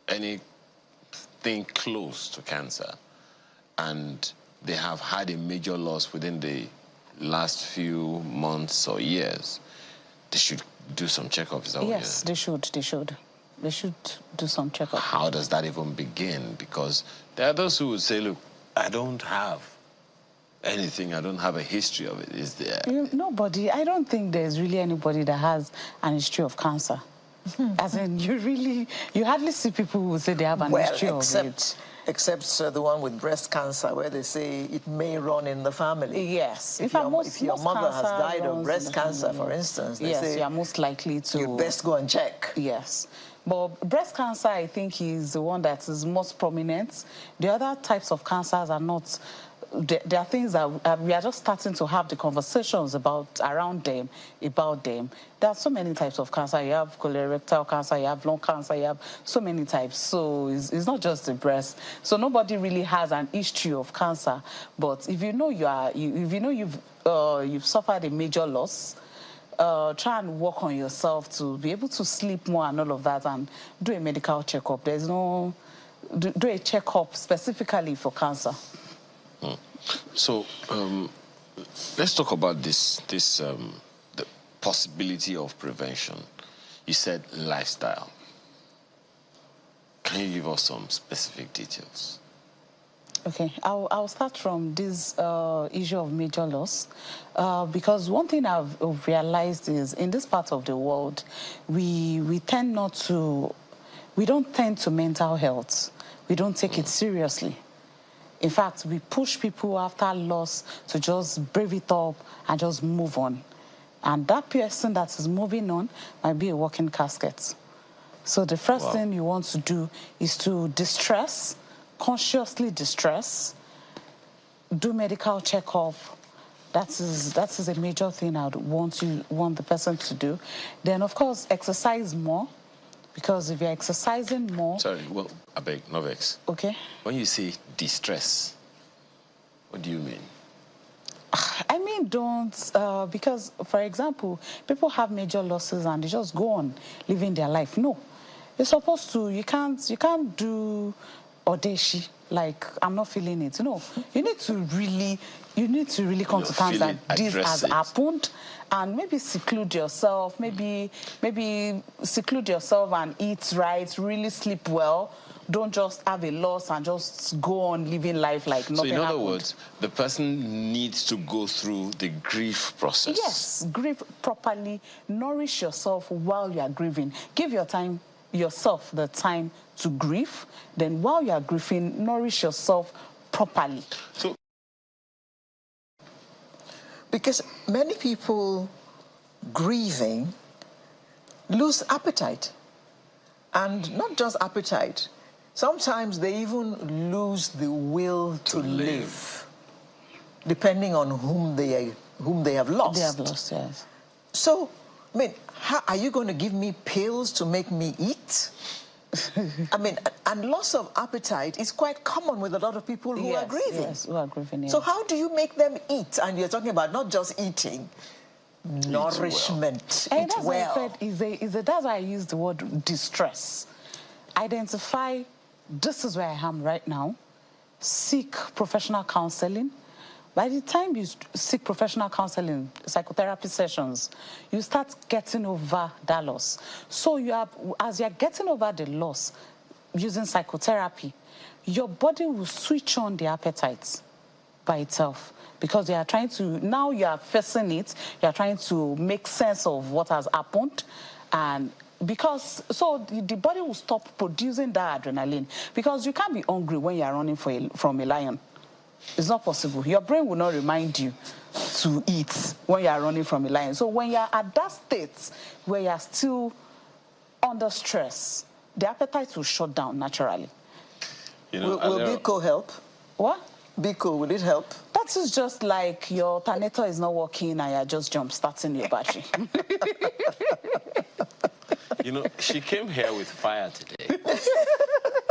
anything close to cancer, and they have had a major loss within the last few months or years, they should do some checkups. Yes, they should. They should do some checkup. How does that even begin? Because there are those who would say, look, I don't have anything, I don't have a history of it. Is there? Nobody. I don't think there's really anybody that has an history of cancer. As in, you hardly see people who say they have an history of it. Except the one with breast cancer, where they say it may run in the family. Yes. If your mother has died of breast cancer, for instance, they say you are most likely to... You best go and check. Yes. But breast cancer, I think, is the one that is most prominent. The other types of cancers are not there are things that we are just starting to have the conversations around them, about them. There are so many types of cancer. You have colorectal cancer, you have lung cancer, you have so many types. So it's not just the breast. So nobody really has an history of cancer. But if you know you've suffered a major loss, try and work on yourself to be able to sleep more and all of that, and do a medical checkup. There's no do a checkup specifically for cancer. So let's talk about the possibility of prevention. You said lifestyle. Can you give us some specific details? Okay, I'll start from this issue of major loss, because one thing I've realized is in this part of the world, we don't tend to mental health. We don't take it seriously. In fact, we push people after loss to just brave it up and just move on. And that person that is moving on might be a walking casket. So the first thing you want to do is to distress, consciously distress, do medical checkup. That is a major thing I would want the person to do. Then, of course, exercise more. Because if you're exercising more... Sorry, well, I beg, no vex. Okay. When you say distress, what do you mean? I mean, don't... because, for example, people have major losses and they just go on living their life. No. You're supposed to... You can't do audacious, like, I'm not feeling it. No. You need to really come to terms that this has happened, and maybe seclude yourself, maybe seclude yourself and eat right, really sleep well. Don't just have a loss and just go on living life like nothing happened. So in other words, the person needs to go through the grief process. Yes, grieve properly, nourish yourself while you are grieving. Give yourself the time to grieve. Then while you are grieving, nourish yourself properly. So, because many people grieving lose appetite. And not just appetite. Sometimes they even lose the will to live, depending on whom they have lost. They have lost, yes. So, I mean, how are you going to give me pills to make me eat? I mean, and loss of appetite is quite common with a lot of people who are grieving. Yes, who are grieving, yes. So how do you make them eat? And you're talking about not just eating, nourishment, eat well. That's why I use the word distress. Identify, this is where I am right now. Seek professional counseling. By the time you seek professional counseling, psychotherapy sessions, you start getting over that loss. So as you're getting over the loss using psychotherapy, your body will switch on the appetite by itself, because you are trying to, now you are facing it, you are trying to make sense of what has happened, and so the body will stop producing that adrenaline, because you can't be hungry when you are running from a lion. It's not possible. Your brain will not remind you to eat when you are running from a lion. So when you are at that state where you are still under stress, the appetite will shut down naturally. You know, will Bico help? What? Bico, will it help? That is just like your alternator is not working and you're just jump-starting your battery. You know, she came here with fire today.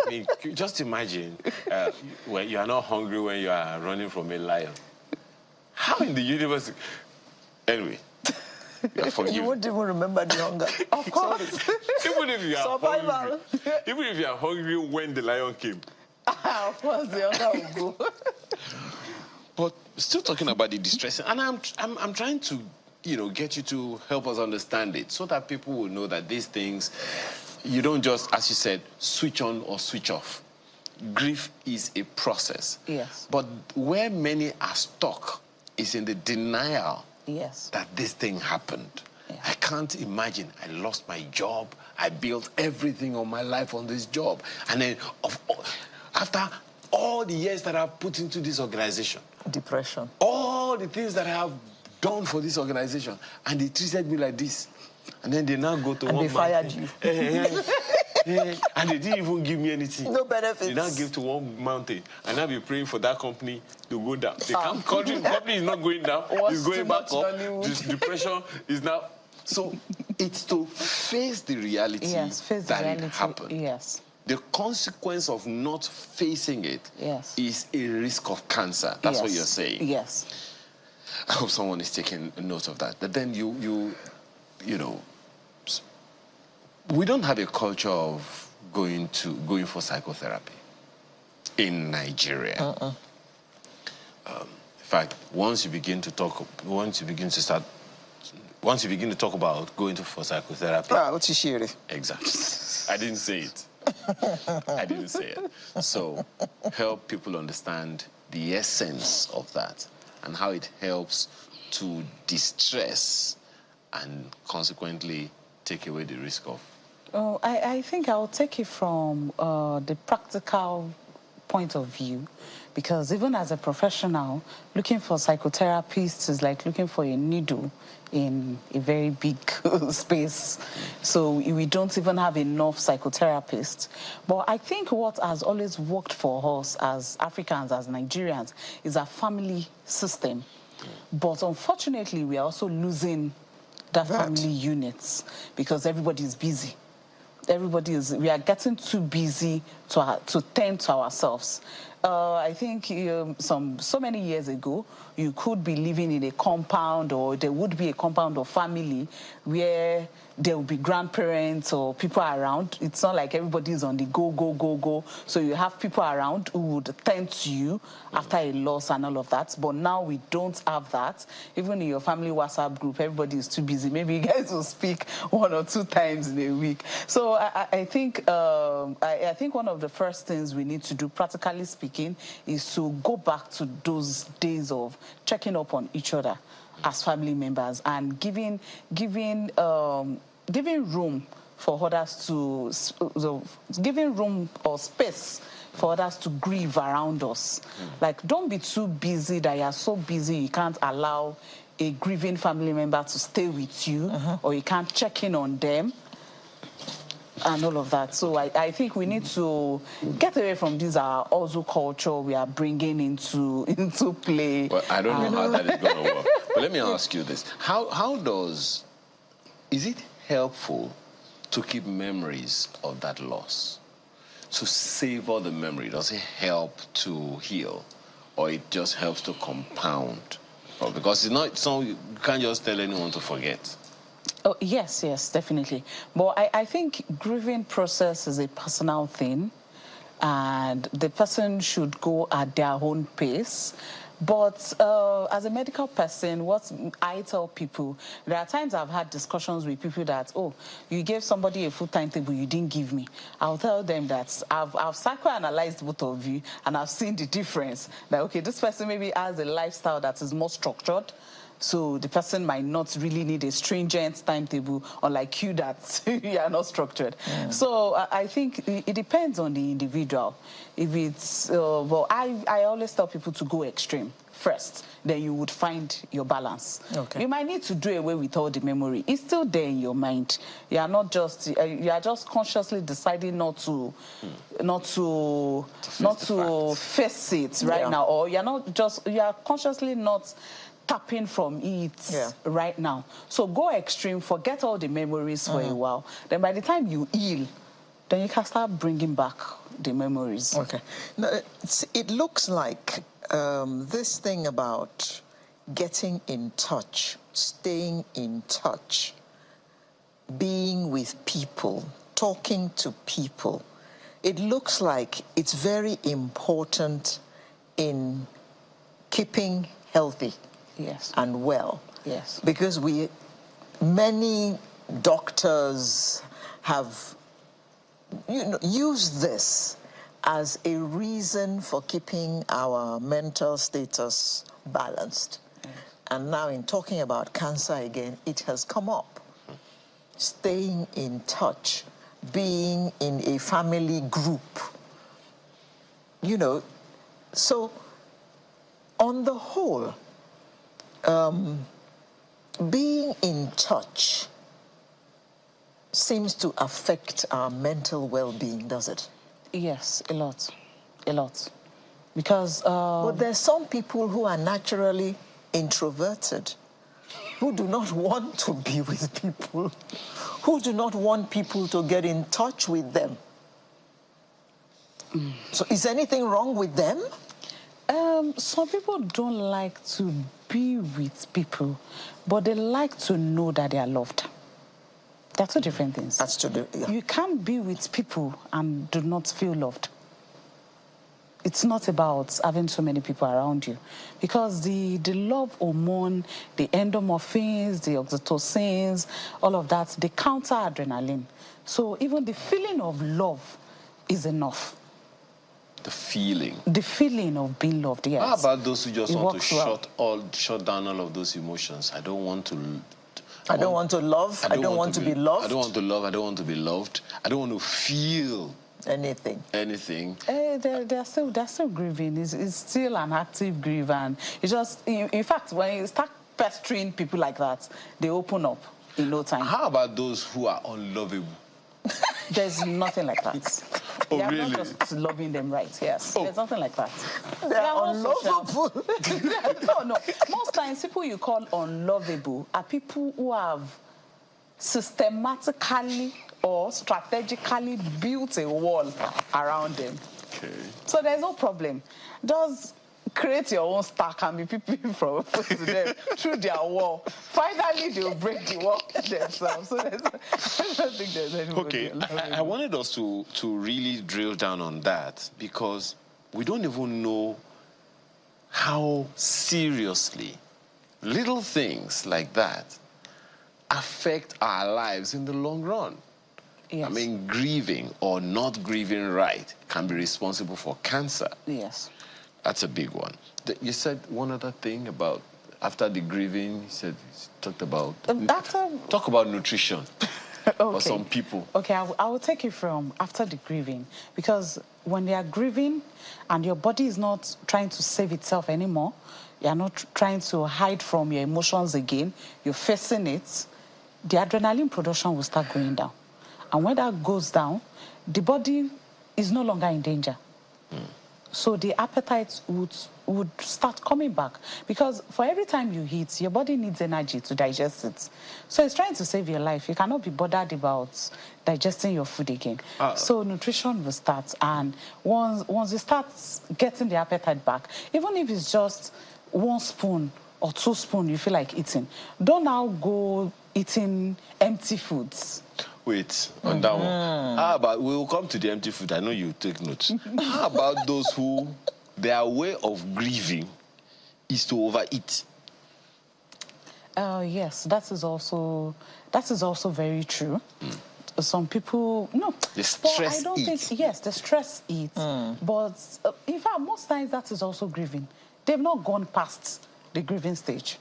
I mean, just imagine when you are not hungry when you are running from a lion. How in the universe? Anyway, you won't even remember the hunger. Of course. Even if you are hungry, even if you are hungry when the lion came. Of course, the hunger will go. But still talking about the distressing, and I'm trying to, get you to help us understand it so that people will know that these things, you don't just, as you said, switch on or switch off. Grief is a process. Yes. But where many are stuck is in the denial that this thing happened. Yeah. I can't imagine. I lost my job. I built everything on my life on this job. And then after all the years that I've put into this organization. Depression. All the things that I have done for this organization. And they treated me like this. And then they now go to and they fired you. And they didn't even give me anything. No benefits. They now give to one mountain, and I'll be praying for that company to go down. The company is not going down, it's going back up. This depression is now. So it's to face the reality that it happened. Yes. The consequence of not facing it is a risk of cancer. That's what you're saying. Yes. I hope someone is taking note of that. But then you know, we don't have a culture of going for psychotherapy in Nigeria. In fact, once you begin to talk about going for psychotherapy, exactly. I didn't say it. I didn't say it. So help people understand the essence of that and how it helps to distress and consequently take away the risk of. Oh, I think I'll take it from the practical point of view, because even as a professional, looking for psychotherapists is like looking for a needle in a very big space. So we don't even have enough psychotherapists. But I think what has always worked for us as Africans, as Nigerians, is a family system. But unfortunately, we are also losing that family units because everybody is busy. We are getting too busy to tend to ourselves. I think so many years ago, you could be living in a compound, or there would be a compound or family where there will be grandparents or people around. It's not like everybody is on the go. So you have people around who would tend to you after a loss and all of that. But now we don't have that. Even in your family WhatsApp group, everybody is too busy. Maybe you guys will speak 1 or 2 times in a week. So I think one of the first things we need to do, practically speaking, is to go back to those days of checking up on each other as family members and giving room for others giving room or space for others to grieve around us. Like, don't be too busy that you're so busy you can't allow a grieving family member to stay with you, or you can't check in on them and all of that. So I think we need to get away from this Ozu culture we are bringing into play. Well, I don't know how that is going to work. But let me ask you this. Is it helpful to keep memories of that loss? To savor the memory? Does it help to heal? Or it just helps to compound? Or because you can't just tell anyone to forget. Oh, yes, definitely. But I think grieving process is a personal thing, and the person should go at their own pace. But as a medical person, what I tell people, there are times I've had discussions with people that, oh, you gave somebody a full timetable, you didn't give me. I'll tell them that I've psychoanalyzed both of you, and I've seen the difference. That, okay, this person maybe has a lifestyle that is more structured, so the person might not really need a stringent timetable, unlike you that you are not structured. So I think it depends on the individual. If it's, well, I always tell people to go extreme first, then you would find your balance. Okay. You might need to do away with all the memory. It's still there in your mind. You are not just, you are just consciously deciding not to face it right now, or you are consciously not tapping from it right now. So go extreme, forget all the memories for a while. Then by the time you heal, then you can start bringing back the memories. Okay. Now, it looks like this thing about getting in touch, staying in touch, being with people, talking to people, it looks like it's very important in keeping healthy. Yes. And well. Yes. Because many doctors have used this as a reason for keeping our mental status balanced. Yes. And now in talking about cancer again, it has come up. Staying in touch, being in a family group. So on the whole, being in touch, seems to affect our mental well-being, does it? Yes, a lot. A lot. Because... But there's some people who are naturally introverted, who do not want to be with people, who do not want people to get in touch with them. So is anything wrong with them? Some people don't like to be with people, but they like to know that they are loved. They're two different things. That's to do, yeah. You can't be with people and do not feel loved. It's not about having so many people around you, because the love hormone, the endorphins, the oxytocins, all of that, they counter adrenaline. So even the feeling of love is enough. The feeling. The feeling of being loved, yes. How about those who just want to well. shut down all of those emotions? I don't want to... I don't want to love. I don't want to be loved. I don't want to love. I don't want to be loved. I don't want to feel anything. They're still grieving. It's still an active grief, and it's just, in fact, when you start pestering people like that, they open up in no time. How about those who are unlovable? There's nothing like that. Oh, they are really? not just loving them right, yes. There's nothing like that. They are unlovable. No. Most times, people you call unlovable are people who have systematically or strategically built a wall around them. Okay. So there's no problem. Just create your own stack and be peeping from to them through their wall. Finally, they'll break the wall themselves. So I don't think there's anybody. Okay, I wanted us to really drill down on that, because we don't even know how seriously little things like that affect our lives in the long run. Yes. I mean, grieving or not grieving right can be responsible for cancer. Yes. That's a big one. You said one other thing about after the grieving. You talked about talk about nutrition for some people. Okay, I will take it from after the grieving, because when they are grieving and your body is not trying to save itself anymore, you are not trying to hide from your emotions again, you're facing it, the adrenaline production will start going down. And when that goes down, the body is no longer in danger. So the appetite would start coming back, because for every time you eat, your body needs energy to digest it. So it's trying to save your life. You cannot be bothered about digesting your food again. So nutrition will start, and once you start getting the appetite back, even if it's just 1 spoon or 2 spoons you feel like eating, don't now go eating empty foods. Wait, on that one. How about, we'll come to the empty food. I know you take notes. How about those who, their way of grieving is to overeat? Yes, that is also very true. Some people, no. The stress I don't eat. think, yes, the stress eat. But in fact, most times that is also grieving. They've not gone past the grieving stage.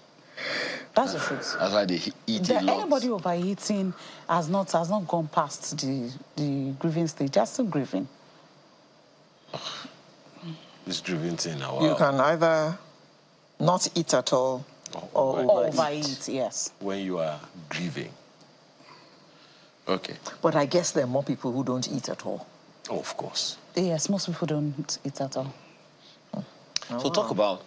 That's the truth. That's why they eat a lot. Anybody overeating has not gone past the grieving stage. They're still grieving. This grieving thing now. You can either not eat at all or overeat, yes. When you are grieving. Okay. But I guess there are more people who don't eat at all. Oh, of course. Yes, most people don't eat at all. So talk about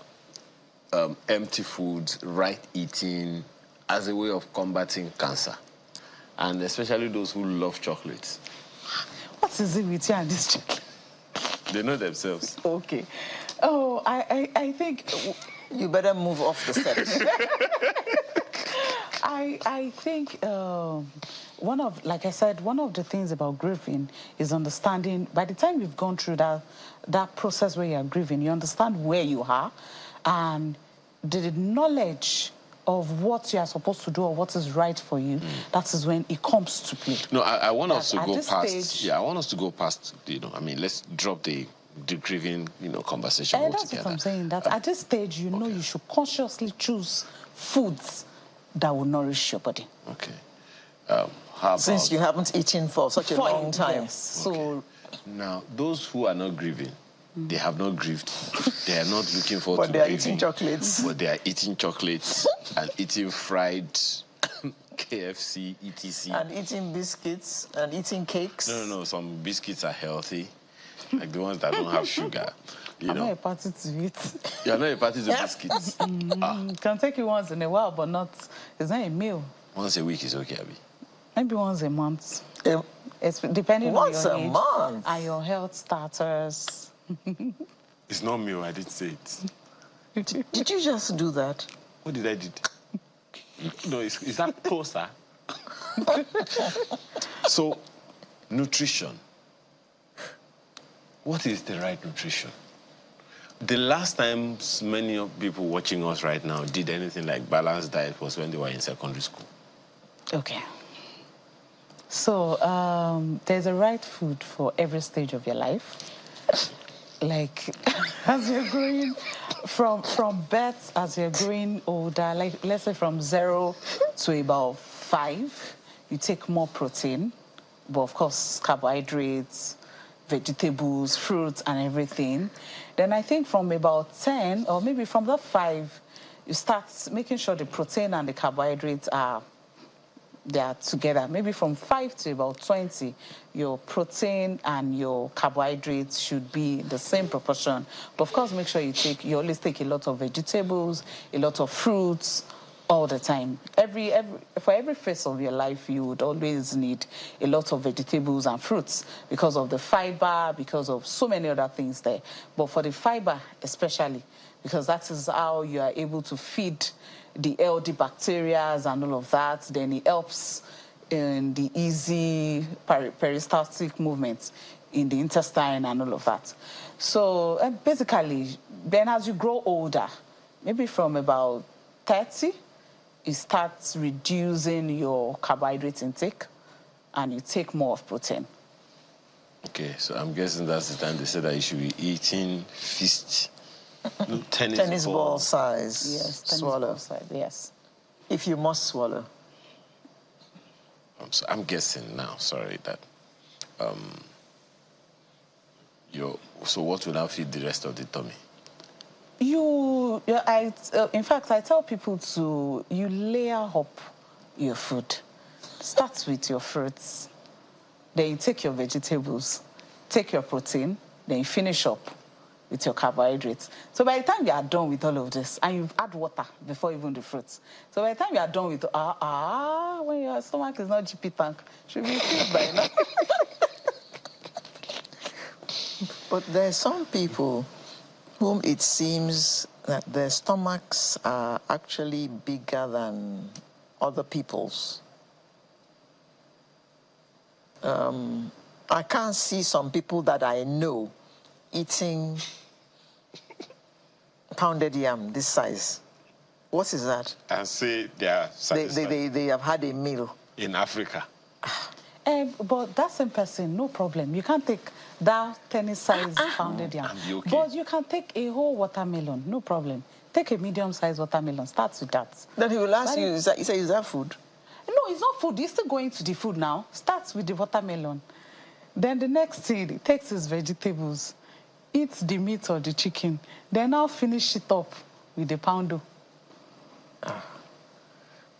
empty foods, right eating as a way of combating cancer, and especially those who love chocolates. What is it with you and this chocolate? They know themselves. Okay. Oh, I think you better move off the steps. I think like I said, one of the things about grieving is understanding. By the time you've gone through that process where you're grieving, you understand where you are, and the knowledge of what you are supposed to do or what is right for you, that is when it comes to play. No, I want us to go past. Stage, I want us to go past. I mean, let's drop the grieving, conversation altogether. That's what I'm saying. That at this stage, know you should consciously choose foods that will nourish your body. Okay. How about, since you haven't eaten for such a long time. Yes. Okay. So now, those who are not grieving, they have not grieved. They are not looking forward to grieving. But they are eating chocolates. But they are eating chocolates and eating fried KFC, etc. And eating biscuits and eating cakes. No. Some biscuits are healthy, like the ones that don't have sugar. You I'm know. not a party to it. You're not a party to biscuits. Can take it once in a while, but not. It's not a meal. Once a week is okay, Abby. Maybe once a month. It's depending on Once your a age month? and your health status. It's not meal. I didn't say it. Did you just do that? What did I do? No, is that closer? So, nutrition. What is the right nutrition? The last time many of people watching us right now did anything like balanced diet was when they were in secondary school. Okay. So, there's a right food for every stage of your life. Like, as you're growing, from birth, as you're growing older, like, let's say from 0 to about 5, you take more protein, but of course, carbohydrates, vegetables, fruits, and everything. Then I think from about 10, or maybe from that 5, you start making sure the protein and the carbohydrates they are together. Maybe from 5 to about 20, your protein and your carbohydrates should be the same proportion. But of course, make sure you always take a lot of vegetables, a lot of fruits, all the time. For every phase of your life, you would always need a lot of vegetables and fruits because of the fiber, because of so many other things there. But for the fiber especially, because that is how you are able to feed the healthy bacteria and all of that, then it helps in the easy peristaltic movements in the intestine and all of that. So basically, then as you grow older, maybe from about 30, you start reducing your carbohydrate intake and you take more of protein. Okay, so I'm guessing that's the time they said that you should be eating feast. Tennis ball size. Yes, tennis swallow. ball size, yes. If you must swallow. I'm guessing now, sorry, that so what will now feed the rest of the tummy? In fact, I tell people you layer up your food. Start with your fruits. Then you take your vegetables, take your protein, then you finish up with your carbohydrates. So by the time you are done with all of this, and you've add water before even the fruits. So by the time you are done with, when your stomach is not GP tank, should be filled by now. But there are some people whom it seems that their stomachs are actually bigger than other people's. I can't see some people that I know eating pounded yam this size. What is that? And say they are satisfied. They have had a meal. In Africa. But that same person, no problem. You can't take that tennis-sized pounded yam. Okay. But you can take a whole watermelon, no problem. Take a medium-sized watermelon. Start with that. Then he will ask you, is that food? No, it's not food. He's still going to the food now. Starts with the watermelon. Then the next thing, he takes his vegetables, eats the meat or the chicken. Then I'll finish it up with the poundo.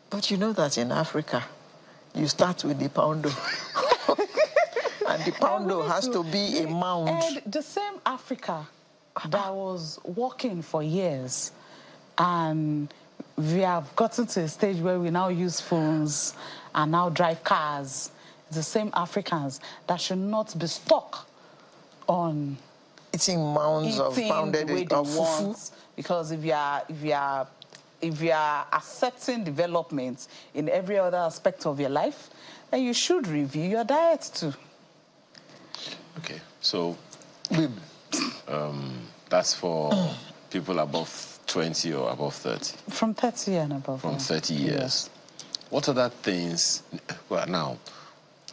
But you know that in Africa, you start with the poundo. And the poundo has to be a mound. And the same Africa that was walking for years, and we have gotten to a stage where we now use phones and now drive cars. The same Africans that should not be stuck on eating mounds of pounded the way they want. Because if you are accepting development in every other aspect of your life, then you should review your diet too. Okay, so that's for people above 20 or above 30? From 30 and above. From 30 years. Yes. What other things, well now,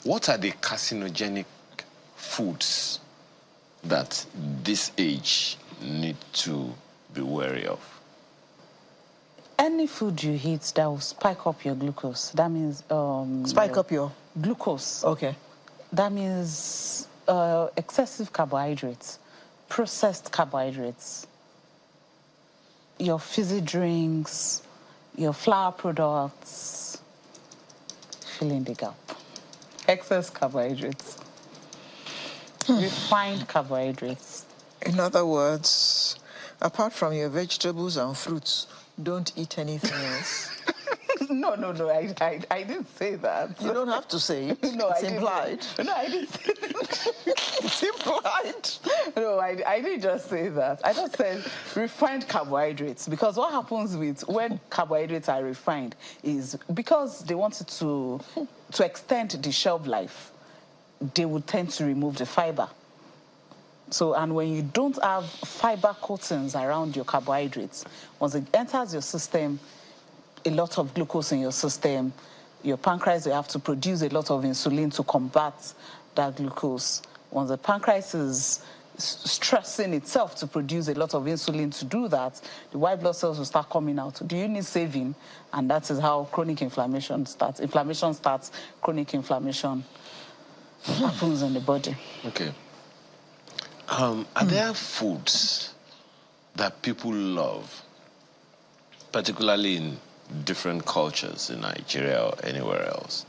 what are the carcinogenic foods that this age need to be wary of? Any food you eat that will spike up your glucose. That means... spike up your... Glucose. Okay. That means excessive carbohydrates, processed carbohydrates, your fizzy drinks, your flour products, filling the gap. Excess carbohydrates. Refined carbohydrates. In other words, apart from your vegetables and fruits, don't eat anything else. No, I didn't say that. You don't have to say it. No, it's I implied. Didn't. No, I didn't say It's implied. No, I didn't just say that. I just said refined carbohydrates, because what happens when carbohydrates are refined is because they wanted to extend the shelf life, they would tend to remove the fiber. So, and when you don't have fiber coatings around your carbohydrates, once it enters your system, a lot of glucose in your system, your pancreas will have to produce a lot of insulin to combat that glucose. Once the pancreas is stressing itself to produce a lot of insulin to do that, the white blood cells will start coming out. Do you need saving? And that is how chronic inflammation starts. Inflammation starts, chronic inflammation happens in the body. Okay. Are there foods that people love, particularly in different cultures in Nigeria or anywhere else?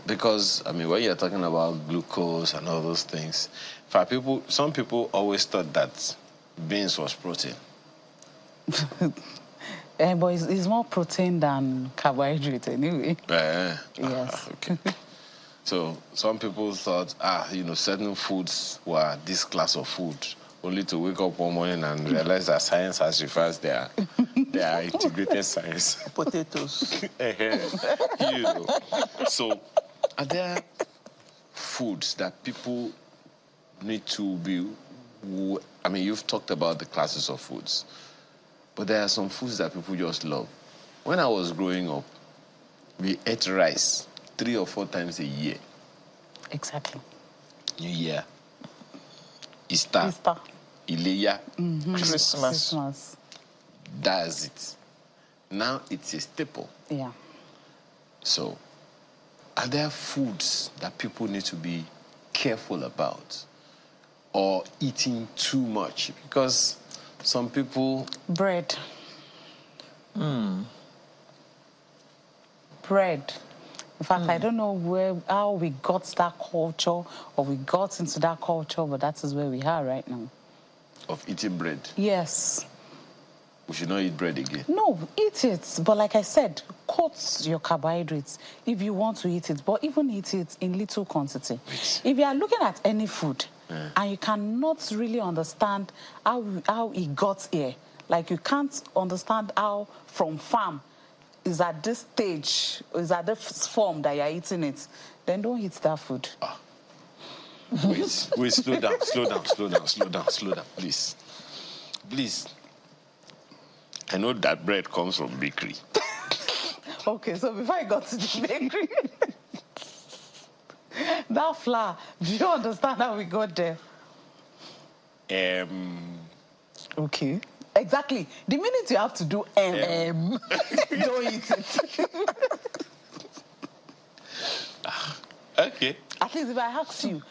Because, I mean, when you're talking about glucose and all those things, for people, some people always thought that beans was protein. But it's more protein than carbohydrate anyway. Yes. Okay. So some people thought, certain foods were this class of food, only to wake up one morning and realize that science has reversed their integrated science. Potatoes. So are there foods that people need to be... I mean, you've talked about the classes of foods, but there are some foods that people just love. When I was growing up, we ate rice 3 or 4 times a year. Exactly. New Year, Easter, Ileya, Christmas. That's it. Now it's a staple. Yeah. So, are there foods that people need to be careful about or eating too much? Because some people... Bread. Bread. In fact, I don't know how we got that culture or we got into that culture, but that is where we are right now. Of eating bread? Yes. We should not eat bread again. No, eat it. But like I said, cut your carbohydrates if you want to eat it, but even eat it in little quantity. If you are looking at any food and you cannot really understand how it got here, like you can't understand how from farm is at this stage, is at this form that you're eating it, then don't eat that food. Wait, slow down, please. Please. I know that bread comes from bakery. Okay, so before I got to the bakery, that flour, do you understand how we got there? Okay. Exactly. The minute you have to do don't eat it. Okay. At least if I ask you,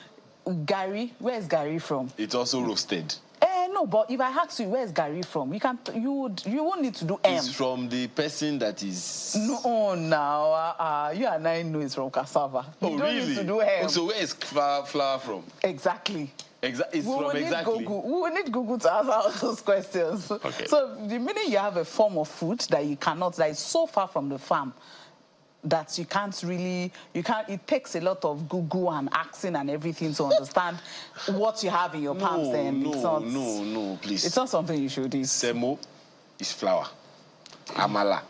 Gary, where's Gary from? It's also roasted. No, but if I ask you where's Gary from, you won't need to do It's from the person that is... No, now you and I know it's from cassava. You don't need to do So where is flour from? Exactly. It's from exactly. We will need Google to answer all those questions. Okay. So the minute you have a form of food that is so far from the farm that you can't, it takes a lot of Google and asking and everything to understand what you have in your palms. No, please. It's not something you should eat. Semo is flour. Amala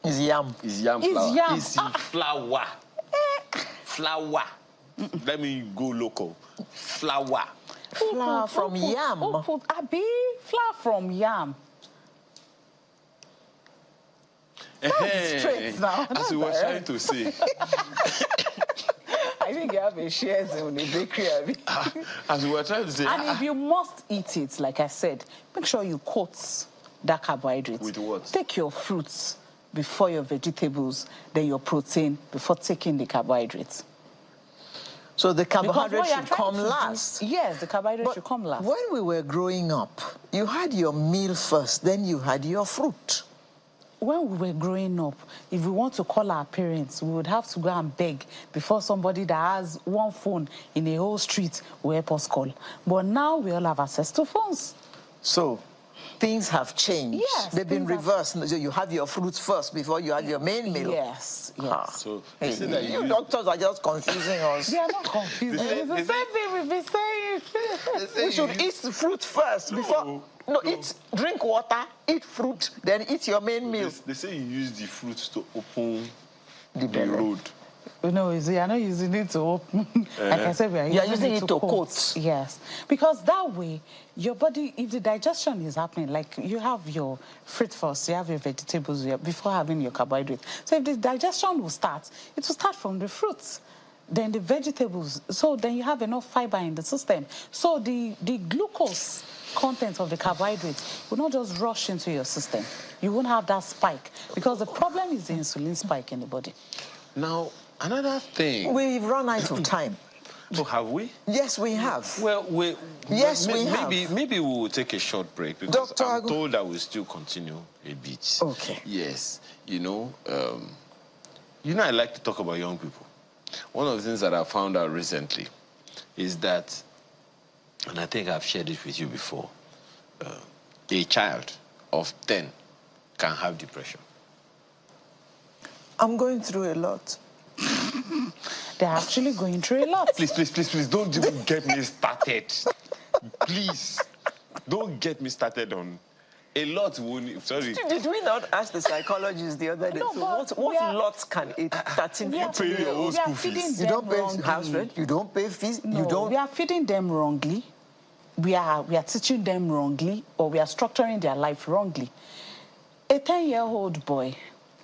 is yam. Is yam flour. It's flour. Flour. Let me go local. Flour. Flour from yam. Flour from yam. That's straight now. As we were trying to say. I think you have a shares in the bakery. As we were trying to say. And if you must eat it, like I said, make sure you coat that carbohydrate. With what? Take your fruits before your vegetables, then your protein before taking the carbohydrates. So the carbohydrates should come last. Yes, the carbohydrates should come last. When we were growing up, you had your meal first, then you had your fruit. when we were growing up, if we want to call our parents, we would have to go and beg before somebody that has one phone in a whole street will help us call. But now we all have access to phones. So things have changed. Yes, They've been reversed. So you have your fruits first before you have your main meal. Yes, yes. Ah. So Hey, you doctors are just confusing us. They are not confusing. It's the same thing we've been saying. We should eat the fruit first before. No, drink water, eat fruit, then eat your main meal. They say you use the fruit to open the road. No, you are not using it to open. Like I said, we are using it to coat. Yes. Because that way, your body, if the digestion is happening, like you have your fruit first, you have your vegetables before having your carbohydrate. So if the digestion will start, it will start from the fruits. Then the vegetables. So then you have enough fiber in the system. So the glucose content of the carbohydrates will not just rush into your system. You won't have that spike. Because the problem is the insulin spike in the body. Now, another thing. We've run out of time. So have we? Yes, we have. Well, we have. Maybe we will take a short break because I'm told that we'll still continue a bit. Okay. Yes. I like to talk about young people. One of the things that I found out recently is that, and I think I've shared it with you before, a child of 10 can have depression. I'm going through a lot. They're actually going through a lot. Please, don't even get me started. Please, don't get me started on a lot. Sorry. Did we not ask the psychologist the other day? No, so what lots can a 13-year-old school fees? You don't pay house rent. You don't pay fees. No, you don't. We are feeding them wrongly. We are teaching them wrongly, or we are structuring their life wrongly. A 10-year-old boy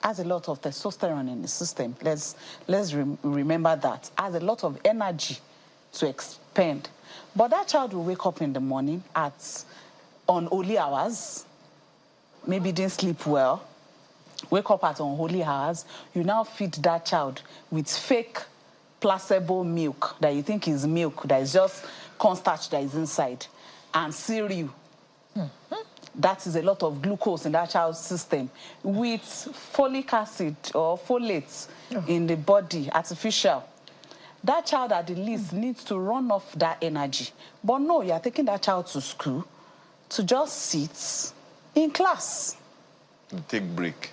has a lot of testosterone in the system. Let's remember that. Has a lot of energy to expend. But that child will wake up in the morning on holy hours, maybe didn't sleep well, wake up at unholy hours. You now feed that child with fake placebo milk that you think is milk, that is just cornstarch that is inside, and cereal. That is a lot of glucose in that child's system with folic acid or folates in the body, artificial. That child at the least needs to run off that energy. But no, you are taking that child to school to just sit in class. Take break.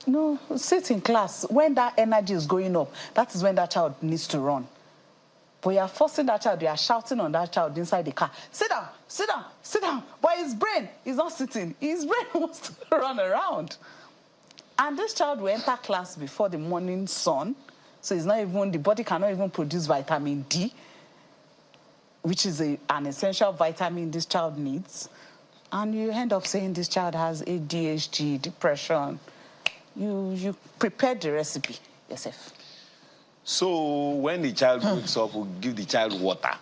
No, sit in class. When that energy is going up, that is when that child needs to run. But you are forcing that child, you are shouting on that child inside the car. Sit down, sit down, sit down. But his brain is not sitting. His brain wants to run around. And this child will enter class before the morning sun. So it's not even, the body cannot even produce vitamin D, which is an essential vitamin this child needs. And you end up saying this child has ADHD, depression. You prepared the recipe yourself. So when the child wakes up, we'll give the child water.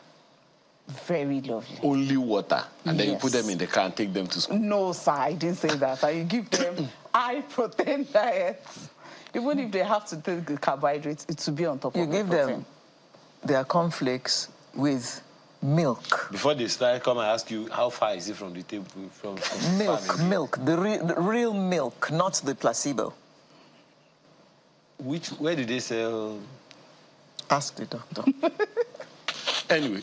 Very lovely. Only water. And then you put them in the car and take them to school. No, sir, I didn't say that. You give them high protein diets. Even if they have to take the carbohydrates, it will be on top of the protein. You give them their cornflakes with milk. Before they start, come and ask you, how far is it from the table? From milk, the real milk, not the placebo. Where did they sell? Ask the doctor. Anyway,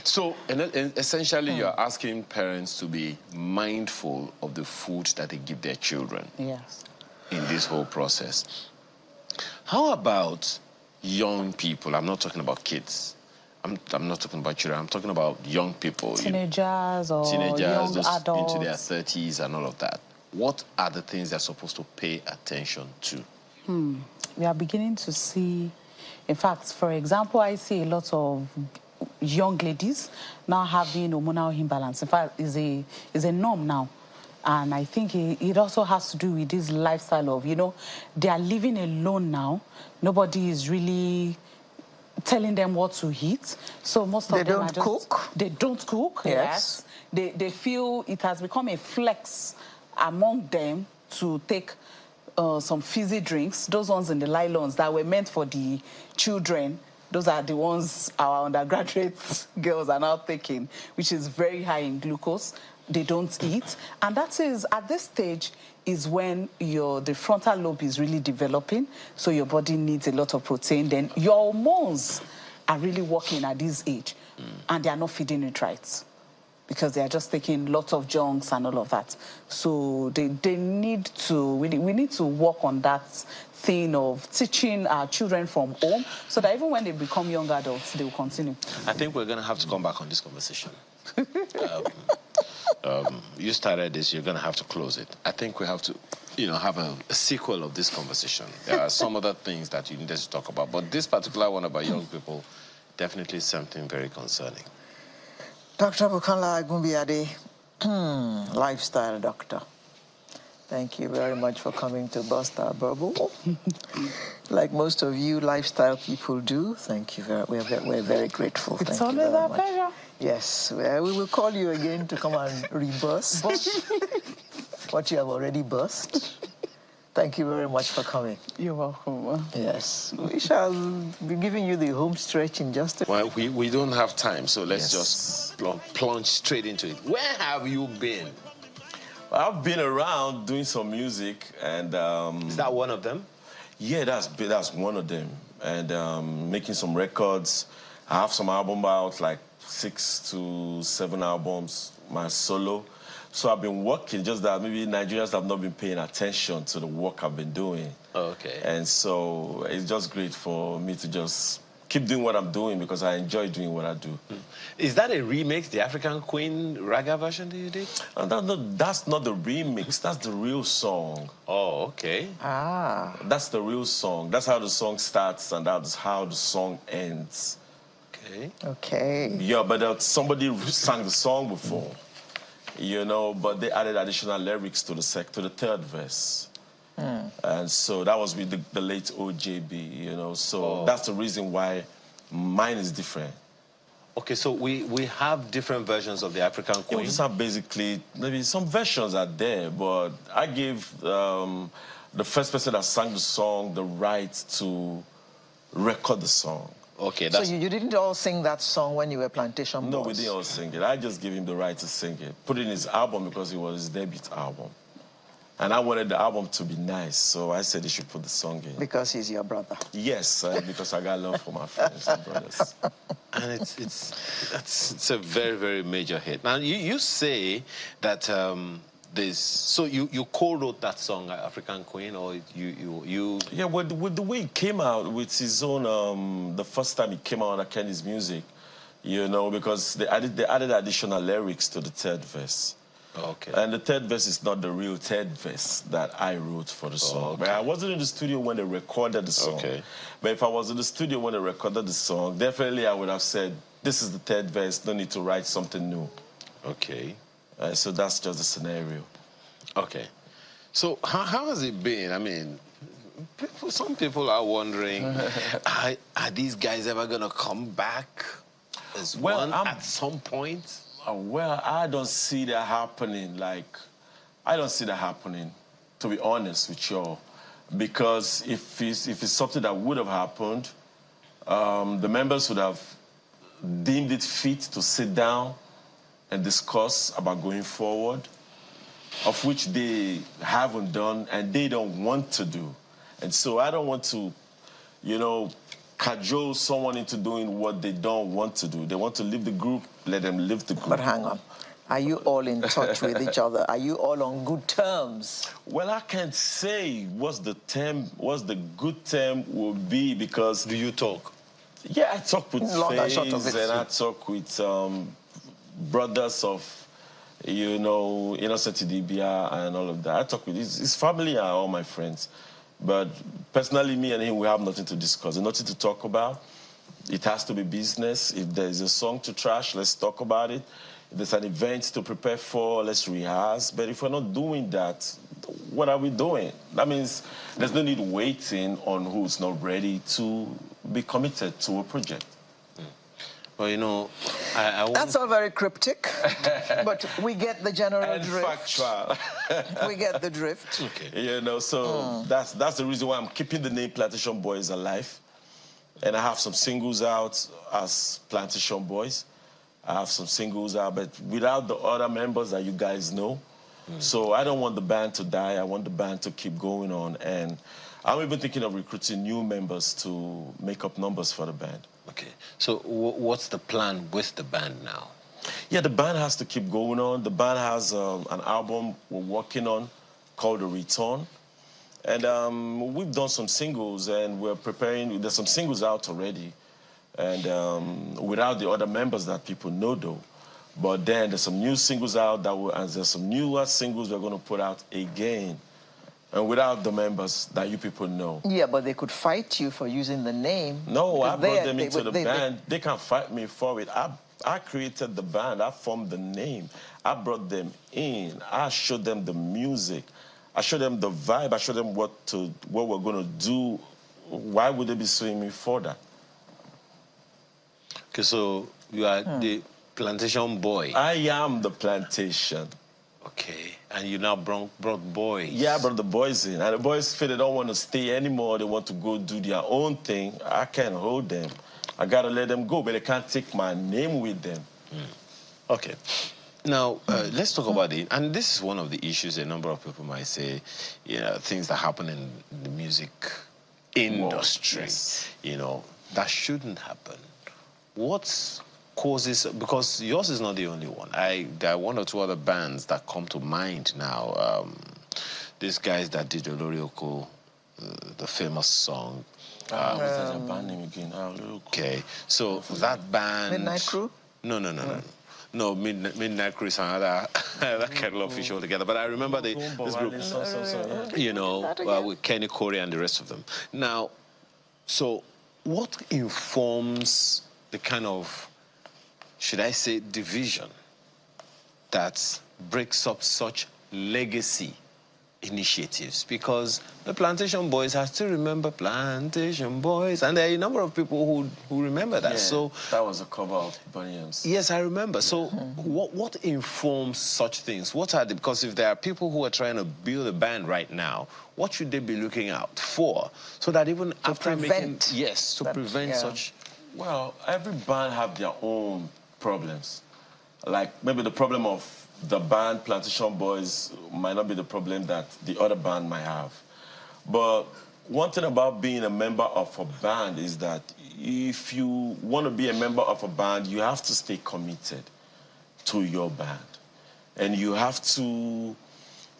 so essentially you're asking parents to be mindful of the food that they give their children. Yes. In this whole process. How about young people? I'm not talking about kids. I'm not talking about children. I'm talking about young people. Teenagers or young those adults. Into their 30s and all of that. What are the things they're supposed to pay attention to? We are beginning to see, in fact, for example, I see a lot of young ladies now having hormonal imbalance. In fact, is a norm now. And I think it also has to do with this lifestyle of, they are living alone now. Nobody is really telling them what to eat. So most of them They don't cook, yes. They feel it has become a flex among them to take some fizzy drinks, those ones in the nylons that were meant for the children. Those are the ones our undergraduate girls are now taking, which is very high in glucose. they don't eat. And that is, at this stage, is when the frontal lobe is really developing, so your body needs a lot of protein. Then your hormones are really working at this age, and they are not feeding it right, because they are just taking lots of junks and all of that. So they need to, we need to work on that thing of teaching our children from home, so that even when they become young adults, they will continue. I think we're going to have to come back on this conversation. You started this, you're going to have to close it. I think we have to, have a sequel of this conversation. There are some other things that you needed to talk about, but this particular one about young people, definitely something very concerning. Dr. Bukola Agumbiade, lifestyle doctor. Thank you very much for coming to Bust Our Bubble. Like most of you lifestyle people do, thank you. We're very grateful. It's always our pleasure. Yes, we will call you again to come and rebust what you have already burst. Thank you very much for coming. You're welcome. Yes, we shall be giving you the home stretch in just a... Well, we don't have time, so let's just plunge straight into it. Where have you been? I've been around doing some music, and is that one of them? Yeah, that's one of them, and making some records. I have some albums out, like 6 to 7 albums, my solo. So I've been working, just that maybe Nigerians have not been paying attention to the work I've been doing. Oh, okay. And so it's just great for me to just keep doing what I'm doing, because I enjoy doing what I do. Is that a remix, the African Queen Raga version that you did? That's not the remix, that's the real song. Oh, okay. Ah. That's the real song. That's how the song starts, and that's how the song ends. Okay. Okay. Yeah, but somebody sang the song before, but they added additional lyrics to the third verse. And so that was with the late OJB, so that's the reason why mine is different. Okay, so we have different versions of the African Queen? Yeah, we just have basically, maybe some versions are there, but I gave the first person that sang the song the right to record the song. Okay, that's... So you didn't all sing that song when you were Plantation Boss? No, we didn't all sing it. I just gave him the right to sing it. Put it in his album because it was his debut album. And I wanted the album to be nice, so I said he should put the song in. Because he's your brother? Yes, because I got love for my friends and brothers. And it's a very, very major hit. Now, you say that so you co-wrote that song, African Queen, or you... Yeah, with the way it came out, with his own, the first time it came out on Kenny's music, because they added additional lyrics to the third verse. Okay. And the third verse is not the real third verse that I wrote for the song. Okay. But I wasn't in the studio when they recorded the song. Okay. But if I was in the studio when they recorded the song, definitely I would have said, this is the third verse, no need to write something new. Okay. So that's just the scenario. Okay. So how has it been? I mean, some people are wondering, are these guys ever going to come back as one at some point? Well, I don't see that happening. I don't see that happening, to be honest with y'all. Because if it's something that would have happened, the members would have deemed it fit to sit down and discuss about going forward, of which they haven't done and they don't want to do. And so I don't want to, cajole someone into doing what they don't want to do. They want to leave the group, let them leave the group. But hang on. Are you all in touch with each other? Are you all on good terms? Well, I can't say what's the good term will be, because... Do you talk? Yeah, I talk with Faze, and I talk with brothers of, Innocent Idibia and all of that. I talk with his family and all my friends. But personally, me and him, we have nothing to discuss, nothing to talk about. It has to be business. If there's a song to trash, let's talk about it. If there's an event to prepare for, let's rehearse. But if we're not doing that, what are we doing? That means there's no need waiting on who's not ready to be committed to a project. Well, That's all very cryptic, but we get the general drift. Factual. We get the drift. Okay. That's the reason why I'm keeping the name Plantation Boys alive. And I have some singles out as Plantation Boys. I have some singles out, but without the other members that you guys know. So I don't want the band to die. I want the band to keep going on. And I'm even thinking of recruiting new members to make up numbers for the band. Okay. So what's the plan with the band now? Yeah, the band has to keep going on. The band has an album we're working on called The Return. And we've done some singles, and we're preparing. There's some singles out already. And without the other members that people know, though. But then there's some new singles out, and there's some newer singles we're going to put out again. And without the members that you people know. Yeah, but they could fight you for using the name. No, I brought them into the band. They can't fight me for it. I created the band. I formed the name. I brought them in. I showed them the music. I showed them the vibe. I showed them what we're going to do. Why would they be suing me for that? Okay, so you are the plantation boy. I am the plantation. Okay, and you now brought boys. Yeah, I brought the boys in. And the boys feel they don't want to stay anymore. They want to go do their own thing. I can't hold them. I got to let them go, but they can't take my name with them. Okay. Now, let's talk about it. And this is one of the issues a number of people might say, you know, things that happen in the music industry, you know, that shouldn't happen. What causes, because yours is not the only one. There are one or two other bands that come to mind now. These guys that did Olorioko, the famous song. What's that band name again? Okay, so that band... Midnight Crew? No. No, Midnight Crew is another kettle of fish altogether. But I remember this group, you know, with Kenny Corey and the rest of them. Now, so what informs the kind of, should I say, division that breaks up such legacy initiatives? Because the Plantation Boys, I still remember Plantation Boys, and there are a number of people who remember that. Yeah, so that was a cover of Bonnie M's. Yes, I remember. So what informs such things? What are the, because if there are people who are trying to build a band right now, what should they be looking out for? So that even after making... Yes, to prevent such... Well, every band have their own problems. Like maybe the problem of the band Plantation Boys might not be the problem that the other band might have. But one thing about being a member of a band is that if you want to be a member of a band, you have to stay committed to your band. And you have to,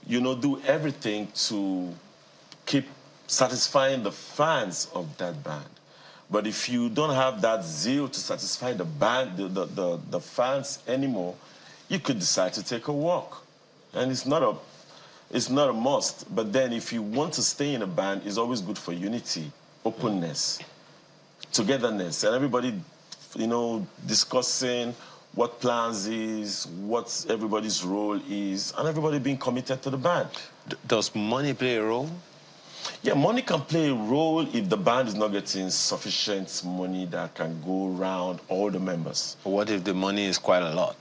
you know, do everything to keep satisfying the fans of that band. But if you don't have that zeal to satisfy the band, the fans anymore, you could decide to take a walk. And it's not a must. But then if you want to stay in a band, it's always good for unity, openness, togetherness, and everybody, you know, discussing what plans is, what everybody's role is, and everybody being committed to the band. Does money play a role? Yeah, money can play a role if the band is not getting sufficient money that can go around all the members. What if the money is quite a lot?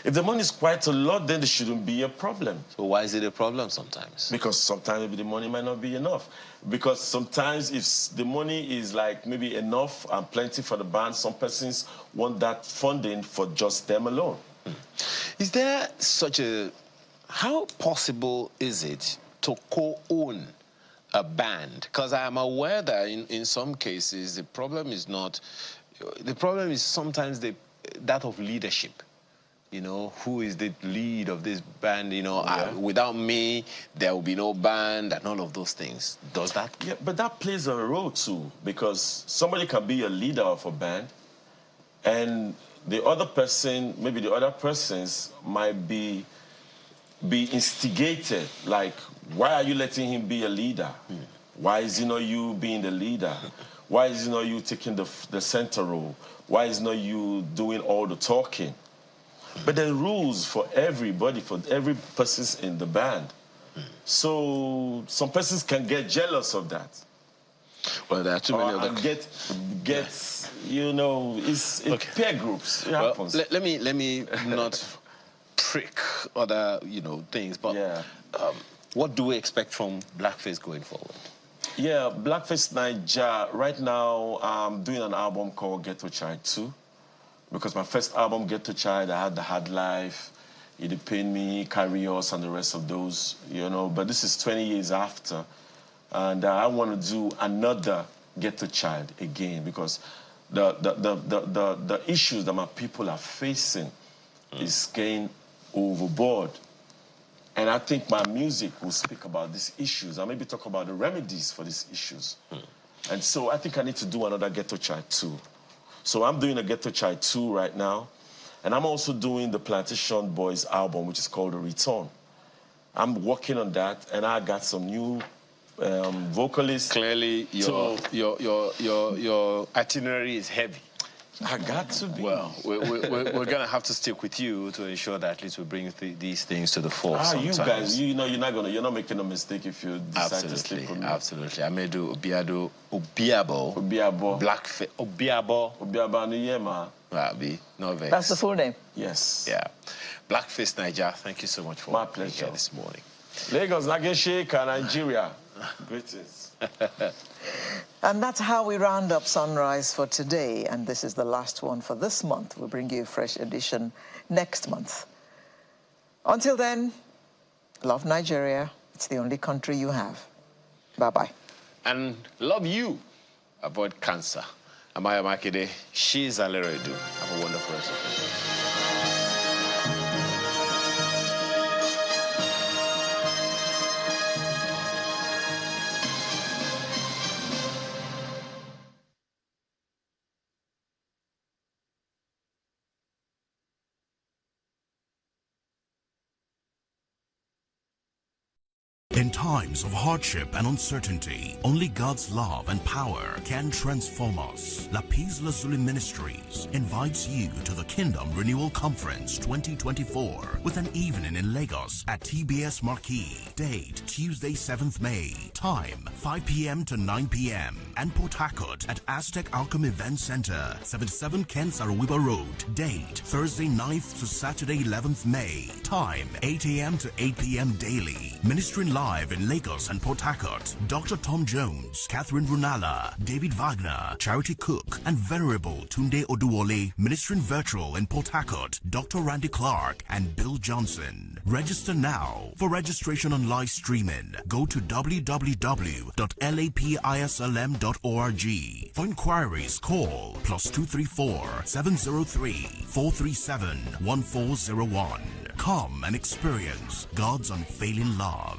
If the money is quite a lot, then there shouldn't be a problem. So why is it a problem sometimes? Because sometimes maybe the money might not be enough. Because sometimes if the money is like maybe enough and plenty for the band, some persons want that funding for just them alone. Is there such a... How possible is it to co-own a band? Because I am aware that in some cases the problem is not... The problem is sometimes that of leadership. You know, who is the lead of this band? You know, without me, there will be no band and all of those things. Does that? Yeah, but that plays a role too, because somebody can be a leader of a band and the other person, maybe the other persons might be instigated. Like, why are you letting him be a leader? Why is it not you being the leader? Why is it not you taking the center role? Why is it not you doing all the talking? But there are rules for everybody, for every person in the band. So some persons can get jealous of that. Well, there are too many of them. Get you know, it's peer groups. It happens. Let me not prick other, you know, things, but what do we expect from Blackface going forward? Yeah, Blackface Naija, right now I'm doing an album called Ghetto Child 2. because my first album, Ghetto Child, I had The Hard Life, It Pain Me, Carry Us, and the rest of those, you know. But this is 20 years after, and I want to do another Ghetto Child again, because the issues that my people are facing is going overboard. And I think my music will speak about these issues and maybe talk about the remedies for these issues. And so I think I need to do another Ghetto Child 2. So I'm doing a Ghetto Child 2 right now. And I'm also doing the Plantation Boys album, which is called The Return. I'm working on that, and I got some new vocalists. Clearly, your itinerary is heavy. I got to be. Well, we're going to have to stick with you to ensure that at least we bring these things to the fore. You guys, you know, you're not making a mistake if you decide to sleep with me. Absolutely. Amedu Obiabo, Blackface, Obiabo Niyema. No vex. That's the full name. Yes. Yeah. Blackface Niger, thank you so much for being here this morning. Lagos, Nagesheka, Nigeria. Greetings. And that's how we round up Sunrise for today. And this is the last one for this month. We'll bring you a fresh edition next month. Until then, love Nigeria. It's the only country you have. Bye-bye. And love you. Avoid cancer. Amaya Makide, she's Aleredu. Have a wonderful rest of the day. In times of hardship and uncertainty, only God's love and power can transform us. La Peace Lazuli Ministries invites you to the Kingdom Renewal Conference 2024 with an evening in Lagos at TBS Marquee. Date Tuesday 7th May. Time 5 p.m. to 9 p.m. And Port Harcourt at Aztec Alchem Event Center, 77 Kent Sarawiba Road. Date Thursday 9th to Saturday 11th May. Time 8 a.m. to 8 p.m. daily. Ministering live in Lagos and Port Harcourt, Dr. Tom Jones, Catherine Runala, David Wagner, Charity Cook, and Venerable Tunde Oduwole. Ministering virtual in Port Harcourt, Dr. Randy Clark and Bill Johnson. Register now. For registration on live streaming, go to www.lapislm.org. For inquiries, call +234 703 437 1401. Come and experience God's unfailing love.